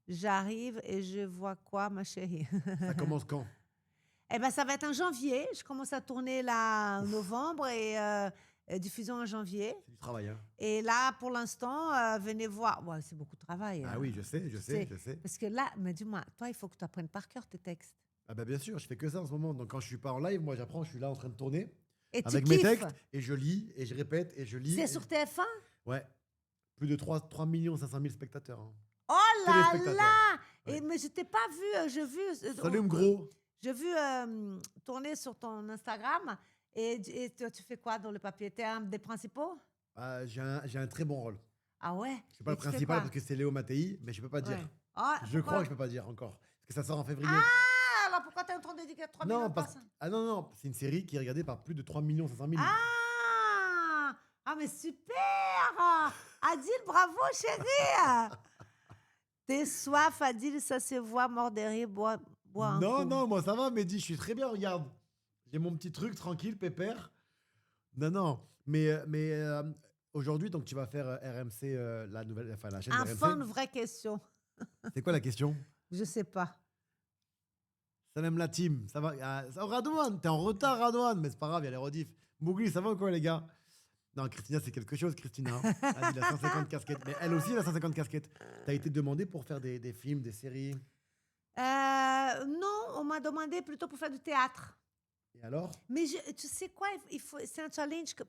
[SPEAKER 2] J'arrive et je vois quoi, ma chérie?
[SPEAKER 1] Ça commence quand
[SPEAKER 2] Eh ben, ça va être en janvier. Je commence à tourner là en novembre et diffusion en janvier.
[SPEAKER 1] C'est du travail, hein.
[SPEAKER 2] Et là, pour l'instant, venez voir. Ouais, c'est beaucoup de travail.
[SPEAKER 1] Ah
[SPEAKER 2] hein.
[SPEAKER 1] oui, je sais.
[SPEAKER 2] Parce que là, mais dis-moi, toi, il faut que tu apprennes par cœur tes textes.
[SPEAKER 1] Ah bah bien sûr, je fais que ça en ce moment. Donc quand je suis pas en live, moi j'apprends, je suis là en train de tourner
[SPEAKER 2] Et tu
[SPEAKER 1] avec mes
[SPEAKER 2] kiffes.
[SPEAKER 1] textes et je lis et je répète et je lis.
[SPEAKER 2] C'est
[SPEAKER 1] et-
[SPEAKER 2] sur TF1?
[SPEAKER 1] Ouais. Plus de 3 500 000 spectateurs. Hein.
[SPEAKER 2] Oh là
[SPEAKER 1] Téléspectateurs.
[SPEAKER 2] là!
[SPEAKER 1] Ouais.
[SPEAKER 2] Mais je t'ai pas vu. J'ai vu.
[SPEAKER 1] Salut, gros.
[SPEAKER 2] J'ai vu tourner sur ton Instagram. Et toi, tu fais quoi dans le papier? T'es un des principaux?
[SPEAKER 1] Ah, j'ai un très bon rôle.
[SPEAKER 2] Ah ouais?
[SPEAKER 1] Je suis pas
[SPEAKER 2] Et
[SPEAKER 1] le
[SPEAKER 2] tu fais
[SPEAKER 1] principal
[SPEAKER 2] quoi?
[SPEAKER 1] parce que c'est Léo Mattei, mais je peux pas dire.
[SPEAKER 2] Ouais. Ah,
[SPEAKER 1] Je crois
[SPEAKER 2] pourquoi?
[SPEAKER 1] que je peux pas dire encore. Parce que ça sort en février.
[SPEAKER 2] Ah, alors pourquoi t'es en train de dire qu'il y a 3 millions
[SPEAKER 1] non,
[SPEAKER 2] de
[SPEAKER 1] parce...
[SPEAKER 2] personnes?
[SPEAKER 1] ah non, c'est une série qui est regardée par plus de 3 500 000.
[SPEAKER 2] Ah, mais super! Adil, bravo, chérie! T'es soif, Adil, ça se voit, mort de rire, bois un
[SPEAKER 1] Non,
[SPEAKER 2] coup.
[SPEAKER 1] non, moi ça va, Mehdi, je suis très bien, regarde. J'ai mon petit truc tranquille, pépère. Non, mais aujourd'hui, donc tu vas faire RMC, la chaîne
[SPEAKER 2] Enfin,
[SPEAKER 1] RMC.
[SPEAKER 2] une vraie question.
[SPEAKER 1] C'est quoi la question?
[SPEAKER 2] Je sais pas.
[SPEAKER 1] Salam la team, ça va? Radouane, t'es en retard, Radouane, mais c'est pas grave, il y a les rediffs. Mougli, ça va ou quoi, les gars? Non, Christina, c'est quelque chose, Christina. Elle a 150 casquettes. Mais elle aussi, elle a 150 casquettes. T'as été demandée pour faire des films, des séries.
[SPEAKER 2] Non, on m'a demandé plutôt pour faire du théâtre.
[SPEAKER 1] Et alors?
[SPEAKER 2] Mais tu sais quoi, c'est un challenge que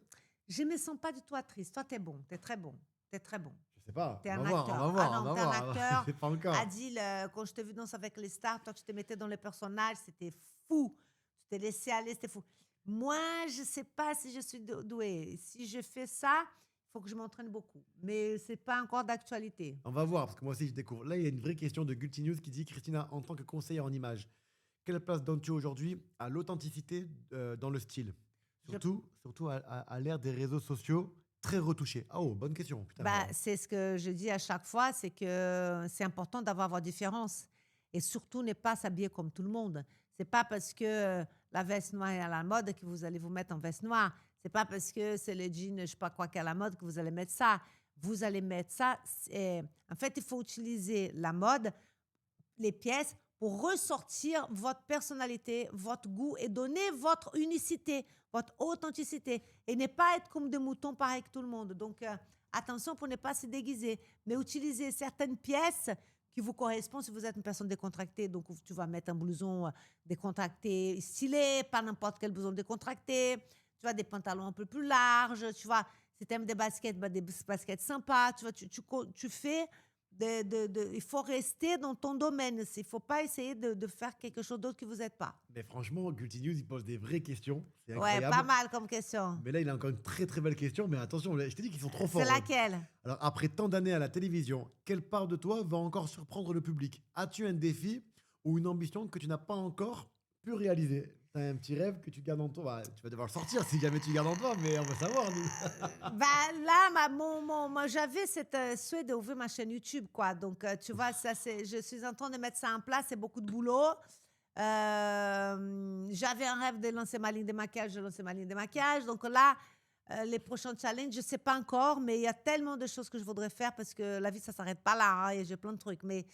[SPEAKER 2] je me sens pas du tout actrice. Toi, t'es bon, t'es très bon, t'es très bon.
[SPEAKER 1] Je sais pas.
[SPEAKER 2] T'es
[SPEAKER 1] On
[SPEAKER 2] un
[SPEAKER 1] va voir,
[SPEAKER 2] acteur.
[SPEAKER 1] on va voir.
[SPEAKER 2] Ah non,
[SPEAKER 1] on va
[SPEAKER 2] t'es un
[SPEAKER 1] voir.
[SPEAKER 2] acteur.
[SPEAKER 1] C'est pas encore.
[SPEAKER 2] Adil, quand je t'ai vu danser avec les stars, toi, tu te mettais dans les personnages, c'était fou. Tu t'es laissé aller, c'était fou. Moi, je sais pas si je suis douée. Si je fais ça, il faut que je m'entraîne beaucoup. Mais c'est pas encore d'actualité.
[SPEAKER 1] On va voir, parce que moi aussi, je découvre. Là, il y a une vraie question de Gulti News qui dit Christina, en tant que conseillère en image, quelle place donnes-tu aujourd'hui à l'authenticité dans le style? Surtout à l'ère des réseaux sociaux très retouché. Oh, bonne question. Putain,
[SPEAKER 2] Bah, c'est ce que je dis à chaque fois, c'est que c'est important d'avoir vos différences. Et surtout, ne pas s'habiller comme tout le monde. C'est pas parce que la veste noire est à la mode que vous allez vous mettre en veste noire. C'est pas parce que c'est le jean, je sais pas quoi, qui est à la mode que vous allez mettre ça. Vous allez mettre ça. En fait, il faut utiliser la mode, les pièces, pour ressortir votre personnalité, votre goût et donner votre unicité, votre authenticité. Et ne pas être comme des moutons pareils que tout le monde. Donc, attention pour ne pas se déguiser. Mais utilisez certaines pièces qui vous correspondent si vous êtes une personne décontractée. Donc, tu vas mettre un blouson décontracté, stylé, pas n'importe quel blouson décontracté. Tu vois, des pantalons un peu plus larges. Tu vois, si tu aimes des baskets, bah, des baskets sympas. Tu vois, tu fais... il faut rester dans ton domaine. Il ne faut pas essayer de faire quelque chose d'autre que vous n'êtes pas.
[SPEAKER 1] Mais franchement, Guilty News, il pose des vraies questions. C'est
[SPEAKER 2] Ouais,
[SPEAKER 1] incroyable.
[SPEAKER 2] pas mal comme question.
[SPEAKER 1] Mais là, il a encore une très très belle question. Mais attention, je t'ai dit qu'ils sont trop forts.
[SPEAKER 2] C'est laquelle?
[SPEAKER 1] Alors, après tant d'années à la télévision, quelle part de toi va encore surprendre le public? As-tu un défi ou une ambition que tu n'as pas encore pu réaliser? T'as un petit rêve que tu gardes en toi? Bah, tu vas devoir le sortir si jamais tu gardes en toi, mais on va savoir, nous.
[SPEAKER 2] Bah, là, moi, j'avais cette souhait d'ouvrir ma chaîne YouTube, quoi. Donc, tu vois, je suis en train de mettre ça en place. C'est beaucoup de boulot. J'avais un rêve de lancer ma ligne de maquillage. J'ai lancé ma ligne de maquillage. Donc là, les prochains challenges, je ne sais pas encore, mais il y a tellement de choses que je voudrais faire parce que la vie, ça ne s'arrête pas là. Hein, et j'ai plein de trucs. Mais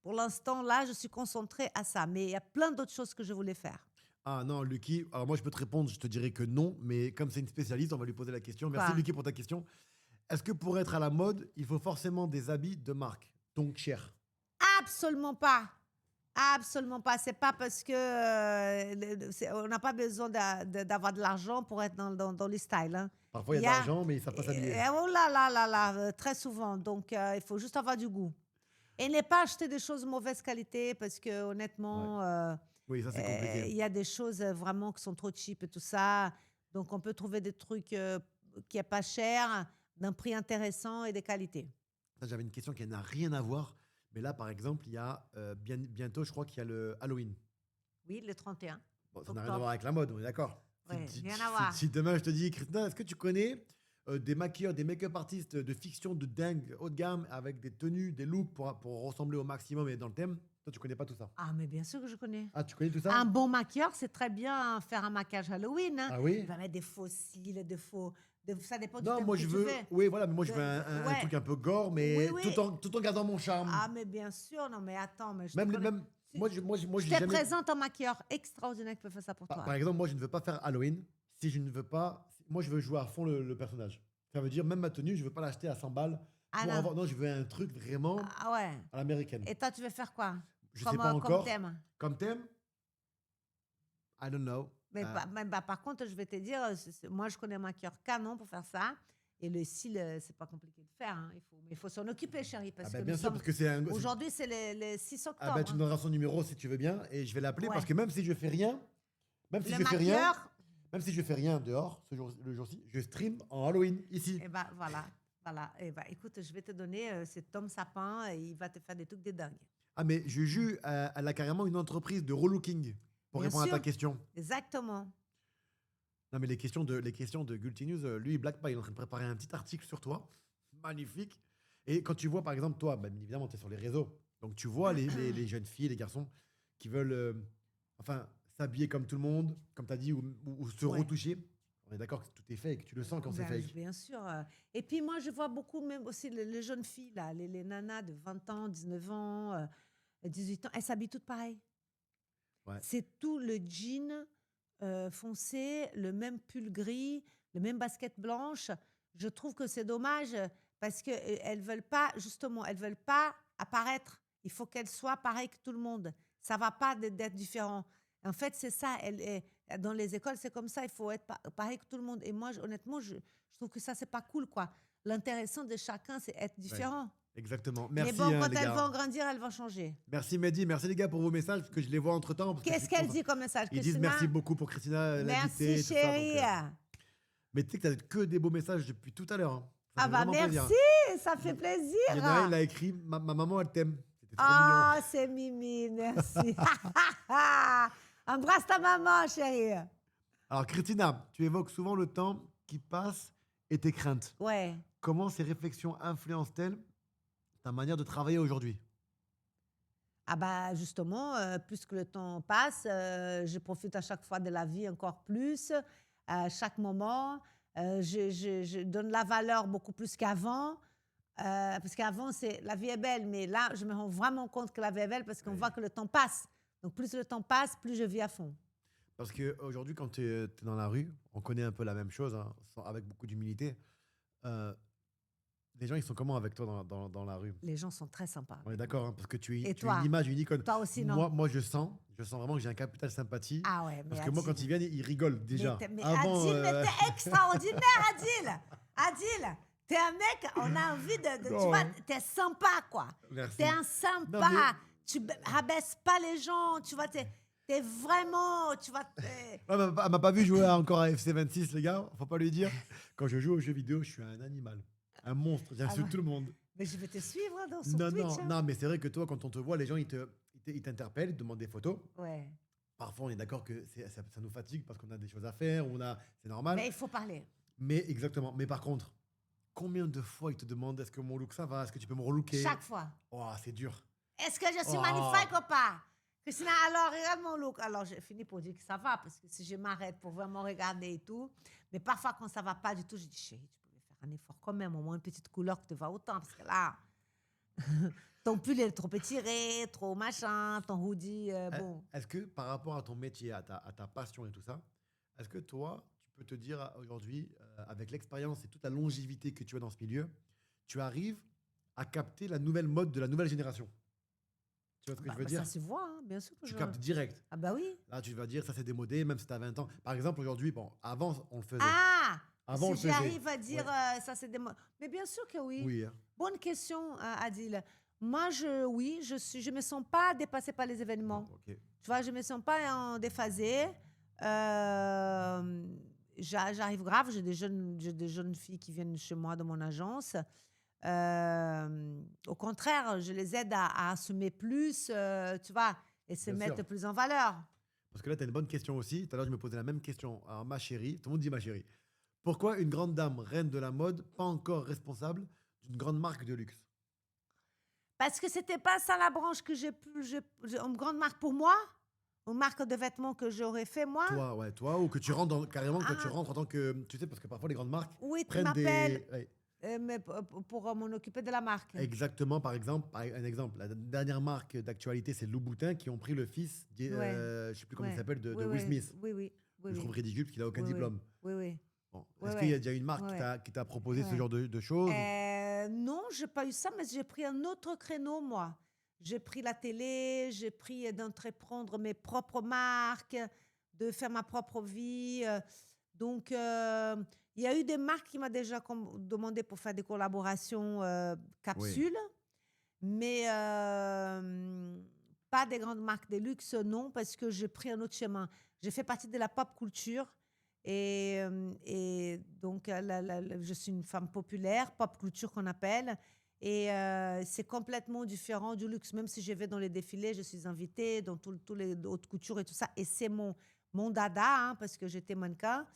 [SPEAKER 2] pour l'instant, là, je suis concentrée à ça. Mais il y a plein d'autres choses que je voulais faire.
[SPEAKER 1] Ah non, Lucky, alors moi je peux te répondre, je te dirais que non, mais comme c'est une spécialiste, on va lui poser la question. Merci
[SPEAKER 2] Quoi?
[SPEAKER 1] Lucky pour ta question. Est-ce que pour être à la mode, il faut forcément des habits de marque, donc cher?
[SPEAKER 2] Absolument pas. Absolument pas. C'est pas parce que on n'a pas besoin d'avoir de l'argent pour être dans les styles. Hein.
[SPEAKER 1] Parfois il y a de l'argent, mais ça passe à s'habiller.
[SPEAKER 2] Oh là, très souvent. Donc, il faut juste avoir du goût. Et ne pas acheter des choses de mauvaise qualité parce que honnêtement,
[SPEAKER 1] Oui, ça c'est compliqué.
[SPEAKER 2] il y a des choses vraiment qui sont trop cheap et tout ça. Donc, on peut trouver des trucs qui n'est pas cher, d'un prix intéressant et des qualités.
[SPEAKER 1] Ça, j'avais une question qui n'a rien à voir, mais là par exemple, il y a bientôt, je crois qu'il y a le Halloween.
[SPEAKER 2] Oui, le 31.
[SPEAKER 1] Bon, ça n'a rien à voir avec la mode, on est d'accord?
[SPEAKER 2] Ouais,
[SPEAKER 1] Si-
[SPEAKER 2] rien à voir.
[SPEAKER 1] Si demain je te dis, Christina, est-ce que tu connais des maquilleurs, des make-up artistes de fiction de dingue, haut de gamme, avec des tenues, des looks pour ressembler au maximum et dans le thème? Toi, tu connais pas tout ça?
[SPEAKER 2] Ah, mais bien sûr que je connais.
[SPEAKER 1] Ah, tu connais tout ça?
[SPEAKER 2] Un bon maquilleur, c'est très bien faire un maquillage Halloween. Hein.
[SPEAKER 1] Ah oui?
[SPEAKER 2] Il va mettre des faux cils, ça dépend du
[SPEAKER 1] Non,
[SPEAKER 2] thème
[SPEAKER 1] moi
[SPEAKER 2] que
[SPEAKER 1] je
[SPEAKER 2] tu
[SPEAKER 1] veux.
[SPEAKER 2] fais.
[SPEAKER 1] Oui, voilà, mais moi je
[SPEAKER 2] De-
[SPEAKER 1] veux un
[SPEAKER 2] ouais.
[SPEAKER 1] truc un peu gore, mais
[SPEAKER 2] Oui, oui.
[SPEAKER 1] tout en gardant mon charme.
[SPEAKER 2] Ah, mais bien sûr, non, mais attends, mais je te
[SPEAKER 1] même,
[SPEAKER 2] connais.
[SPEAKER 1] même,
[SPEAKER 2] Si-
[SPEAKER 1] moi, je
[SPEAKER 2] Je
[SPEAKER 1] j'ai
[SPEAKER 2] te
[SPEAKER 1] jamais.
[SPEAKER 2] présente un maquilleur extraordinaire qui peut faire ça pour toi.
[SPEAKER 1] Par exemple, moi je ne veux pas faire Halloween si je ne veux pas. Moi je veux jouer à fond le personnage. Ça veut dire, même ma tenue, je ne veux pas l'acheter à 100 balles.
[SPEAKER 2] Ah
[SPEAKER 1] pour
[SPEAKER 2] non.
[SPEAKER 1] avoir- non, je veux un truc vraiment
[SPEAKER 2] Ah ouais.
[SPEAKER 1] à l'américaine.
[SPEAKER 2] Et toi, tu veux faire quoi?
[SPEAKER 1] Je sais pas
[SPEAKER 2] Comme
[SPEAKER 1] encore.
[SPEAKER 2] thème.
[SPEAKER 1] Comme thème, I don't know.
[SPEAKER 2] Mais, par contre, je vais te dire, moi, je connais un maquilleur canon pour faire ça. Et le cil, c'est pas compliqué de faire. Hein. Il faut s'en occuper, chérie. Parce
[SPEAKER 1] Ah ben,
[SPEAKER 2] que
[SPEAKER 1] bien
[SPEAKER 2] nous
[SPEAKER 1] sûr,
[SPEAKER 2] sommes-
[SPEAKER 1] parce que c'est un.
[SPEAKER 2] Aujourd'hui, c'est le 6 octobre.
[SPEAKER 1] Ah ben, tu me donneras son numéro si tu veux bien et je vais l'appeler
[SPEAKER 2] Ouais.
[SPEAKER 1] parce que même si je fais rien, même si
[SPEAKER 2] Le
[SPEAKER 1] je fais rien,
[SPEAKER 2] maquilleur,
[SPEAKER 1] même si je fais rien dehors le jour-ci, je stream en Halloween ici.
[SPEAKER 2] eh ben, voilà. Eh ben, écoute, je vais te donner cet homme sapin et il va te faire des trucs de dingue.
[SPEAKER 1] Ah mais Juju, elle a carrément une entreprise de relooking pour
[SPEAKER 2] Bien
[SPEAKER 1] répondre
[SPEAKER 2] sûr.
[SPEAKER 1] à ta question.
[SPEAKER 2] Exactement.
[SPEAKER 1] Non mais les questions de Guilty News, lui il blague pas, il est en train de préparer un petit article sur toi, magnifique. Et quand tu vois par exemple toi, ben, évidemment tu es sur les réseaux, donc tu vois les jeunes filles, les garçons qui veulent s'habiller comme tout le monde, comme tu as dit, ou se
[SPEAKER 2] Ouais.
[SPEAKER 1] retoucher. On est d'accord que tout est fake, tu le sens quand c'est
[SPEAKER 2] Ben,
[SPEAKER 1] fake.
[SPEAKER 2] bien sûr. Et puis moi, je vois beaucoup même aussi les jeunes filles, là, les nanas de 20 ans, 19 ans, 18 ans, elles s'habillent toutes pareilles.
[SPEAKER 1] Ouais.
[SPEAKER 2] C'est tout le jean foncé, le même pull gris, le même basket blanche. Je trouve que c'est dommage parce qu'elles veulent pas, justement, elles veulent pas apparaître. Il faut qu'elles soient pareilles que tout le monde. Ça va pas d'être différent. En fait, c'est ça. Dans les écoles, c'est comme ça. Il faut être pareil que tout le monde. Et moi, honnêtement, je trouve que ça, c'est pas cool, quoi. L'intéressant de chacun, c'est être différent.
[SPEAKER 1] Exactement. Merci
[SPEAKER 2] Mais bon,
[SPEAKER 1] hein,
[SPEAKER 2] quand
[SPEAKER 1] les
[SPEAKER 2] elles
[SPEAKER 1] gars.
[SPEAKER 2] vont grandir, elles vont changer.
[SPEAKER 1] Merci Mehdi, merci les gars pour vos messages parce que je les vois entre temps.
[SPEAKER 2] Qu'est-ce qu'elle dit comme message,
[SPEAKER 1] Ils disent
[SPEAKER 2] Christina?
[SPEAKER 1] merci beaucoup pour Christina, l'invitée.
[SPEAKER 2] Merci,
[SPEAKER 1] tout ça, donc,
[SPEAKER 2] chérie.
[SPEAKER 1] mais tu sais que tu as que des beaux messages depuis tout à l'heure. Hein. Ça
[SPEAKER 2] Ah
[SPEAKER 1] fait
[SPEAKER 2] bah
[SPEAKER 1] vraiment
[SPEAKER 2] merci,
[SPEAKER 1] plaisir.
[SPEAKER 2] ça fait plaisir.
[SPEAKER 1] Il y en a un, il a écrit ma maman, elle t'aime. C'était trop
[SPEAKER 2] Ah,
[SPEAKER 1] mignon.
[SPEAKER 2] c'est Mimi, merci. Embrasse ta maman, chérie.
[SPEAKER 1] Alors, Christina, tu évoques souvent le temps qui passe et tes craintes.
[SPEAKER 2] Ouais.
[SPEAKER 1] Comment ces réflexions influencent-elles ta manière de travailler aujourd'hui?
[SPEAKER 2] Ah bah justement, plus que le temps passe, je profite à chaque fois de la vie encore plus, à chaque moment. Je donne la valeur beaucoup plus qu'avant. Parce qu'avant, la vie est belle, mais là, je me rends vraiment compte que la vie est belle parce qu'on voit que le temps passe. Donc plus le temps passe, plus je vis à fond.
[SPEAKER 1] Parce qu'aujourd'hui, quand tu es dans la rue, on connaît un peu la même chose, hein, avec beaucoup d'humilité. Euh, les gens, ils sont comment avec toi dans la rue?
[SPEAKER 2] Les gens sont très sympas.
[SPEAKER 1] On est d'accord, hein, parce que tu
[SPEAKER 2] Et
[SPEAKER 1] es
[SPEAKER 2] toi?
[SPEAKER 1] une image, une icône.
[SPEAKER 2] Toi aussi, non?
[SPEAKER 1] Moi, je sens vraiment que j'ai un capital sympathie.
[SPEAKER 2] Ah ouais, mais
[SPEAKER 1] Parce que moi, quand
[SPEAKER 2] Adil.
[SPEAKER 1] ils viennent, ils rigolent déjà.
[SPEAKER 2] Mais
[SPEAKER 1] Avant,
[SPEAKER 2] Adil, mais t'es extraordinaire, Adil. Adil, t'es un mec, on a envie de tu
[SPEAKER 1] Non.
[SPEAKER 2] vois, t'es sympa, quoi.
[SPEAKER 1] Merci.
[SPEAKER 2] T'es un sympa.
[SPEAKER 1] Non, mais-
[SPEAKER 2] Tu rabaisses pas les gens, tu vois, t'es vraiment, tu vois.
[SPEAKER 1] Ouais, elle m'a pas vu jouer encore à FC26, les gars. Faut pas lui dire. Quand je joue aux jeux vidéo, je suis un animal. Un monstre. J'insulte
[SPEAKER 2] ouais.
[SPEAKER 1] tout le monde.
[SPEAKER 2] Mais je vais te suivre sur
[SPEAKER 1] Non,
[SPEAKER 2] Twitch. hein.
[SPEAKER 1] non, mais c'est vrai que toi, quand on te voit, les gens, ils t'interpellent, ils te demandent des photos.
[SPEAKER 2] Ouais.
[SPEAKER 1] Parfois, on est d'accord que ça nous fatigue parce qu'on a des choses à faire, c'est normal.
[SPEAKER 2] Mais il faut parler.
[SPEAKER 1] Mais exactement. Mais par contre, combien de fois ils te demandent est-ce que mon look ça va? Est-ce que tu peux me relooker?
[SPEAKER 2] Chaque fois.
[SPEAKER 1] Oh, c'est dur.
[SPEAKER 2] Est-ce que je suis
[SPEAKER 1] Oh.
[SPEAKER 2] magnifique ou pas? Christina, alors regarde mon look. Alors j'ai fini pour dire que ça va, parce que si je m'arrête pour vraiment regarder et tout, mais parfois quand ça va pas du tout, je dis chérie, tu pouvais faire un effort quand même, au moins une petite couleur qui te va autant, parce que là, ton pull est trop étiré, trop machin, ton hoodie, bon.
[SPEAKER 1] Est-ce que par rapport à ton métier, à ta passion et tout ça, est-ce que toi, tu peux te dire aujourd'hui, avec l'expérience et toute la longévité que tu as dans ce milieu, tu arrives à capter la nouvelle mode de la nouvelle génération? Tu vois ce que je veux dire?
[SPEAKER 2] Ça se voit, hein, bien sûr. Que
[SPEAKER 1] Tu captes direct.
[SPEAKER 2] Ah bah oui.
[SPEAKER 1] Là, tu vas dire, ça c'est démodé, même si tu as 20 ans. Par exemple, aujourd'hui, bon, avant, on le faisait.
[SPEAKER 2] Ah
[SPEAKER 1] Avant, on le
[SPEAKER 2] si
[SPEAKER 1] faisait.
[SPEAKER 2] j'arrive à dire
[SPEAKER 1] Ouais.
[SPEAKER 2] ça, c'est des mots. Mais bien sûr que oui.
[SPEAKER 1] Oui. Hein.
[SPEAKER 2] Bonne question, Adil. Moi, je me sens pas dépassée par les événements.
[SPEAKER 1] Bon, ok.
[SPEAKER 2] Tu vois, je me sens pas déphasée. J'arrive grave. J'ai des jeunes filles qui viennent chez moi dans mon agence. Au contraire, je les aide à assumer plus, tu vois, et se
[SPEAKER 1] Bien
[SPEAKER 2] mettre
[SPEAKER 1] sûr.
[SPEAKER 2] plus en valeur.
[SPEAKER 1] Parce que là, tu as une bonne question aussi. Tout à l'heure, je me posais la même question. Alors, ma chérie, tout le monde dit ma chérie. Pourquoi une grande dame, reine de la mode, pas encore responsable d'une grande marque de luxe?
[SPEAKER 2] Parce que c'était pas ça la branche que une grande marque pour moi, une marque de vêtements que j'aurais fait moi.
[SPEAKER 1] Toi, ou que tu rentres carrément, que tu
[SPEAKER 2] Ah.
[SPEAKER 1] rentres en tant que. Tu sais, parce que parfois les grandes marques
[SPEAKER 2] Oui, tu
[SPEAKER 1] prennent des.
[SPEAKER 2] m'appelles,
[SPEAKER 1] Ouais.
[SPEAKER 2] mais pour m'en occuper de la marque.
[SPEAKER 1] Exactement, par exemple, un exemple, la dernière marque d'actualité, c'est Louboutin qui ont pris le fils, je sais plus comment il
[SPEAKER 2] Ouais.
[SPEAKER 1] s'appelle, de
[SPEAKER 2] Oui,
[SPEAKER 1] Will
[SPEAKER 2] oui,
[SPEAKER 1] Smith.
[SPEAKER 2] Oui.
[SPEAKER 1] Que je trouve ridicule parce qu'il a aucun
[SPEAKER 2] Oui, oui.
[SPEAKER 1] diplôme.
[SPEAKER 2] Oui.
[SPEAKER 1] Bon.
[SPEAKER 2] Ouais,
[SPEAKER 1] Est-ce qu'il y a
[SPEAKER 2] ouais.
[SPEAKER 1] déjà une marque
[SPEAKER 2] Ouais,
[SPEAKER 1] qui t'a proposé ce
[SPEAKER 2] Ouais.
[SPEAKER 1] genre de choses?
[SPEAKER 2] Non, j'ai pas eu ça, mais j'ai pris un autre créneau, moi. J'ai pris la télé, j'ai pris d'entreprendre mes propres marques, de faire ma propre vie. Donc, il y a eu des marques qui m'ont déjà demandé pour faire des collaborations capsules, mais pas des grandes marques de luxe, non, parce que j'ai pris un autre chemin. J'ai fait partie de la pop culture. Et donc, je suis une femme populaire, pop culture qu'on appelle. Et c'est complètement différent du luxe. Même si je vais dans les défilés, je suis invitée dans tous les hautes coutures et tout ça. Et c'est mon dada, hein, parce que j'étais mannequin.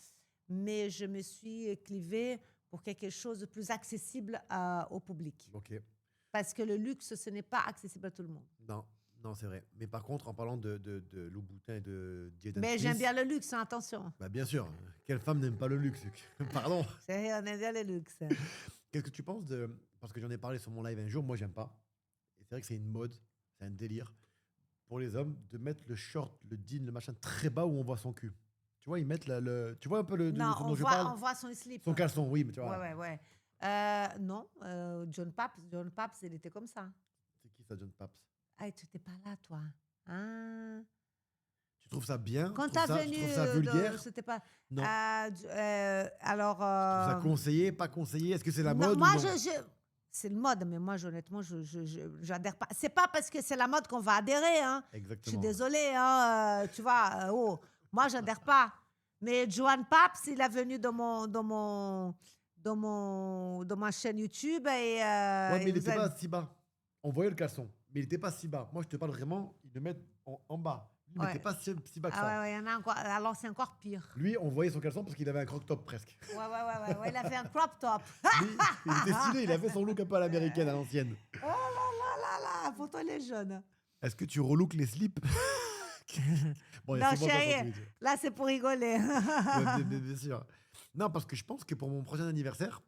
[SPEAKER 2] Mais je me suis clivée pour quelque chose de plus accessible au public.
[SPEAKER 1] Ok.
[SPEAKER 2] Parce que le luxe, ce n'est pas accessible à tout le monde.
[SPEAKER 1] Non, c'est vrai. Mais par contre, en parlant de Louboutin et de Jaden
[SPEAKER 2] Mais
[SPEAKER 1] Smith,
[SPEAKER 2] j'aime bien le luxe, hein, attention.
[SPEAKER 1] bah bien sûr. Quelle femme n'aime pas le luxe? Pardon.
[SPEAKER 2] On aime bien le luxe.
[SPEAKER 1] Qu'est-ce que tu penses de... Parce que j'en ai parlé sur mon live un jour, moi j'aime pas. Et c'est vrai que c'est une mode, c'est un délire pour les hommes de mettre le short, le jean, le machin très bas où on voit son cul. Tu vois, ils mettent tu vois un peu
[SPEAKER 2] Non,
[SPEAKER 1] dont je parle?
[SPEAKER 2] on voit son slip.
[SPEAKER 1] Son caleçon, oui, mais tu vois.
[SPEAKER 2] Ouais. Non, John Paps, il était comme ça.
[SPEAKER 1] C'est qui ça, John Paps?
[SPEAKER 2] Ah, tu n'étais pas là, toi. Ah.
[SPEAKER 1] Tu trouves ça bien?
[SPEAKER 2] Quand
[SPEAKER 1] tu trouves
[SPEAKER 2] t'as venu,
[SPEAKER 1] tu trouves ça vulgaire?
[SPEAKER 2] c'était pas.
[SPEAKER 1] Non.
[SPEAKER 2] Alors.
[SPEAKER 1] Tu trouves ça conseillé, pas conseillé? Est-ce que c'est la
[SPEAKER 2] non,
[SPEAKER 1] mode
[SPEAKER 2] moi,
[SPEAKER 1] ou non?
[SPEAKER 2] c'est le mode, mais moi, honnêtement, j'adhère pas. C'est pas parce que c'est la mode qu'on va adhérer, hein. Je suis
[SPEAKER 1] Exactement.
[SPEAKER 2] désolée, hein. Tu vois, moi, j'adhère pas. Mais Johan Paps, il est venu dans ma chaîne YouTube et.
[SPEAKER 1] Ouais, mais il
[SPEAKER 2] vous
[SPEAKER 1] n'était
[SPEAKER 2] avez-
[SPEAKER 1] pas si bas. On voyait le caleçon, mais il n'était pas si bas. Moi, je te parle vraiment, ils le mettent en bas. Il n'était pas si bas que ça.
[SPEAKER 2] Ah ouais, il y en a encore. Alors, c'est encore pire.
[SPEAKER 1] Lui, on voyait son caleçon parce qu'il avait un croc-top presque.
[SPEAKER 2] Ouais, il a fait un crop top.
[SPEAKER 1] Lui, il était stylé, il a fait son look un peu à l'américaine, à l'ancienne.
[SPEAKER 2] Oh là, pourtant, il est jeune.
[SPEAKER 1] Est-ce que tu relooks les slips? Bon, il y a
[SPEAKER 2] Non,
[SPEAKER 1] souvent ça sur
[SPEAKER 2] chérie,
[SPEAKER 1] Twitter.
[SPEAKER 2] là, c'est pour rigoler.
[SPEAKER 1] Ouais, bien sûr. Non, parce que je pense que pour mon prochain anniversaire,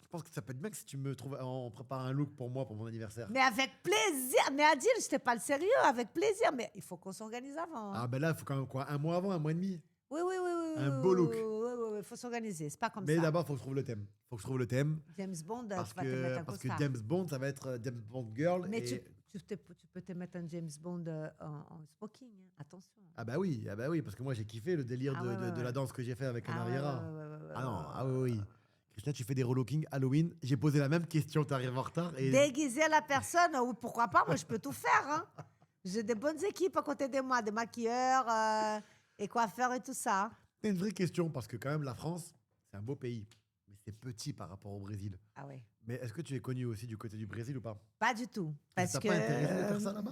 [SPEAKER 1] je pense que ça peut être bien que si tu me trouves, on prépare un look pour moi pour mon anniversaire.
[SPEAKER 2] Mais avec plaisir. Mais Adil, je t'ai pas le sérieux, avec plaisir. Mais il faut qu'on s'organise avant.
[SPEAKER 1] Ah ben là, il faut quand même quoi, un mois avant, un mois et demi.
[SPEAKER 2] Oui.
[SPEAKER 1] Un beau look.
[SPEAKER 2] Oui, il faut s'organiser. C'est pas comme
[SPEAKER 1] Mais
[SPEAKER 2] ça.
[SPEAKER 1] d'abord, il faut que je trouve le thème. Faut que je trouve le thème.
[SPEAKER 2] James Bond,
[SPEAKER 1] Parce
[SPEAKER 2] tu vas te mettre un
[SPEAKER 1] que
[SPEAKER 2] costard.
[SPEAKER 1] James Bond, ça va être James Bond Girl.
[SPEAKER 2] Mais
[SPEAKER 1] et...
[SPEAKER 2] tu peux te mettre un James Bond en smoking. Hein. Attention.
[SPEAKER 1] Ah bah oui, parce que moi j'ai kiffé le délire
[SPEAKER 2] Ah
[SPEAKER 1] de,
[SPEAKER 2] ouais,
[SPEAKER 1] de-
[SPEAKER 2] ouais,
[SPEAKER 1] de
[SPEAKER 2] ouais.
[SPEAKER 1] la danse que j'ai fait avec
[SPEAKER 2] Ah
[SPEAKER 1] Mariera.
[SPEAKER 2] ouais.
[SPEAKER 1] Ah non, ah oui. Christina, tu fais des relookings Halloween. J'ai posé la même question, tu arrives en retard. Et...
[SPEAKER 2] Déguiser la personne, oui, pourquoi pas, moi je peux tout faire. Hein. J'ai des bonnes équipes à côté de moi, des maquilleurs et coiffeurs et tout ça.
[SPEAKER 1] C'est une vraie question parce que quand même la France, c'est un beau pays. Mais c'est petit par rapport au Brésil.
[SPEAKER 2] Ah oui.
[SPEAKER 1] Mais est-ce que tu es connu aussi du côté du Brésil ou pas?
[SPEAKER 2] Pas du tout. Parce
[SPEAKER 1] t'a
[SPEAKER 2] que
[SPEAKER 1] pas intéressé de faire ça là-bas?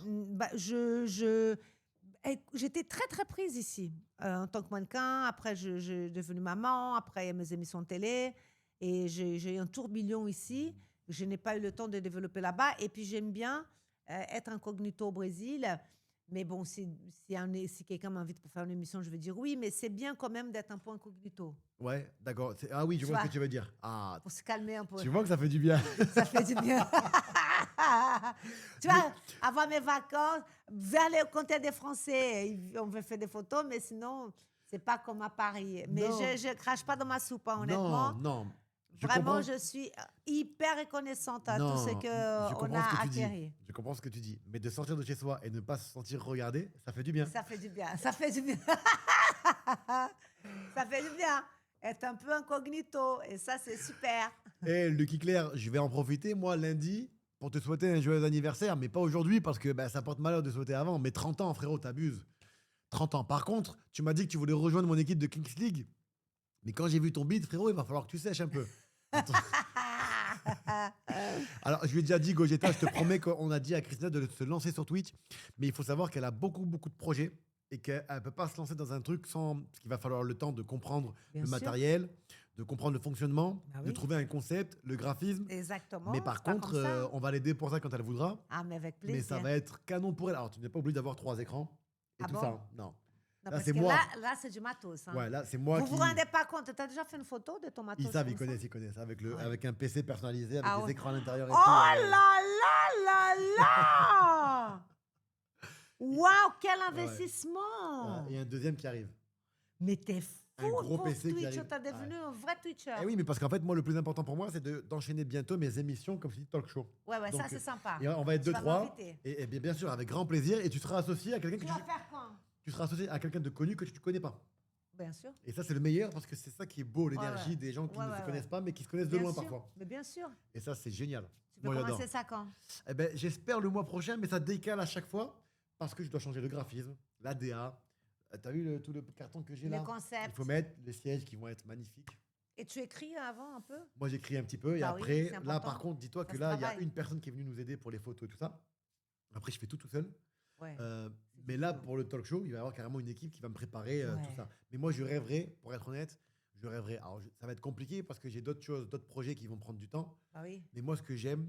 [SPEAKER 2] J'étais très très prise ici en tant que mannequin. Après, je suis devenue maman. Après, il y a mes émissions de télé. Et j'ai eu un tourbillon ici. Je n'ai pas eu le temps de développer là-bas. Et puis, j'aime bien être incognito au Brésil. Mais bon, si quelqu'un m'invite pour faire une émission, je vais dire oui. Mais c'est bien quand même d'être un peu incognito
[SPEAKER 1] Ouais, d'accord. Ah oui, je vois ce que tu veux dire. Ah,
[SPEAKER 2] pour se calmer un peu.
[SPEAKER 1] tu vois que ça fait du bien.
[SPEAKER 2] Ça fait du bien. Tu vois, avant mes vacances, vers les côtés des Français, on veut faire des photos, mais sinon, c'est pas comme à Paris. Mais
[SPEAKER 1] Non.
[SPEAKER 2] je crache pas dans ma soupe, hein, honnêtement.
[SPEAKER 1] Non.
[SPEAKER 2] Vraiment,
[SPEAKER 1] comprends.
[SPEAKER 2] je suis hyper reconnaissante à
[SPEAKER 1] Non,
[SPEAKER 2] tout ce
[SPEAKER 1] je
[SPEAKER 2] qu'on
[SPEAKER 1] comprends ce
[SPEAKER 2] a
[SPEAKER 1] que tu dis.
[SPEAKER 2] acquéri.
[SPEAKER 1] Je comprends ce que tu dis. Mais de sortir de chez soi et ne pas se sentir regardé, ça fait du bien.
[SPEAKER 2] Ça fait du bien. Ça fait du bien. Ça fait du bien. Être un peu incognito. Et ça, c'est super.
[SPEAKER 1] Et Lucky Claire, je vais en profiter, moi, lundi, pour te souhaiter un joyeux anniversaire, mais pas aujourd'hui, parce que ça porte malheur de souhaiter avant. Mais 30 ans, frérot, t'abuses. 30 ans. Par contre, tu m'as dit que tu voulais rejoindre mon équipe de Kings League. Mais quand j'ai vu ton beat, frérot, il va falloir que tu sèches un peu. Attends. Alors, je lui ai déjà dit, Gogeta, je te promets qu'on a dit à Christina de se lancer sur Twitch. Mais il faut savoir qu'elle a beaucoup de projets et qu'elle ne peut pas se lancer dans un truc sans... Parce qu'il va falloir le temps de comprendre
[SPEAKER 2] Bien
[SPEAKER 1] le
[SPEAKER 2] sûr.
[SPEAKER 1] matériel, de comprendre le fonctionnement,
[SPEAKER 2] Bah
[SPEAKER 1] de
[SPEAKER 2] oui.
[SPEAKER 1] trouver un concept, le graphisme.
[SPEAKER 2] Exactement.
[SPEAKER 1] Mais par
[SPEAKER 2] c'est pas
[SPEAKER 1] contre,
[SPEAKER 2] comme ça.
[SPEAKER 1] on va l'aider pour ça quand elle voudra.
[SPEAKER 2] Ah, mais avec plaisir.
[SPEAKER 1] Mais ça va être canon pour elle. Alors, tu n'es pas obligé d'avoir 3 écrans et
[SPEAKER 2] Ah
[SPEAKER 1] tout
[SPEAKER 2] bon
[SPEAKER 1] ça. Non.
[SPEAKER 2] Non,
[SPEAKER 1] là,
[SPEAKER 2] parce
[SPEAKER 1] c'est
[SPEAKER 2] que
[SPEAKER 1] moi.
[SPEAKER 2] Là, c'est du matos. Hein.
[SPEAKER 1] Ouais, là, c'est moi
[SPEAKER 2] Vous
[SPEAKER 1] qui...
[SPEAKER 2] vous rendez pas compte? Tu as déjà fait une photo de ton matos?
[SPEAKER 1] Ils savent, ils
[SPEAKER 2] comme ça?
[SPEAKER 1] connaissent. Avec,
[SPEAKER 2] Ouais.
[SPEAKER 1] avec un PC personnalisé, avec
[SPEAKER 2] Ah
[SPEAKER 1] des
[SPEAKER 2] ouais.
[SPEAKER 1] écrans à l'intérieur et
[SPEAKER 2] Oh
[SPEAKER 1] tout.
[SPEAKER 2] là! Waouh, quel investissement!
[SPEAKER 1] Il y a un deuxième qui arrive.
[SPEAKER 2] Mais t'es fou
[SPEAKER 1] Un gros
[SPEAKER 2] pour
[SPEAKER 1] PC qui
[SPEAKER 2] Twitch,
[SPEAKER 1] arrive.
[SPEAKER 2] t'es devenu un vrai Twitcher.
[SPEAKER 1] Eh oui, mais parce qu'en fait, moi, le plus important pour moi, c'est d'enchaîner bientôt mes émissions comme si talk show.
[SPEAKER 2] Ouais,
[SPEAKER 1] Donc,
[SPEAKER 2] ça c'est sympa.
[SPEAKER 1] Et on va être
[SPEAKER 2] Tu vas
[SPEAKER 1] 2-3.
[SPEAKER 2] m'inviter.
[SPEAKER 1] Et bien sûr, avec grand plaisir. Et tu seras associé à quelqu'un
[SPEAKER 2] Tu
[SPEAKER 1] que
[SPEAKER 2] vas faire quand?
[SPEAKER 1] tu seras associé à quelqu'un de connu que tu ne connais pas.
[SPEAKER 2] Bien sûr.
[SPEAKER 1] Et ça, c'est le meilleur parce que c'est ça qui est beau, l'énergie
[SPEAKER 2] ouais.
[SPEAKER 1] des gens qui
[SPEAKER 2] Ouais,
[SPEAKER 1] ne
[SPEAKER 2] ouais,
[SPEAKER 1] se connaissent
[SPEAKER 2] ouais.
[SPEAKER 1] pas, mais qui se connaissent de
[SPEAKER 2] Bien
[SPEAKER 1] loin
[SPEAKER 2] sûr.
[SPEAKER 1] parfois.
[SPEAKER 2] Mais bien sûr.
[SPEAKER 1] Et ça, c'est génial.
[SPEAKER 2] Tu peux
[SPEAKER 1] Moi, j'adore.
[SPEAKER 2] commencer ça quand?
[SPEAKER 1] Eh ben, j'espère le mois prochain, mais ça décale à chaque fois parce que je dois changer le graphisme, l'ADA. T'as vu tout le carton que j'ai là?
[SPEAKER 2] Le concept.
[SPEAKER 1] Il faut mettre les sièges qui vont être magnifiques.
[SPEAKER 2] Et tu écris avant un peu?
[SPEAKER 1] Moi, j'écris un petit peu et
[SPEAKER 2] Bah oui,
[SPEAKER 1] après,
[SPEAKER 2] c'est
[SPEAKER 1] là,
[SPEAKER 2] important.
[SPEAKER 1] par contre, dis-toi
[SPEAKER 2] Ça
[SPEAKER 1] que
[SPEAKER 2] se
[SPEAKER 1] là, il y a
[SPEAKER 2] travaille.
[SPEAKER 1] une personne qui est venue nous aider pour les photos et tout ça. Après, je fais tout seul.
[SPEAKER 2] Ouais.
[SPEAKER 1] Mais là, pour le talk show, il va y avoir carrément une équipe qui va me préparer
[SPEAKER 2] Ouais.
[SPEAKER 1] tout ça. Mais moi, je rêverais, pour être honnête, je rêverais. Alors, ça va être compliqué parce que j'ai d'autres choses, d'autres projets qui vont prendre du temps.
[SPEAKER 2] Ah oui.
[SPEAKER 1] Mais moi, ce que j'aime,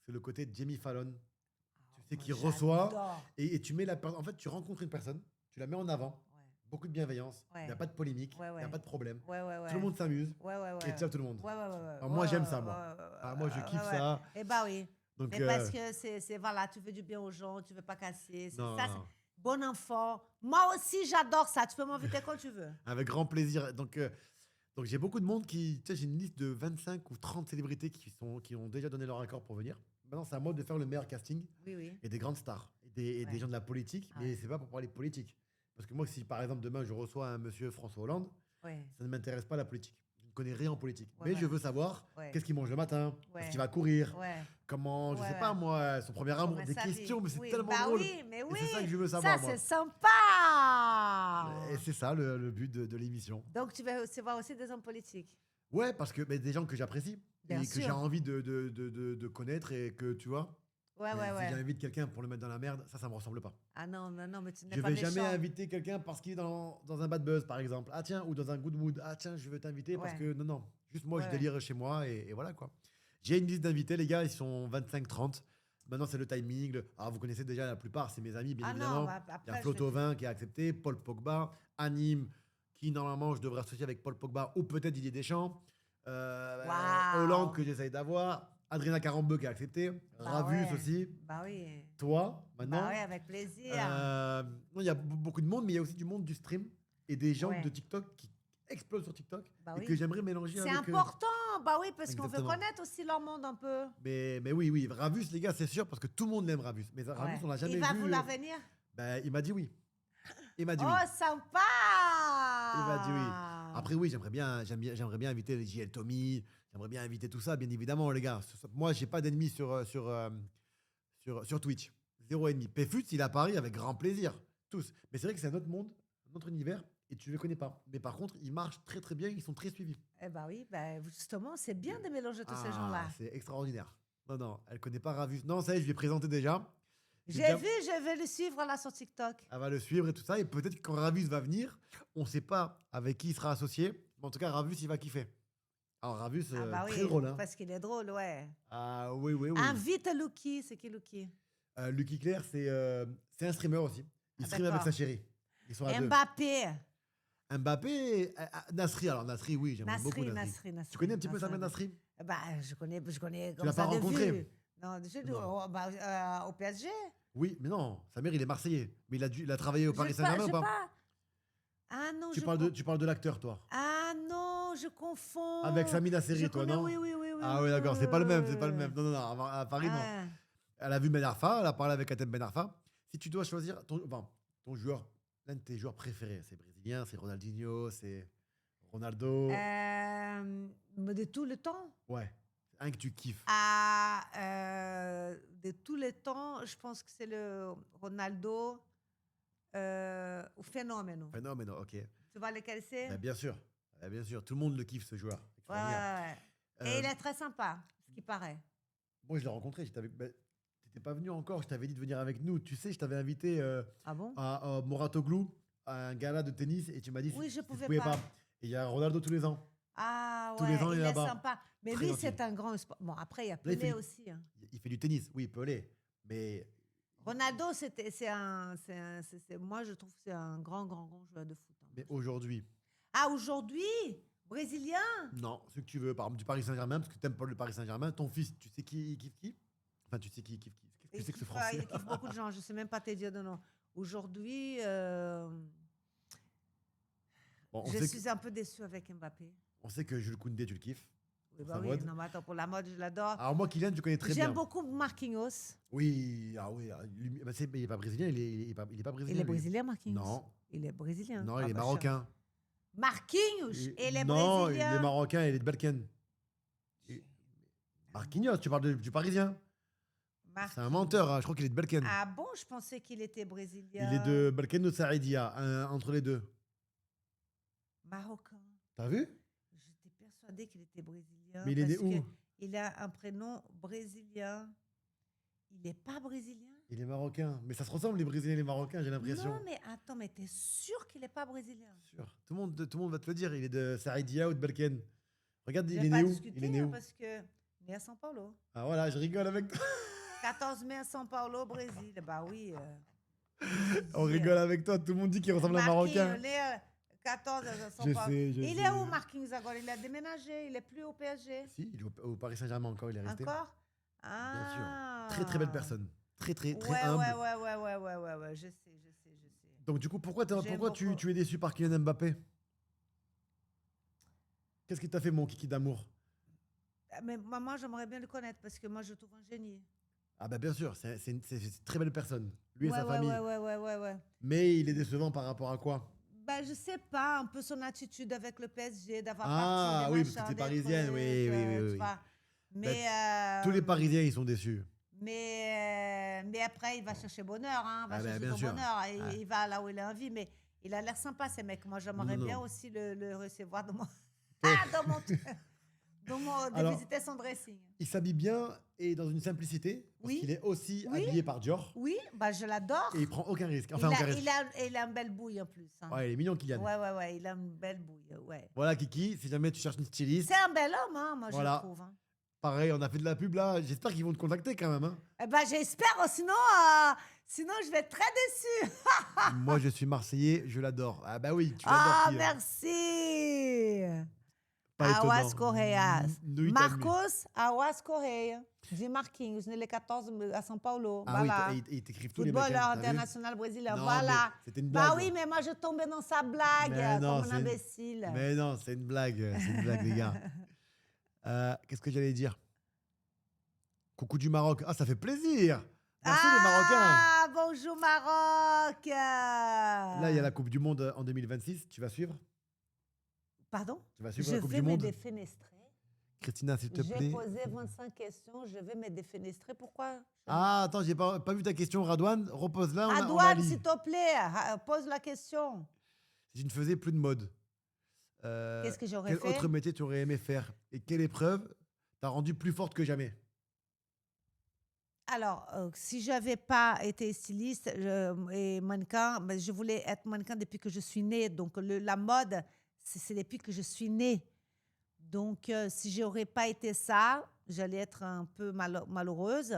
[SPEAKER 1] c'est le côté de Jamie Fallon. Tu sais,
[SPEAKER 2] Moi,
[SPEAKER 1] qui reçoit
[SPEAKER 2] j'adore.
[SPEAKER 1] et tu mets la personne. En fait, tu rencontres une personne, tu la mets en avant,
[SPEAKER 2] Ouais.
[SPEAKER 1] beaucoup de bienveillance, il
[SPEAKER 2] Ouais.
[SPEAKER 1] n'y a pas de polémique, il
[SPEAKER 2] Ouais,
[SPEAKER 1] n'y a
[SPEAKER 2] ouais.
[SPEAKER 1] pas de problème.
[SPEAKER 2] Ouais.
[SPEAKER 1] Tout le monde s'amuse
[SPEAKER 2] Ouais.
[SPEAKER 1] et ciao tout le monde.
[SPEAKER 2] Ouais.
[SPEAKER 1] Alors, moi, j'aime ça, moi. Moi, je kiffe ça.
[SPEAKER 2] Eh bah oui.
[SPEAKER 1] Donc,
[SPEAKER 2] Mais parce que c'est voilà, tu veux du bien aux gens, tu veux pas casser. C'est
[SPEAKER 1] non,
[SPEAKER 2] ça,
[SPEAKER 1] non.
[SPEAKER 2] c'est bon enfant. Moi aussi, j'adore ça. Tu peux m'inviter quand tu veux.
[SPEAKER 1] Avec grand plaisir. Donc j'ai beaucoup de monde qui. Tu sais, j'ai une liste de 25 ou 30 célébrités qui ont déjà donné leur accord pour venir. Maintenant, c'est à moi de faire le meilleur casting
[SPEAKER 2] Oui.
[SPEAKER 1] et des grandes stars et des
[SPEAKER 2] Ouais.
[SPEAKER 1] gens de la politique.
[SPEAKER 2] Ah
[SPEAKER 1] Mais
[SPEAKER 2] ouais.
[SPEAKER 1] c'est pas pour parler politique. Parce que moi, si par exemple demain je reçois un monsieur François Hollande,
[SPEAKER 2] Ouais.
[SPEAKER 1] ça ne m'intéresse pas la politique. Je ne connais rien en politique.
[SPEAKER 2] Ouais,
[SPEAKER 1] Mais
[SPEAKER 2] ouais.
[SPEAKER 1] je veux savoir
[SPEAKER 2] Ouais.
[SPEAKER 1] qu'est-ce qu'il mange le matin,
[SPEAKER 2] Ouais.
[SPEAKER 1] est-ce qu'il va courir,
[SPEAKER 2] Ouais.
[SPEAKER 1] comment, je
[SPEAKER 2] Ouais,
[SPEAKER 1] sais
[SPEAKER 2] ouais.
[SPEAKER 1] pas moi, son premier amour,
[SPEAKER 2] Comment
[SPEAKER 1] des
[SPEAKER 2] ça
[SPEAKER 1] questions,
[SPEAKER 2] vit.
[SPEAKER 1] mais c'est
[SPEAKER 2] Oui,
[SPEAKER 1] tellement
[SPEAKER 2] bah
[SPEAKER 1] drôle.
[SPEAKER 2] Oui, mais oui.
[SPEAKER 1] c'est ça que je veux savoir,
[SPEAKER 2] Ça,
[SPEAKER 1] moi.
[SPEAKER 2] c'est sympa.
[SPEAKER 1] Et c'est ça le but de l'émission.
[SPEAKER 2] Donc, tu vas aussi voir aussi des hommes politiques.
[SPEAKER 1] Ouais, parce que des gens que j'apprécie
[SPEAKER 2] Bien
[SPEAKER 1] et que j'ai
[SPEAKER 2] sûr.
[SPEAKER 1] envie de connaître et que tu vois.
[SPEAKER 2] Ouais,
[SPEAKER 1] Mais
[SPEAKER 2] ouais,
[SPEAKER 1] si
[SPEAKER 2] ouais.
[SPEAKER 1] j'invite quelqu'un pour le mettre dans la merde, ça me ressemble pas.
[SPEAKER 2] Ah non, non, non, mais tu n'es
[SPEAKER 1] Je
[SPEAKER 2] pas
[SPEAKER 1] vais jamais
[SPEAKER 2] méchant.
[SPEAKER 1] inviter quelqu'un parce qu'il est dans un bad buzz, par exemple. Ah tiens, ou dans un good mood. Ah tiens, je veux t'inviter parce
[SPEAKER 2] Ouais.
[SPEAKER 1] que non, non. Juste moi, je
[SPEAKER 2] Ouais,
[SPEAKER 1] délire chez moi et voilà quoi. J'ai une liste d'invités, les gars, ils sont 25-30. Maintenant, c'est le timing. Ah, vous connaissez déjà la plupart, c'est mes amis, bien
[SPEAKER 2] Ah non,
[SPEAKER 1] évidemment.
[SPEAKER 2] bah,
[SPEAKER 1] Il y a
[SPEAKER 2] après,
[SPEAKER 1] Flo
[SPEAKER 2] je-
[SPEAKER 1] Thauvin qui a accepté, Paul Pogba, Anime, qui normalement je devrais associer avec Paul Pogba ou peut-être Didier Deschamps.
[SPEAKER 2] Waouh.
[SPEAKER 1] Hollande que j'essaye d'avoir. Adrien Carambeu qui a accepté.
[SPEAKER 2] Bah
[SPEAKER 1] Ravus
[SPEAKER 2] ouais.
[SPEAKER 1] aussi.
[SPEAKER 2] Bah oui.
[SPEAKER 1] Toi, maintenant.
[SPEAKER 2] Bah oui, avec plaisir.
[SPEAKER 1] Non, il y a beaucoup de monde, mais il y a aussi du monde du stream et des gens
[SPEAKER 2] Ouais.
[SPEAKER 1] de TikTok qui explosent sur TikTok
[SPEAKER 2] Bah
[SPEAKER 1] et
[SPEAKER 2] oui.
[SPEAKER 1] que j'aimerais mélanger
[SPEAKER 2] C'est
[SPEAKER 1] avec.
[SPEAKER 2] important, bah oui, parce qu'on veut
[SPEAKER 1] Exactement.
[SPEAKER 2] connaître aussi leur monde un peu.
[SPEAKER 1] Mais oui, oui, Ravus, les gars, c'est sûr, parce que tout le monde l'aime Ravus. Mais Ravus,
[SPEAKER 2] Ouais.
[SPEAKER 1] on l'a jamais
[SPEAKER 2] Il
[SPEAKER 1] vu.
[SPEAKER 2] va vouloir venir.
[SPEAKER 1] Ben, il m'a dit oui. Il m'a dit oui.
[SPEAKER 2] Oh, sympa.
[SPEAKER 1] Il m'a dit oui. Après, oui, j'aimerais bien inviter les JL Tommy. J'aimerais bien inviter tout ça, bien évidemment, les gars. Moi, j'ai pas d'ennemis sur Twitch. 0 ennemi. Pfut, il est à Paris avec grand plaisir. Tous. Mais c'est vrai que c'est un autre monde, un autre univers, et tu ne les connais pas. Mais par contre, ils marchent très très bien, ils sont très suivis.
[SPEAKER 2] Eh bah oui, bah justement, c'est bien de mélanger tous ces
[SPEAKER 1] Ah,
[SPEAKER 2] gens-là.
[SPEAKER 1] c'est extraordinaire. Non, non, elle connaît pas Ravus. Non, ça y est, je l'ai présenté déjà.
[SPEAKER 2] J'ai
[SPEAKER 1] déjà-
[SPEAKER 2] vu, je vais le suivre là sur TikTok.
[SPEAKER 1] Elle va le suivre et tout ça. Et peut-être que quand Ravus va venir, on ne sait pas avec qui il sera associé. Mais en tout cas, Ravus, il va kiffer. Alors, Ravus,
[SPEAKER 2] Ah bah
[SPEAKER 1] très
[SPEAKER 2] oui,
[SPEAKER 1] drôle. Hein.
[SPEAKER 2] parce qu'il est drôle, ouais.
[SPEAKER 1] Ah oui, oui, oui.
[SPEAKER 2] Invite Lucky, c'est qui Lucky?
[SPEAKER 1] Lucky Claire, c'est un streamer aussi. Il
[SPEAKER 2] Ah,
[SPEAKER 1] stream avec
[SPEAKER 2] d'accord.
[SPEAKER 1] sa chérie. Ils sont à deux.
[SPEAKER 2] Mbappé.
[SPEAKER 1] Mbappé, Nasri. Alors, Nasri, oui, j'aime beaucoup Nasri. Tu connais un petit peu Samuel Nasri?
[SPEAKER 2] Bah, je connais
[SPEAKER 1] Tu
[SPEAKER 2] comme
[SPEAKER 1] l'as
[SPEAKER 2] ça
[SPEAKER 1] pas
[SPEAKER 2] de
[SPEAKER 1] rencontré?
[SPEAKER 2] vue. Non, au PSG.
[SPEAKER 1] Oui, mais non, Samir, il est Marseillais. Mais il a travaillé au Paris
[SPEAKER 2] Je
[SPEAKER 1] Saint-Germain ou pas?
[SPEAKER 2] pas. Ah non,
[SPEAKER 1] Tu parles de l'acteur, toi.
[SPEAKER 2] Ah non, je confonds.
[SPEAKER 1] Avec Sami Nasseri,
[SPEAKER 2] Je
[SPEAKER 1] toi,
[SPEAKER 2] connais,
[SPEAKER 1] non?
[SPEAKER 2] oui, oui, oui, oui.
[SPEAKER 1] Ah oui, d'accord, c'est pas le même, c'est pas le même. Non, non, non, à Paris, non.
[SPEAKER 2] Ah.
[SPEAKER 1] Elle a vu Ben Arfa, elle a parlé avec Atem Ben Arfa. Si tu dois choisir ton joueur, l'un de tes joueurs préférés, c'est brésilien, c'est Ronaldinho, c'est Ronaldo.
[SPEAKER 2] Mais de tout le temps.
[SPEAKER 1] Ouais, un que tu kiffes.
[SPEAKER 2] De tous les temps, je pense que c'est le Ronaldo ou Phénomène.
[SPEAKER 1] Phénomène, ok.
[SPEAKER 2] Tu vois lequel c'est?
[SPEAKER 1] Bah, bien sûr, bien sûr, tout le monde le kiffe ce joueur.
[SPEAKER 2] Ouais, ouais,
[SPEAKER 1] Extraordinaire.
[SPEAKER 2] ouais. Et il est très sympa, ce qui paraît.
[SPEAKER 1] Moi, je l'ai rencontré, t'étais pas venu encore, je t'avais dit de venir avec nous. Tu sais, je t'avais invité
[SPEAKER 2] Ah bon?
[SPEAKER 1] à Moratoglou, à un gala de tennis, et tu m'as dit
[SPEAKER 2] Oui,
[SPEAKER 1] si
[SPEAKER 2] je
[SPEAKER 1] tu
[SPEAKER 2] pouvais
[SPEAKER 1] pouvais
[SPEAKER 2] pas.
[SPEAKER 1] Et il y a Ronaldo tous les ans.
[SPEAKER 2] Ah
[SPEAKER 1] Tous
[SPEAKER 2] ouais,
[SPEAKER 1] les ans, il
[SPEAKER 2] il
[SPEAKER 1] est
[SPEAKER 2] est
[SPEAKER 1] là-bas.
[SPEAKER 2] sympa. Mais
[SPEAKER 1] Très
[SPEAKER 2] lui,
[SPEAKER 1] gentil.
[SPEAKER 2] c'est un grand sport. Bon, après, il y a
[SPEAKER 1] Là, il fait
[SPEAKER 2] Pelé
[SPEAKER 1] du-
[SPEAKER 2] aussi. Hein.
[SPEAKER 1] Il fait du tennis, oui, Pelé. Mais
[SPEAKER 2] Ronaldo, moi, je trouve que c'est un grand joueur de foot. Hein.
[SPEAKER 1] aujourd'hui,
[SPEAKER 2] Ah, aujourd'hui, brésilien?
[SPEAKER 1] non, ce que tu veux, par exemple, du Paris Saint-Germain, parce que tu n'aimes pas le Paris Saint-Germain, ton fils, tu sais qui il kiffe qui? Enfin, tu sais qui il kiffe qui? Qu'est-ce que c'est que ce français?
[SPEAKER 2] Il kiffe beaucoup de gens, je ne sais même pas te dire de nom. Aujourd'hui,
[SPEAKER 1] Bon,
[SPEAKER 2] je suis un peu déçue avec Mbappé.
[SPEAKER 1] on sait que Jules Koundé, tu le kiffes.
[SPEAKER 2] Oui,
[SPEAKER 1] Pour
[SPEAKER 2] bah
[SPEAKER 1] sa
[SPEAKER 2] oui,
[SPEAKER 1] mode.
[SPEAKER 2] non, mais attends, pour la mode, je l'adore.
[SPEAKER 1] Alors moi, Kylian, tu connais très bien.
[SPEAKER 2] J'aime beaucoup Marquinhos.
[SPEAKER 1] Oui, bah, il n'est pas brésilien, il est pas brésilien.
[SPEAKER 2] Il est
[SPEAKER 1] lui.
[SPEAKER 2] brésilien, Marquinhos?
[SPEAKER 1] Non,
[SPEAKER 2] Il est brésilien.
[SPEAKER 1] non,
[SPEAKER 2] Ah
[SPEAKER 1] il est
[SPEAKER 2] bah,
[SPEAKER 1] marocain.
[SPEAKER 2] Marquinhos, il est
[SPEAKER 1] non,
[SPEAKER 2] brésilien.
[SPEAKER 1] il est marocain, il est de Balkan. Marquinhos, tu parles du Parisien. C'est un menteur, hein, je crois qu'il est de Balkan.
[SPEAKER 2] Ah bon, je pensais qu'il était brésilien.
[SPEAKER 1] Il est de Balkan ou Saïdia, entre les deux.
[SPEAKER 2] Marocain.
[SPEAKER 1] T'as vu?
[SPEAKER 2] J'étais persuadée qu'il était brésilien.
[SPEAKER 1] Mais il est né
[SPEAKER 2] parce
[SPEAKER 1] où?
[SPEAKER 2] que il a un prénom brésilien. Il n'est pas brésilien?
[SPEAKER 1] Il est marocain. Mais ça se ressemble, les Brésiliens et les Marocains, j'ai l'impression.
[SPEAKER 2] Non, mais attends, mais t'es sûr qu'il n'est pas brésilien?
[SPEAKER 1] Sûr. Tout le monde va te le dire. Il est de Saïdia ou de Balkan. Regarde,
[SPEAKER 2] Je
[SPEAKER 1] il
[SPEAKER 2] vais
[SPEAKER 1] est
[SPEAKER 2] pas
[SPEAKER 1] né où?
[SPEAKER 2] discuter,
[SPEAKER 1] Il est né où?
[SPEAKER 2] parce que né à São Paulo.
[SPEAKER 1] Ah voilà, je rigole avec toi.
[SPEAKER 2] 14 mai à São Paulo, Brésil. Bah oui.
[SPEAKER 1] On rigole avec toi. Tout le monde dit qu'il ressemble à un Marocain.
[SPEAKER 2] 14 à São
[SPEAKER 1] Je
[SPEAKER 2] Paulo.
[SPEAKER 1] sais, je
[SPEAKER 2] Il
[SPEAKER 1] sais.
[SPEAKER 2] est où, Marquinhos, agora? Il a déménagé. Il n'est plus au PSG.
[SPEAKER 1] Si, il est au Paris Saint-Germain encore, il est resté.
[SPEAKER 2] Encore?
[SPEAKER 1] Bien
[SPEAKER 2] Ah.
[SPEAKER 1] sûr. Très très belle personne. Très
[SPEAKER 2] Ouais,
[SPEAKER 1] humble.
[SPEAKER 2] ouais. Je sais.
[SPEAKER 1] Donc du coup, pourquoi
[SPEAKER 2] J'aime beaucoup.
[SPEAKER 1] tu es déçu par Kylian Mbappé? Qu'est-ce qui t'a fait, mon kiki d'amour?
[SPEAKER 2] Mais moi, j'aimerais bien le connaître parce que moi, je trouve un génie.
[SPEAKER 1] Ah bah bien sûr, c'est une très belle personne. Lui et sa famille.
[SPEAKER 2] Ouais.
[SPEAKER 1] Mais il est décevant par rapport à quoi?
[SPEAKER 2] Bah, je sais pas, un peu son attitude avec le PSG, d'avoir
[SPEAKER 1] Ah,
[SPEAKER 2] parti,
[SPEAKER 1] oui,
[SPEAKER 2] des
[SPEAKER 1] parce que
[SPEAKER 2] machins,
[SPEAKER 1] t'es
[SPEAKER 2] des
[SPEAKER 1] parisienne,
[SPEAKER 2] trucs,
[SPEAKER 1] oui,
[SPEAKER 2] tu
[SPEAKER 1] oui.
[SPEAKER 2] vois. Mais,
[SPEAKER 1] Tous les Parisiens, ils sont déçus.
[SPEAKER 2] mais après, il va chercher bonheur, hein, va
[SPEAKER 1] Ah,
[SPEAKER 2] chercher
[SPEAKER 1] bien
[SPEAKER 2] son
[SPEAKER 1] sûr.
[SPEAKER 2] bonheur. Et
[SPEAKER 1] Ah.
[SPEAKER 2] il va là où il a envie. Mais il a l'air sympa, ces mecs. Moi, j'aimerais
[SPEAKER 1] Non,
[SPEAKER 2] bien
[SPEAKER 1] non.
[SPEAKER 2] aussi le recevoir dans mon, de
[SPEAKER 1] Alors,
[SPEAKER 2] visiter son dressing.
[SPEAKER 1] Il s'habille bien et dans une simplicité. Parce
[SPEAKER 2] Oui.
[SPEAKER 1] qu'il est aussi
[SPEAKER 2] Oui.
[SPEAKER 1] habillé par Dior.
[SPEAKER 2] Oui, bah je l'adore.
[SPEAKER 1] Et il prend aucun risque. Enfin, aucun risque.
[SPEAKER 2] Il a une belle bouille en plus. Hein.
[SPEAKER 1] Ouais, il est mignon, Kylian.
[SPEAKER 2] Ouais, il a une belle bouille. Ouais.
[SPEAKER 1] Voilà, Kiki, si jamais tu cherches une styliste.
[SPEAKER 2] C'est un bel homme, hein, moi
[SPEAKER 1] Voilà.
[SPEAKER 2] je trouve. Hein.
[SPEAKER 1] Pareil, on a fait de la pub là. J'espère qu'ils vont te contacter quand même. Hein.
[SPEAKER 2] Eh ben, j'espère, sinon je vais être très déçue.
[SPEAKER 1] Moi, je suis Marseillais, je l'adore. Ah bah oui, tu l'adores. Kylian.
[SPEAKER 2] Merci.
[SPEAKER 1] Pas étonnant.
[SPEAKER 2] Awas Correias.
[SPEAKER 1] Nous,
[SPEAKER 2] Marcos Awas Correia. De Marquinhos, né 14 à São Paulo.
[SPEAKER 1] Ah
[SPEAKER 2] voilà.
[SPEAKER 1] oui, ils t'écrivent tous les mecs.
[SPEAKER 2] Footballeur
[SPEAKER 1] hein, t'as vu.
[SPEAKER 2] international brésilien.
[SPEAKER 1] Non,
[SPEAKER 2] voilà.
[SPEAKER 1] mais c'était une blague.
[SPEAKER 2] Bah oui, mais moi je tombais dans sa blague
[SPEAKER 1] Mais non,
[SPEAKER 2] comme un
[SPEAKER 1] c'est une-
[SPEAKER 2] imbécile.
[SPEAKER 1] Mais non, c'est une blague. C'est une blague, les gars. Qu'est-ce que j'allais dire? Coucou du Maroc. Ah, ça fait plaisir. Merci les Marocains.
[SPEAKER 2] Ah, bonjour Maroc.
[SPEAKER 1] Là, il y a la Coupe du Monde en 2026. Tu vas suivre?
[SPEAKER 2] Pardon?
[SPEAKER 1] Tu vas suivre
[SPEAKER 2] Je
[SPEAKER 1] la Coupe
[SPEAKER 2] vais
[SPEAKER 1] du
[SPEAKER 2] me
[SPEAKER 1] Monde?
[SPEAKER 2] défenestrer.
[SPEAKER 1] Christina, s'il te
[SPEAKER 2] J'ai
[SPEAKER 1] plaît.
[SPEAKER 2] posé 25 questions, je vais me défenestrer. Pourquoi?
[SPEAKER 1] Ah, attends, j'ai pas vu ta question, Radouane. Repose-la. on la
[SPEAKER 2] Adouane,
[SPEAKER 1] lit.
[SPEAKER 2] s'il te plaît, pose la question.
[SPEAKER 1] Si tu ne faisais plus de mode,
[SPEAKER 2] Qu'est-ce que j'aurais
[SPEAKER 1] quel
[SPEAKER 2] fait?
[SPEAKER 1] autre métier tu aurais aimé faire? Et quelle épreuve t'a rendu plus forte que jamais?
[SPEAKER 2] Alors, si je n'avais pas été styliste et mannequin, ben, je voulais être mannequin depuis que je suis née. Donc, la mode, c'est depuis que je suis née. Donc, si je n'aurais pas été ça, j'allais être un peu malheureuse,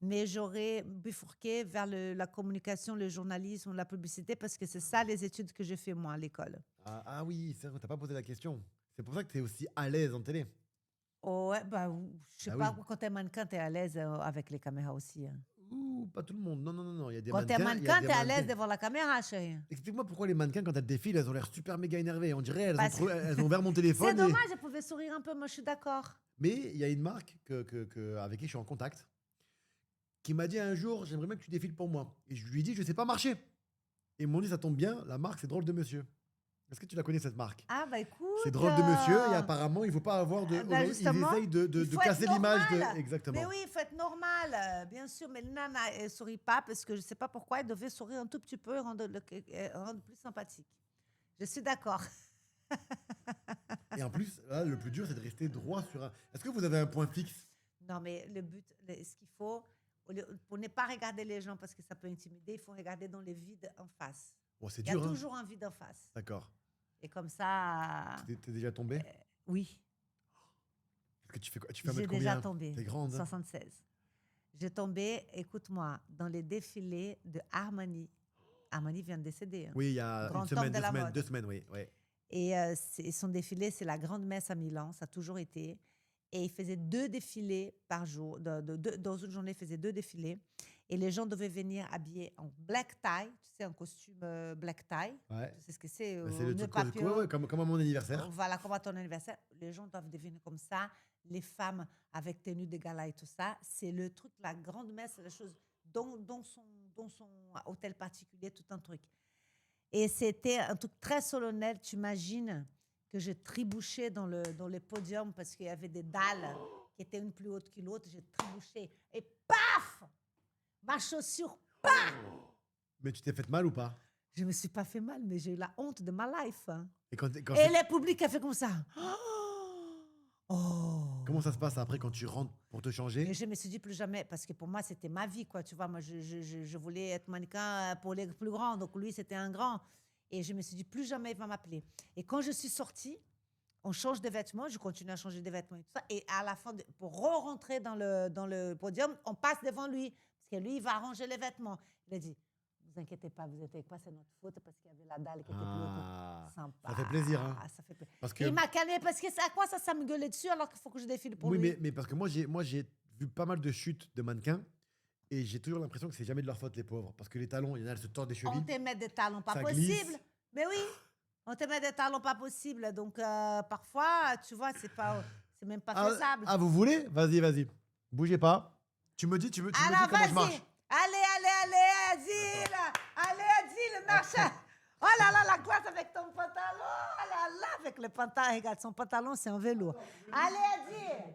[SPEAKER 2] mais j'aurais bifurqué vers la communication, le journalisme, la publicité, parce que c'est ça les études que j'ai fait moi à l'école.
[SPEAKER 1] Ah oui, c'est vrai, t'as pas posé la question. C'est pour ça que tu es aussi à l'aise en télé.
[SPEAKER 2] Oh, ouais, bah, je sais
[SPEAKER 1] Ah
[SPEAKER 2] pas,
[SPEAKER 1] oui.
[SPEAKER 2] quand tu es mannequin, tu es à l'aise avec les caméras aussi. Hein.
[SPEAKER 1] Ouh, pas tout le monde. Non. Il y a des
[SPEAKER 2] Quand tu es
[SPEAKER 1] mannequins. il y a
[SPEAKER 2] mannequin,
[SPEAKER 1] des
[SPEAKER 2] tu es à l'aise
[SPEAKER 1] mannequins.
[SPEAKER 2] devant la caméra, chérie.
[SPEAKER 1] Explique-moi pourquoi les mannequins, quand elles défilent, elles ont l'air super méga énervées. On dirait
[SPEAKER 2] Parce
[SPEAKER 1] elles ont ouvert mon téléphone.
[SPEAKER 2] C'est
[SPEAKER 1] et-
[SPEAKER 2] dommage, je pouvais sourire un peu, moi je suis d'accord.
[SPEAKER 1] Mais il y a une marque avec qui je suis en contact qui m'a dit un jour, j'aimerais bien que tu défiles pour moi. Et je lui ai dit, je sais pas marcher. Et ils m'ont dit, ça tombe bien, la marque, c'est Drôle de Monsieur. Est-ce que tu la connais, cette marque?
[SPEAKER 2] Ah bah écoute.
[SPEAKER 1] C'est Drôle de Monsieur et apparemment, il ne faut pas avoir de...
[SPEAKER 2] bah,
[SPEAKER 1] ils
[SPEAKER 2] justement,
[SPEAKER 1] essayent de
[SPEAKER 2] il faut
[SPEAKER 1] casser
[SPEAKER 2] être
[SPEAKER 1] l'image de...
[SPEAKER 2] normal.
[SPEAKER 1] Exactement.
[SPEAKER 2] Mais oui, il faut être normal, bien sûr. Mais Nana, elle ne sourit pas parce que je ne sais pas pourquoi elle devait sourire un tout petit peu et rendre plus sympathique. Je suis d'accord.
[SPEAKER 1] Et en plus, là, le plus dur, c'est de rester droit sur un... Est-ce que vous avez un point fixe?
[SPEAKER 2] Non, mais le but, ce qu'il faut, pour ne pas regarder les gens parce que ça peut intimider, il faut regarder dans les vides en face.
[SPEAKER 1] Bon, c'est
[SPEAKER 2] Il y a
[SPEAKER 1] dur, hein.
[SPEAKER 2] toujours un vide en face.
[SPEAKER 1] D'accord.
[SPEAKER 2] Et comme ça,
[SPEAKER 1] T'es déjà tombé?
[SPEAKER 2] oui,
[SPEAKER 1] Est-ce que tu fais quoi? Tu fais un
[SPEAKER 2] j'ai
[SPEAKER 1] mètre
[SPEAKER 2] déjà
[SPEAKER 1] combien?
[SPEAKER 2] tombé.
[SPEAKER 1] T'es grande, hein.
[SPEAKER 2] 76. J'ai tombé, écoute-moi, dans les défilés de Armani. Armani vient de décéder. Hein.
[SPEAKER 1] Oui, il y a
[SPEAKER 2] Grand
[SPEAKER 1] une semaine,
[SPEAKER 2] homme de la mode.
[SPEAKER 1] 2 semaines, oui. Ouais.
[SPEAKER 2] Et son défilé, c'est la grande messe à Milan, ça a toujours été. Et il faisait 2 défilés par jour. Dans une journée, il faisait 2 défilés. Et les gens devaient venir habillés en black tie, tu sais, un costume black tie.
[SPEAKER 1] Ouais.
[SPEAKER 2] Tu sais ce que c'est?
[SPEAKER 1] Bah, c'est le
[SPEAKER 2] nœud
[SPEAKER 1] truc
[SPEAKER 2] papillon.
[SPEAKER 1] ouais, comme à mon anniversaire.
[SPEAKER 2] Voilà, comme à ton anniversaire. Les gens doivent devenir comme ça. Les femmes avec tenue de gala et tout ça. C'est le truc, la grande messe, la chose, dans son hôtel particulier, tout un truc. Et c'était un truc très solennel. Tu imagines que je trébuchais dans les podiums parce qu'il y avait des dalles qui étaient une plus haute que l'autre. J'ai trébuché. Et paf! Ma chaussure, paf!
[SPEAKER 1] Mais tu t'es fait mal ou pas?
[SPEAKER 2] Je ne me suis pas fait mal, mais j'ai eu la honte de ma life. Hein.
[SPEAKER 1] Et quand
[SPEAKER 2] Et
[SPEAKER 1] c'est-
[SPEAKER 2] le public a fait comme ça. Oh!
[SPEAKER 1] Comment ça se passe après quand tu rentres pour te changer?
[SPEAKER 2] Et je me suis dit plus jamais, parce que pour moi, c'était ma vie, quoi. Tu vois, moi, je voulais être mannequin pour les plus grands. Donc, lui, c'était un grand. Et je me suis dit, plus jamais il va m'appeler. Et quand je suis sortie, on change de vêtements. Je continue à changer de vêtements et tout ça. Et à la fin, pour re-rentrer dans le podium, on passe devant lui. Parce que lui, il va arranger les vêtements. Il a dit, vous inquiétez pas, vous inquiétez pas, c'est notre faute parce qu'il y avait la dalle qui était plus
[SPEAKER 1] Ah,
[SPEAKER 2] haute. Sympa.
[SPEAKER 1] ça fait plaisir, hein.
[SPEAKER 2] Ça fait plaisir.
[SPEAKER 1] Parce que...
[SPEAKER 2] Il m'a calmé parce que à quoi ça me gueulait dessus alors qu'il faut que je défile pour
[SPEAKER 1] Oui,
[SPEAKER 2] lui.
[SPEAKER 1] mais parce que moi, j'ai vu pas mal de chutes de mannequins et j'ai toujours l'impression que c'est jamais de leur faute, les pauvres. Parce que les talons, il y en a, elles se tordent des
[SPEAKER 2] On
[SPEAKER 1] chevilles.
[SPEAKER 2] te met des talons pas
[SPEAKER 1] Ça
[SPEAKER 2] possibles.
[SPEAKER 1] glisse.
[SPEAKER 2] Mais oui, on te met des talons pas possibles. Donc, parfois, tu vois, c'est même pas faisable.
[SPEAKER 1] Ah, vous voulez? Vas-y. Bougez pas. Tu me dis
[SPEAKER 2] Alors,
[SPEAKER 1] comment je
[SPEAKER 2] vas-y.
[SPEAKER 1] marche.
[SPEAKER 2] Allez, Adil. Allez, Adil, marche. Oh là là, la classe avec ton pantalon. Oh là là, avec le pantalon. Regarde, son pantalon, c'est en velours. Allez, Adil.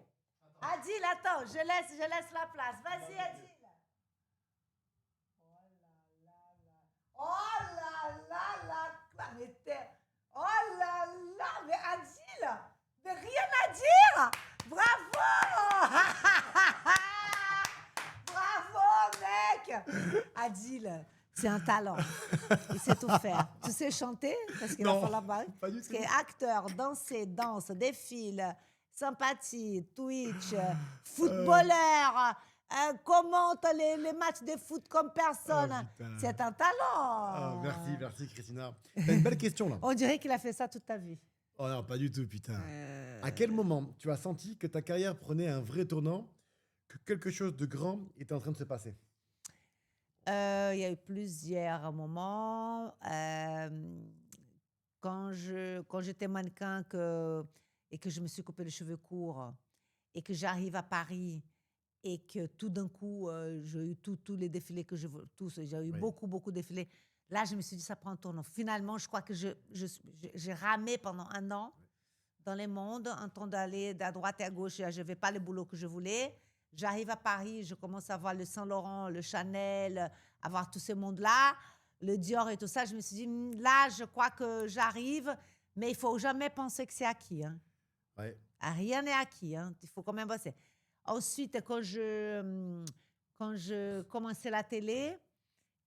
[SPEAKER 2] Adil, attends, je laisse la place. Vas-y, Adil. Oh là là, mais oh là là, mais Adil, mais rien à dire. Adil, c'est un talent. Il sait tout faire. Tu sais chanter? Parce qu'il a
[SPEAKER 1] Non,
[SPEAKER 2] fait là-bas.
[SPEAKER 1] pas du
[SPEAKER 2] Parce
[SPEAKER 1] tout.
[SPEAKER 2] qu'il est acteur, danse, défile, sympathie, Twitch, footballeur, commente les matchs de foot comme personne.
[SPEAKER 1] Oh, putain.
[SPEAKER 2] C'est un
[SPEAKER 1] Ah,
[SPEAKER 2] talent.
[SPEAKER 1] merci, Christina. T'as une belle question, là.
[SPEAKER 2] On dirait qu'il a fait ça toute ta vie.
[SPEAKER 1] Oh non, pas du tout, putain. À quel moment tu as senti que ta carrière prenait un vrai tournant, que quelque chose de grand était en train de se passer?
[SPEAKER 2] Il y a eu plusieurs moments. Quand j'étais mannequin et que je me suis coupé les cheveux courts et que j'arrive à Paris et que tout d'un coup, j'ai eu tous les défilés que je veux, tous, j'ai eu
[SPEAKER 1] Oui.
[SPEAKER 2] beaucoup de défilés. Là, je me suis dit, ça prend un tournant. Finalement, je crois que j'ai ramé pendant 1 an dans les mondes, en train d'aller à droite et à gauche. Je n'avais pas le boulot que je voulais. J'arrive à Paris, je commence à voir le Saint-Laurent, le Chanel, à voir tout ce monde-là, le Dior et tout ça. Je me suis dit, là, je crois que j'arrive, mais il ne faut jamais penser que c'est acquis. Hein.
[SPEAKER 1] Ouais.
[SPEAKER 2] Rien n'est acquis. Hein. Il faut quand même bosser. Ensuite, quand je commençais la télé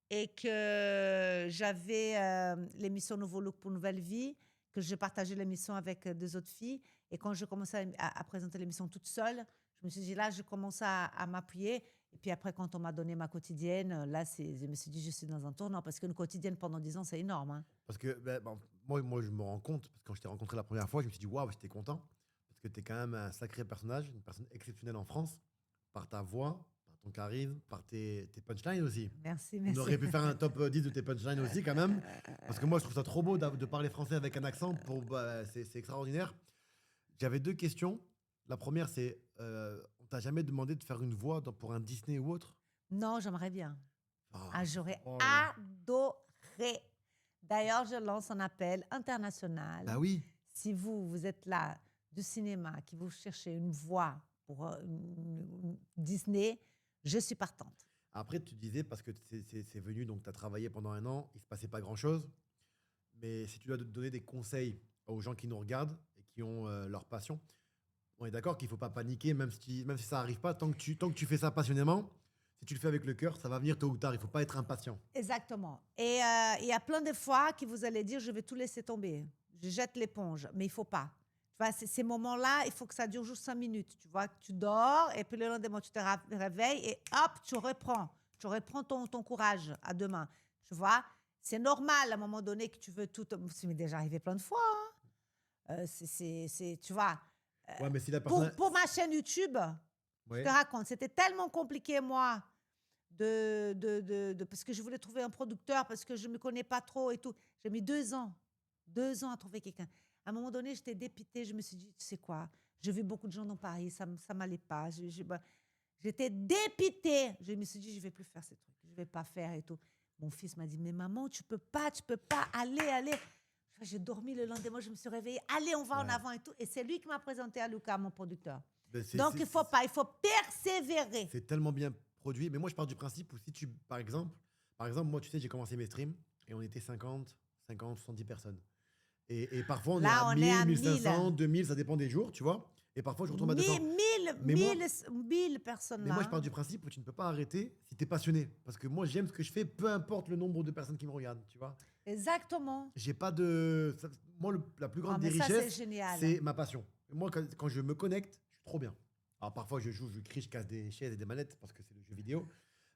[SPEAKER 2] et que j'avais l'émission Nouveau Look pour Nouvelle Vie, que je partageais l'émission avec 2 autres filles, et quand je commençais à présenter l'émission toute seule, je me suis dit, là, je commence à m'appuyer. Et puis après, quand on m'a donné ma quotidienne, là, je me suis dit, je suis dans un tournant. Parce qu'une quotidienne pendant 10 ans, c'est énorme. Hein.
[SPEAKER 1] Parce que moi, je me rends compte, parce que quand je t'ai rencontré la première fois, je me suis dit, waouh, j'étais content. Parce que tu es quand même un sacré personnage, une personne exceptionnelle en France, par ta voix, par ton charisme, par tes punchlines aussi.
[SPEAKER 2] Merci.
[SPEAKER 1] On aurait pu faire un top 10 de tes punchlines aussi, quand même. Parce que moi, je trouve ça trop beau de parler français avec un accent. C'est extraordinaire. J'avais 2 questions. La première, c'est on t'a jamais demandé de faire une voix pour un Disney ou autre?
[SPEAKER 2] Non, j'aimerais bien. J'aurais
[SPEAKER 1] oh.
[SPEAKER 2] adoré. D'ailleurs, je lance un appel international.
[SPEAKER 1] Bah oui.
[SPEAKER 2] Si vous êtes là du cinéma, qui vous cherchez une voix pour Disney, je suis partante.
[SPEAKER 1] Après, tu disais, parce que c'est venu, donc tu as travaillé pendant 1 an, il ne se passait pas grand-chose. Mais si tu dois donner des conseils aux gens qui nous regardent et qui ont leur passion, on est d'accord qu'il ne faut pas paniquer, même si ça n'arrive pas, tant que tu fais ça passionnément, si tu le fais avec le cœur, ça va venir tôt ou tard, il ne faut pas être impatient.
[SPEAKER 2] Exactement. Et il y a plein de fois que vous allez dire, je vais tout laisser tomber. Je jette l'éponge, mais il ne faut pas. Tu vois, ces moments-là, il faut que ça dure juste 5 minutes. Tu vois, tu dors et puis le lendemain, tu te réveilles et hop, tu reprends. Tu reprends ton courage à demain. Tu vois, c'est normal à un moment donné que tu veux tout. Ça m'est déjà arrivé plein de fois. Hein. Tu vois.
[SPEAKER 1] Ouais, mais si la personne...
[SPEAKER 2] Pour ma chaîne YouTube,
[SPEAKER 1] Ouais.
[SPEAKER 2] je te raconte, c'était tellement compliqué, moi, parce que je voulais trouver un producteur, parce que je ne me connais pas trop et tout. J'ai mis 2 ans. 2 ans à trouver quelqu'un. À un moment donné, j'étais dépitée. Je me suis dit, tu sais quoi, j'ai vu beaucoup de gens dans Paris, ça ne m'allait pas. J'étais dépitée. Je me suis dit, je ne vais plus faire ces trucs. Je ne vais pas faire et tout. Mon fils m'a dit, mais maman, tu peux pas. Allez. J'ai dormi le lendemain, je me suis réveillée. Allez, on va en avant et tout. Et c'est lui qui m'a présenté à Lucas, mon producteur. Donc, il ne faut persévérer.
[SPEAKER 1] C'est tellement bien produit. Mais moi, je pars du principe où si tu, par exemple, moi, tu sais, j'ai commencé mes streams et on était 50, 70 personnes. Et parfois, on est à 1000, 1500, 2000, ça dépend des jours, tu vois. Et parfois, je retombe à 200.
[SPEAKER 2] 1000 personnes
[SPEAKER 1] Mais
[SPEAKER 2] là.
[SPEAKER 1] moi, je pars du principe où tu ne peux pas arrêter si tu es passionné. Parce que moi, j'aime ce que je fais, peu importe le nombre de personnes qui me regardent, tu vois.
[SPEAKER 2] Exactement.
[SPEAKER 1] J'ai pas de... Moi, la plus grande des
[SPEAKER 2] mais ça,
[SPEAKER 1] richesses,
[SPEAKER 2] c'est génial.
[SPEAKER 1] c'est ma passion. Moi, quand je me connecte, je suis trop bien. Alors, parfois, je joue, je crie, je casse des chaises et des manettes parce que c'est le jeu vidéo.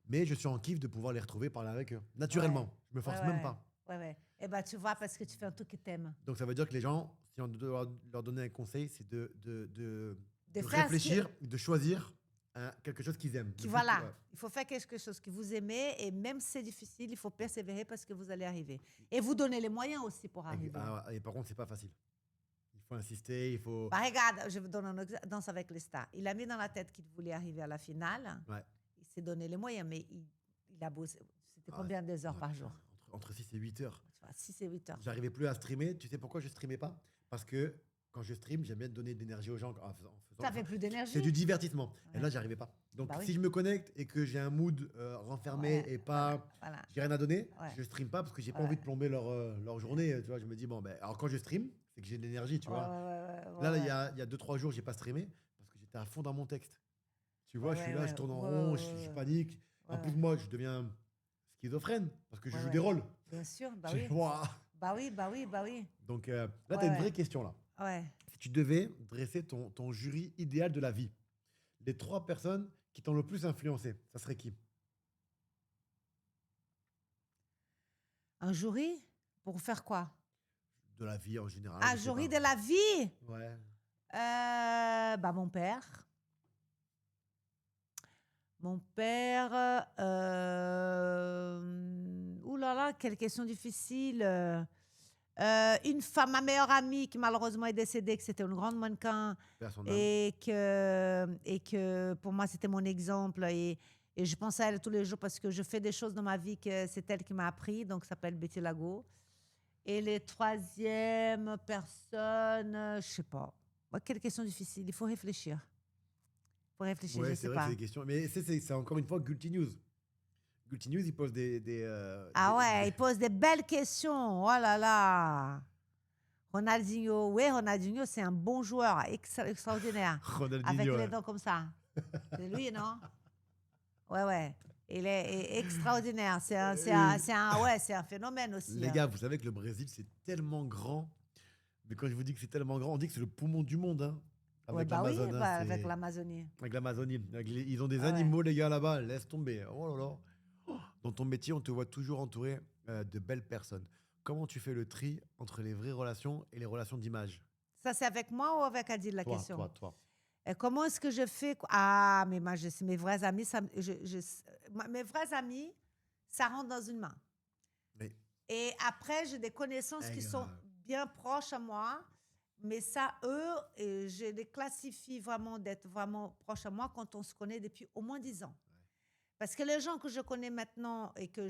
[SPEAKER 1] Mais je suis en kiff de pouvoir les retrouver, parler avec eux. Naturellement.
[SPEAKER 2] Ouais.
[SPEAKER 1] Je me force même pas.
[SPEAKER 2] Ouais. Eh ben, tu vois, parce que tu fais un truc que t'aimes.
[SPEAKER 1] Donc, ça veut dire que les gens, si on doit leur donner un conseil, c'est de
[SPEAKER 2] faire
[SPEAKER 1] réfléchir, de choisir quelque chose qu'ils aiment.
[SPEAKER 2] Voilà, il faut faire quelque chose que vous aimez et même si c'est difficile, il faut persévérer parce que vous allez arriver. Et vous donner les moyens aussi pour arriver.
[SPEAKER 1] Et par contre, c'est pas facile. Il faut insister, il faut...
[SPEAKER 2] Bah, regarde, je vous donne un exemple, Danse avec les stars. Il a mis dans la tête qu'il voulait arriver à la finale.
[SPEAKER 1] Ouais.
[SPEAKER 2] Il s'est donné les moyens, mais il a bossé. C'était combien d'heures par jour?
[SPEAKER 1] Entre 6 et 8 heures.
[SPEAKER 2] 6 et 8 heures.
[SPEAKER 1] J'arrivais plus à streamer. Tu sais pourquoi je streamais pas? Parce que quand je stream, j'aime bien donner de l'énergie aux gens.
[SPEAKER 2] Ça fait plus d'énergie.
[SPEAKER 1] C'est du divertissement.
[SPEAKER 2] Ouais.
[SPEAKER 1] Et là, j'arrivais pas. Donc,
[SPEAKER 2] Bah oui.
[SPEAKER 1] si je me connecte et que j'ai un mood renfermé et pas,
[SPEAKER 2] Voilà.
[SPEAKER 1] j'ai rien à donner,
[SPEAKER 2] Ouais.
[SPEAKER 1] je stream pas parce que j'ai pas
[SPEAKER 2] Ouais.
[SPEAKER 1] envie de plomber leur journée. Tu vois, je me dis bon, alors quand je stream, c'est que j'ai de l'énergie, tu vois. Là, il y a 2-3 jours, j'ai pas streamé parce que j'étais à fond dans mon texte. Tu vois, je suis là, je tourne en rond, je panique. En plus, moi, je deviens schizophrène parce que je joue
[SPEAKER 2] Ouais.
[SPEAKER 1] des rôles.
[SPEAKER 2] Bien sûr, bah
[SPEAKER 1] Tu
[SPEAKER 2] oui.
[SPEAKER 1] vois.
[SPEAKER 2] Bah oui, bah oui, bah oui.
[SPEAKER 1] Donc là, tu as
[SPEAKER 2] Ouais,
[SPEAKER 1] une
[SPEAKER 2] ouais.
[SPEAKER 1] vraie question là.
[SPEAKER 2] Ouais.
[SPEAKER 1] Si tu devais dresser ton jury idéal de la vie, les 3 personnes qui t'ont le plus influencé, ça serait qui?
[SPEAKER 2] Un jury pour faire quoi?
[SPEAKER 1] De la vie en général.
[SPEAKER 2] Un
[SPEAKER 1] je sais
[SPEAKER 2] jury
[SPEAKER 1] pas.
[SPEAKER 2] de la vie?
[SPEAKER 1] Ouais.
[SPEAKER 2] Bah, mon père. Mon père. Ouh là là, quelle question difficile. Une femme, ma meilleure amie qui malheureusement est décédée, que c'était une grande mannequin
[SPEAKER 1] Père son âme.
[SPEAKER 2] et que pour moi c'était mon exemple et je pense à elle tous les jours parce que je fais des choses dans ma vie que c'est elle qui m'a appris, donc ça s'appelle Betty Lago. Et les troisièmes personnes, je sais pas. Quelle question difficile, il faut réfléchir. Il faut réfléchir,
[SPEAKER 1] Ouais,
[SPEAKER 2] je
[SPEAKER 1] c'est
[SPEAKER 2] sais
[SPEAKER 1] vrai que
[SPEAKER 2] pas.
[SPEAKER 1] c'est des questions. Mais c'est encore une fois Gulti News. Gulti News, il pose
[SPEAKER 2] Ah ouais, il pose des belles questions. Oh là là. Ronaldinho, oui, Ronaldinho, c'est un bon joueur, extraordinaire. Avec
[SPEAKER 1] Ronaldinho.
[SPEAKER 2] les
[SPEAKER 1] Ouais.
[SPEAKER 2] dents comme ça. C'est lui, non? Ouais, ouais. Il est extraordinaire. C'est un phénomène aussi.
[SPEAKER 1] Les
[SPEAKER 2] hein.
[SPEAKER 1] gars, vous savez que le Brésil, c'est tellement grand. Mais quand je vous dis que c'est tellement grand, on dit que c'est le poumon du monde. Hein,
[SPEAKER 2] Ouais,
[SPEAKER 1] avec
[SPEAKER 2] bah oui,
[SPEAKER 1] l'Amazon. hein,
[SPEAKER 2] bah,
[SPEAKER 1] c'est-
[SPEAKER 2] avec l'Amazonie.
[SPEAKER 1] Avec l'Amazonie. Ils ont des
[SPEAKER 2] Ah ouais.
[SPEAKER 1] animaux, les gars, là-bas. Laisse tomber. Oh là là. Oh, dans ton métier, on te voit toujours entouré de belles personnes. Comment tu fais le tri entre les vraies relations et les relations d'image?
[SPEAKER 2] Ça, c'est avec moi ou avec Adil la
[SPEAKER 1] Toi,
[SPEAKER 2] question?
[SPEAKER 1] toi.
[SPEAKER 2] Et comment est-ce que je fais? Ah, mais moi, mes vrais amis, mes vrais amis, ça rentre dans une main.
[SPEAKER 1] Mais,
[SPEAKER 2] Et après, j'ai des connaissances qui sont bien proches à moi. Mais ça, eux, je les classifie vraiment d'être vraiment proches à moi quand on se connaît depuis au moins 10 ans. Parce que les gens que je connais maintenant et que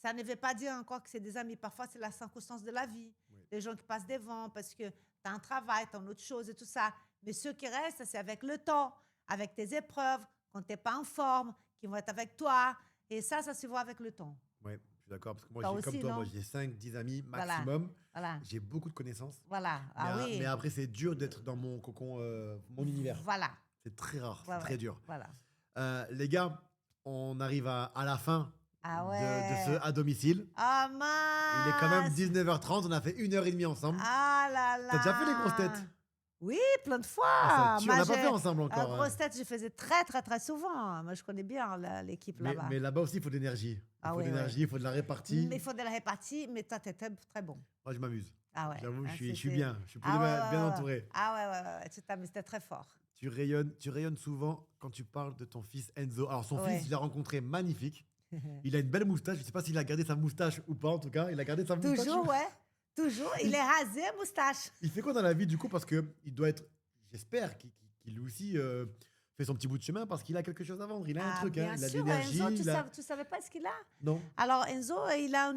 [SPEAKER 2] ça ne veut pas dire encore que c'est des amis. Parfois, c'est la circonstance de la vie.
[SPEAKER 1] Oui.
[SPEAKER 2] Les gens qui passent devant parce que tu as un travail, tu as une autre chose et tout ça. Mais ceux qui restent, c'est avec le temps, avec tes épreuves, quand tu n'es pas en forme, qui vont être avec toi. Et ça se voit avec le temps.
[SPEAKER 1] ouais, je suis d'accord. Parce que moi,
[SPEAKER 2] Toi
[SPEAKER 1] j'ai comme
[SPEAKER 2] aussi,
[SPEAKER 1] toi,
[SPEAKER 2] non?
[SPEAKER 1] moi, j'ai 5-10 amis
[SPEAKER 2] Voilà.
[SPEAKER 1] maximum.
[SPEAKER 2] Voilà.
[SPEAKER 1] J'ai beaucoup de connaissances.
[SPEAKER 2] Voilà. Ah
[SPEAKER 1] mais,
[SPEAKER 2] oui.
[SPEAKER 1] mais après, c'est dur d'être dans mon cocon, mon univers.
[SPEAKER 2] Voilà.
[SPEAKER 1] C'est très rare,
[SPEAKER 2] Ouais,
[SPEAKER 1] c'est très
[SPEAKER 2] ouais.
[SPEAKER 1] dur.
[SPEAKER 2] Voilà.
[SPEAKER 1] Les gars, on arrive à la fin
[SPEAKER 2] Ah
[SPEAKER 1] de
[SPEAKER 2] ouais.
[SPEAKER 1] ce à domicile.
[SPEAKER 2] Ah mince.
[SPEAKER 1] Il est quand même 19h30, on a fait 1h30 ensemble.
[SPEAKER 2] Ah là là.
[SPEAKER 1] T'as déjà fait les grosses têtes?
[SPEAKER 2] Oui, plein de fois.
[SPEAKER 1] Ah, ça tue, on
[SPEAKER 2] Moi,
[SPEAKER 1] n'a pas fait ensemble encore.
[SPEAKER 2] grosses têtes, je faisais très, très, très souvent. Moi, je connais bien l'équipe
[SPEAKER 1] mais,
[SPEAKER 2] là-bas.
[SPEAKER 1] mais là-bas aussi, il faut de l'énergie. Il
[SPEAKER 2] Ah
[SPEAKER 1] faut de
[SPEAKER 2] ouais,
[SPEAKER 1] l'énergie, il faut de la répartie.
[SPEAKER 2] Mais il faut de la répartie, mais toi, t'es très, très bon.
[SPEAKER 1] Moi, je m'amuse.
[SPEAKER 2] Ah ouais.
[SPEAKER 1] J'avoue,
[SPEAKER 2] Ah,
[SPEAKER 1] je suis
[SPEAKER 2] c'était-
[SPEAKER 1] bien. Je suis
[SPEAKER 2] Ah ouais,
[SPEAKER 1] bien
[SPEAKER 2] ouais, ouais.
[SPEAKER 1] entouré.
[SPEAKER 2] Ah ouais. Tu t'amuses, t'es très fort.
[SPEAKER 1] Tu rayonnes souvent quand tu parles de ton fils Enzo. Alors, son
[SPEAKER 2] Ouais.
[SPEAKER 1] fils, je l'ai rencontré magnifique. Il a une belle moustache. Je ne sais pas s'il a gardé sa moustache ou pas, en tout cas. Il a gardé sa moustache.
[SPEAKER 2] Toujours, ouais. Toujours. Il est rasé, moustache.
[SPEAKER 1] Il fait quoi dans la vie, du coup? Parce qu'il doit être, j'espère, qu'il lui aussi fait son petit bout de chemin parce qu'il a quelque chose à vendre. Il a un truc,
[SPEAKER 2] bien
[SPEAKER 1] hein. Il a de
[SPEAKER 2] sûr,
[SPEAKER 1] l'énergie.
[SPEAKER 2] Enzo,
[SPEAKER 1] il a-
[SPEAKER 2] tu savais pas ce qu'il a?
[SPEAKER 1] Non.
[SPEAKER 2] Alors, Enzo, il a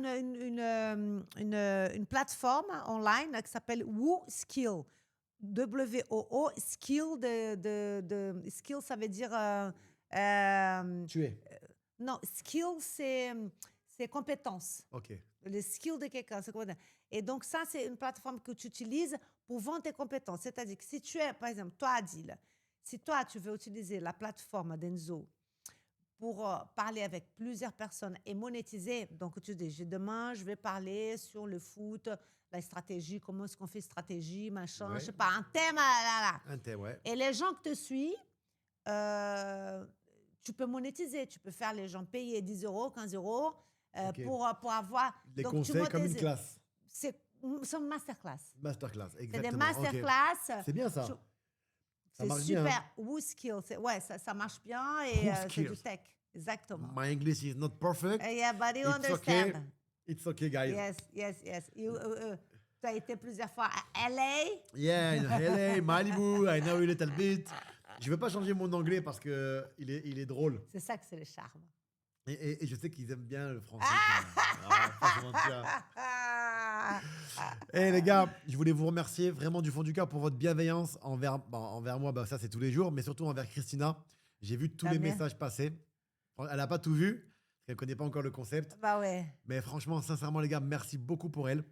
[SPEAKER 2] une plateforme online qui s'appelle Woo Skill. W-O-O, skill skill, ça veut dire
[SPEAKER 1] Tu es.
[SPEAKER 2] non, skill c'est compétence.
[SPEAKER 1] Ok.
[SPEAKER 2] Le skill de quelqu'un, c'est compétence. Et donc ça, c'est une plateforme que tu utilises pour vendre tes compétences. C'est-à-dire que si tu es, par exemple, toi, Adil, si toi, tu veux utiliser la plateforme d'Enzo pour parler avec plusieurs personnes et monétiser, donc tu dis, demain, je vais parler sur le foot, la stratégie, comment est-ce qu'on fait stratégie, machin,
[SPEAKER 1] Ouais.
[SPEAKER 2] je sais pas, un thème, là.
[SPEAKER 1] Un thème, ouais.
[SPEAKER 2] Et les gens qui te suivent, tu peux monétiser, tu peux faire les gens payer 10 euros, 15 euros
[SPEAKER 1] Ok.
[SPEAKER 2] pour avoir...
[SPEAKER 1] Les
[SPEAKER 2] donc, tu
[SPEAKER 1] conseils comme une
[SPEAKER 2] monétises.
[SPEAKER 1] classe.
[SPEAKER 2] C'est une masterclass.
[SPEAKER 1] Masterclass,
[SPEAKER 2] C'est
[SPEAKER 1] exactement.
[SPEAKER 2] des
[SPEAKER 1] Ok.
[SPEAKER 2] masterclass.
[SPEAKER 1] C'est bien ça.
[SPEAKER 2] Je-
[SPEAKER 1] Ça
[SPEAKER 2] C'est
[SPEAKER 1] marche
[SPEAKER 2] super.
[SPEAKER 1] bien. hein.
[SPEAKER 2] Woo Skill. Ouais, ça marche bien et
[SPEAKER 1] Woo
[SPEAKER 2] c'est
[SPEAKER 1] Skills.
[SPEAKER 2] du tech. Exactement.
[SPEAKER 1] My English is not perfect.
[SPEAKER 2] Yeah, but you
[SPEAKER 1] It's
[SPEAKER 2] understand.
[SPEAKER 1] okay. It's okay, guys.
[SPEAKER 2] Yes. Tu as été plusieurs fois à LA.
[SPEAKER 1] Yeah, in LA, Malibu, I know a little bit. Je veux pas changer mon anglais parce que il est drôle.
[SPEAKER 2] C'est ça que c'est le charme.
[SPEAKER 1] Et je sais qu'ils aiment bien le français. Pas se mentir. Eh les gars, je voulais vous remercier vraiment du fond du cœur pour votre bienveillance envers moi, ça c'est tous les jours, mais surtout envers Christina. J'ai vu tous
[SPEAKER 2] La
[SPEAKER 1] les
[SPEAKER 2] mienne.
[SPEAKER 1] messages passer. Elle n'a pas tout vu, parce qu'elle ne connaît pas encore le concept.
[SPEAKER 2] Bah ouais.
[SPEAKER 1] Mais franchement, sincèrement les gars, merci beaucoup pour elle.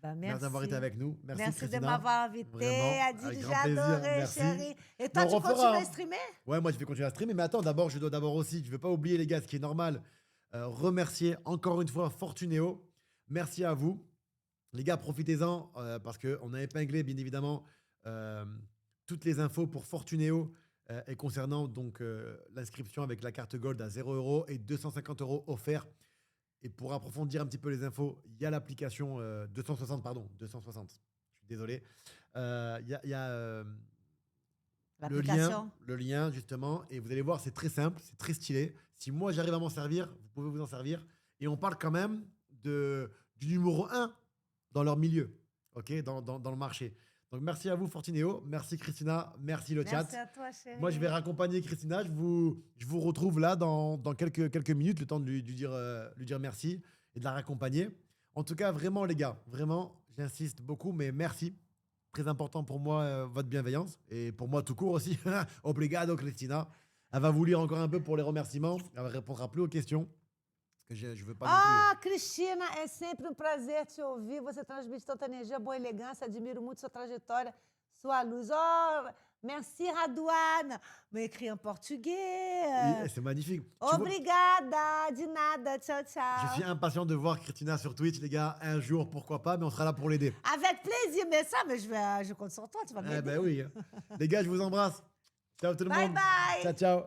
[SPEAKER 2] Bah,
[SPEAKER 1] Merci d'avoir été avec nous. Merci,
[SPEAKER 2] Merci de
[SPEAKER 1] Christina.
[SPEAKER 2] m'avoir invité.
[SPEAKER 1] Vraiment,
[SPEAKER 2] Adil,
[SPEAKER 1] avec
[SPEAKER 2] j'ai
[SPEAKER 1] grand plaisir.
[SPEAKER 2] adoré,
[SPEAKER 1] Merci.
[SPEAKER 2] chérie. Et toi,
[SPEAKER 1] Mais on
[SPEAKER 2] tu
[SPEAKER 1] refera,
[SPEAKER 2] continues
[SPEAKER 1] hein.
[SPEAKER 2] à streamer?
[SPEAKER 1] Ouais, moi, je vais continuer à streamer. Mais attends, je dois d'abord aussi, je ne vais pas oublier, les gars, ce qui est normal, remercier encore une fois Fortunéo. Merci à vous. Les gars, profitez-en parce qu'on a épinglé, bien évidemment, toutes les infos pour Fortunéo et concernant donc l'inscription avec la carte Gold à 0 € et 250 € offerts. Et pour approfondir un petit peu les infos, il y a l'application 260. Je suis désolé. Il y a
[SPEAKER 2] L'application.
[SPEAKER 1] le lien, justement. Et vous allez voir, c'est très simple, c'est très stylé. Si moi, j'arrive à m'en servir, vous pouvez vous en servir. Et on parle quand même du numéro 1 dans leur milieu, ok, dans le marché. Donc, merci à vous, Fortunéo. Merci, Christina. Merci, le chat.
[SPEAKER 2] Merci à toi, chérie.
[SPEAKER 1] Moi, je vais raccompagner Christina. Je vous retrouve là dans quelques minutes, le temps de lui dire merci et de la raccompagner. En tout cas, vraiment, les gars, vraiment, j'insiste beaucoup, mais merci. Très important pour moi, votre bienveillance. Et pour moi, tout court aussi. Obrigado, Christina. Elle va vous lire encore un peu pour les remerciements. Elle ne répondra plus aux questions. Parce que je veux pas non
[SPEAKER 2] Ah, Cristina, é sempre prazer te ouvir. Você transmite tanta energia, boa elegância. Admiro muito sua trajetória, sua luz. Oh, merci, Radouane. Mais écrit en portugais.
[SPEAKER 1] plus. C'est magnifique. Tu vois,
[SPEAKER 2] Obrigada, de nada. Tchau, tchau.
[SPEAKER 1] je suis impatient de voir Christina sur Twitch, les gars. Un jour, pourquoi pas, mais on sera là pour l'aider.
[SPEAKER 2] Avec plaisir, mais ça, mais je compte sur toi, tu vas m'aider.
[SPEAKER 1] Eh ben oui. Les gars, je vous embrasse. Ciao tout le
[SPEAKER 2] Bye
[SPEAKER 1] monde.
[SPEAKER 2] bye.
[SPEAKER 1] Ciao, ciao.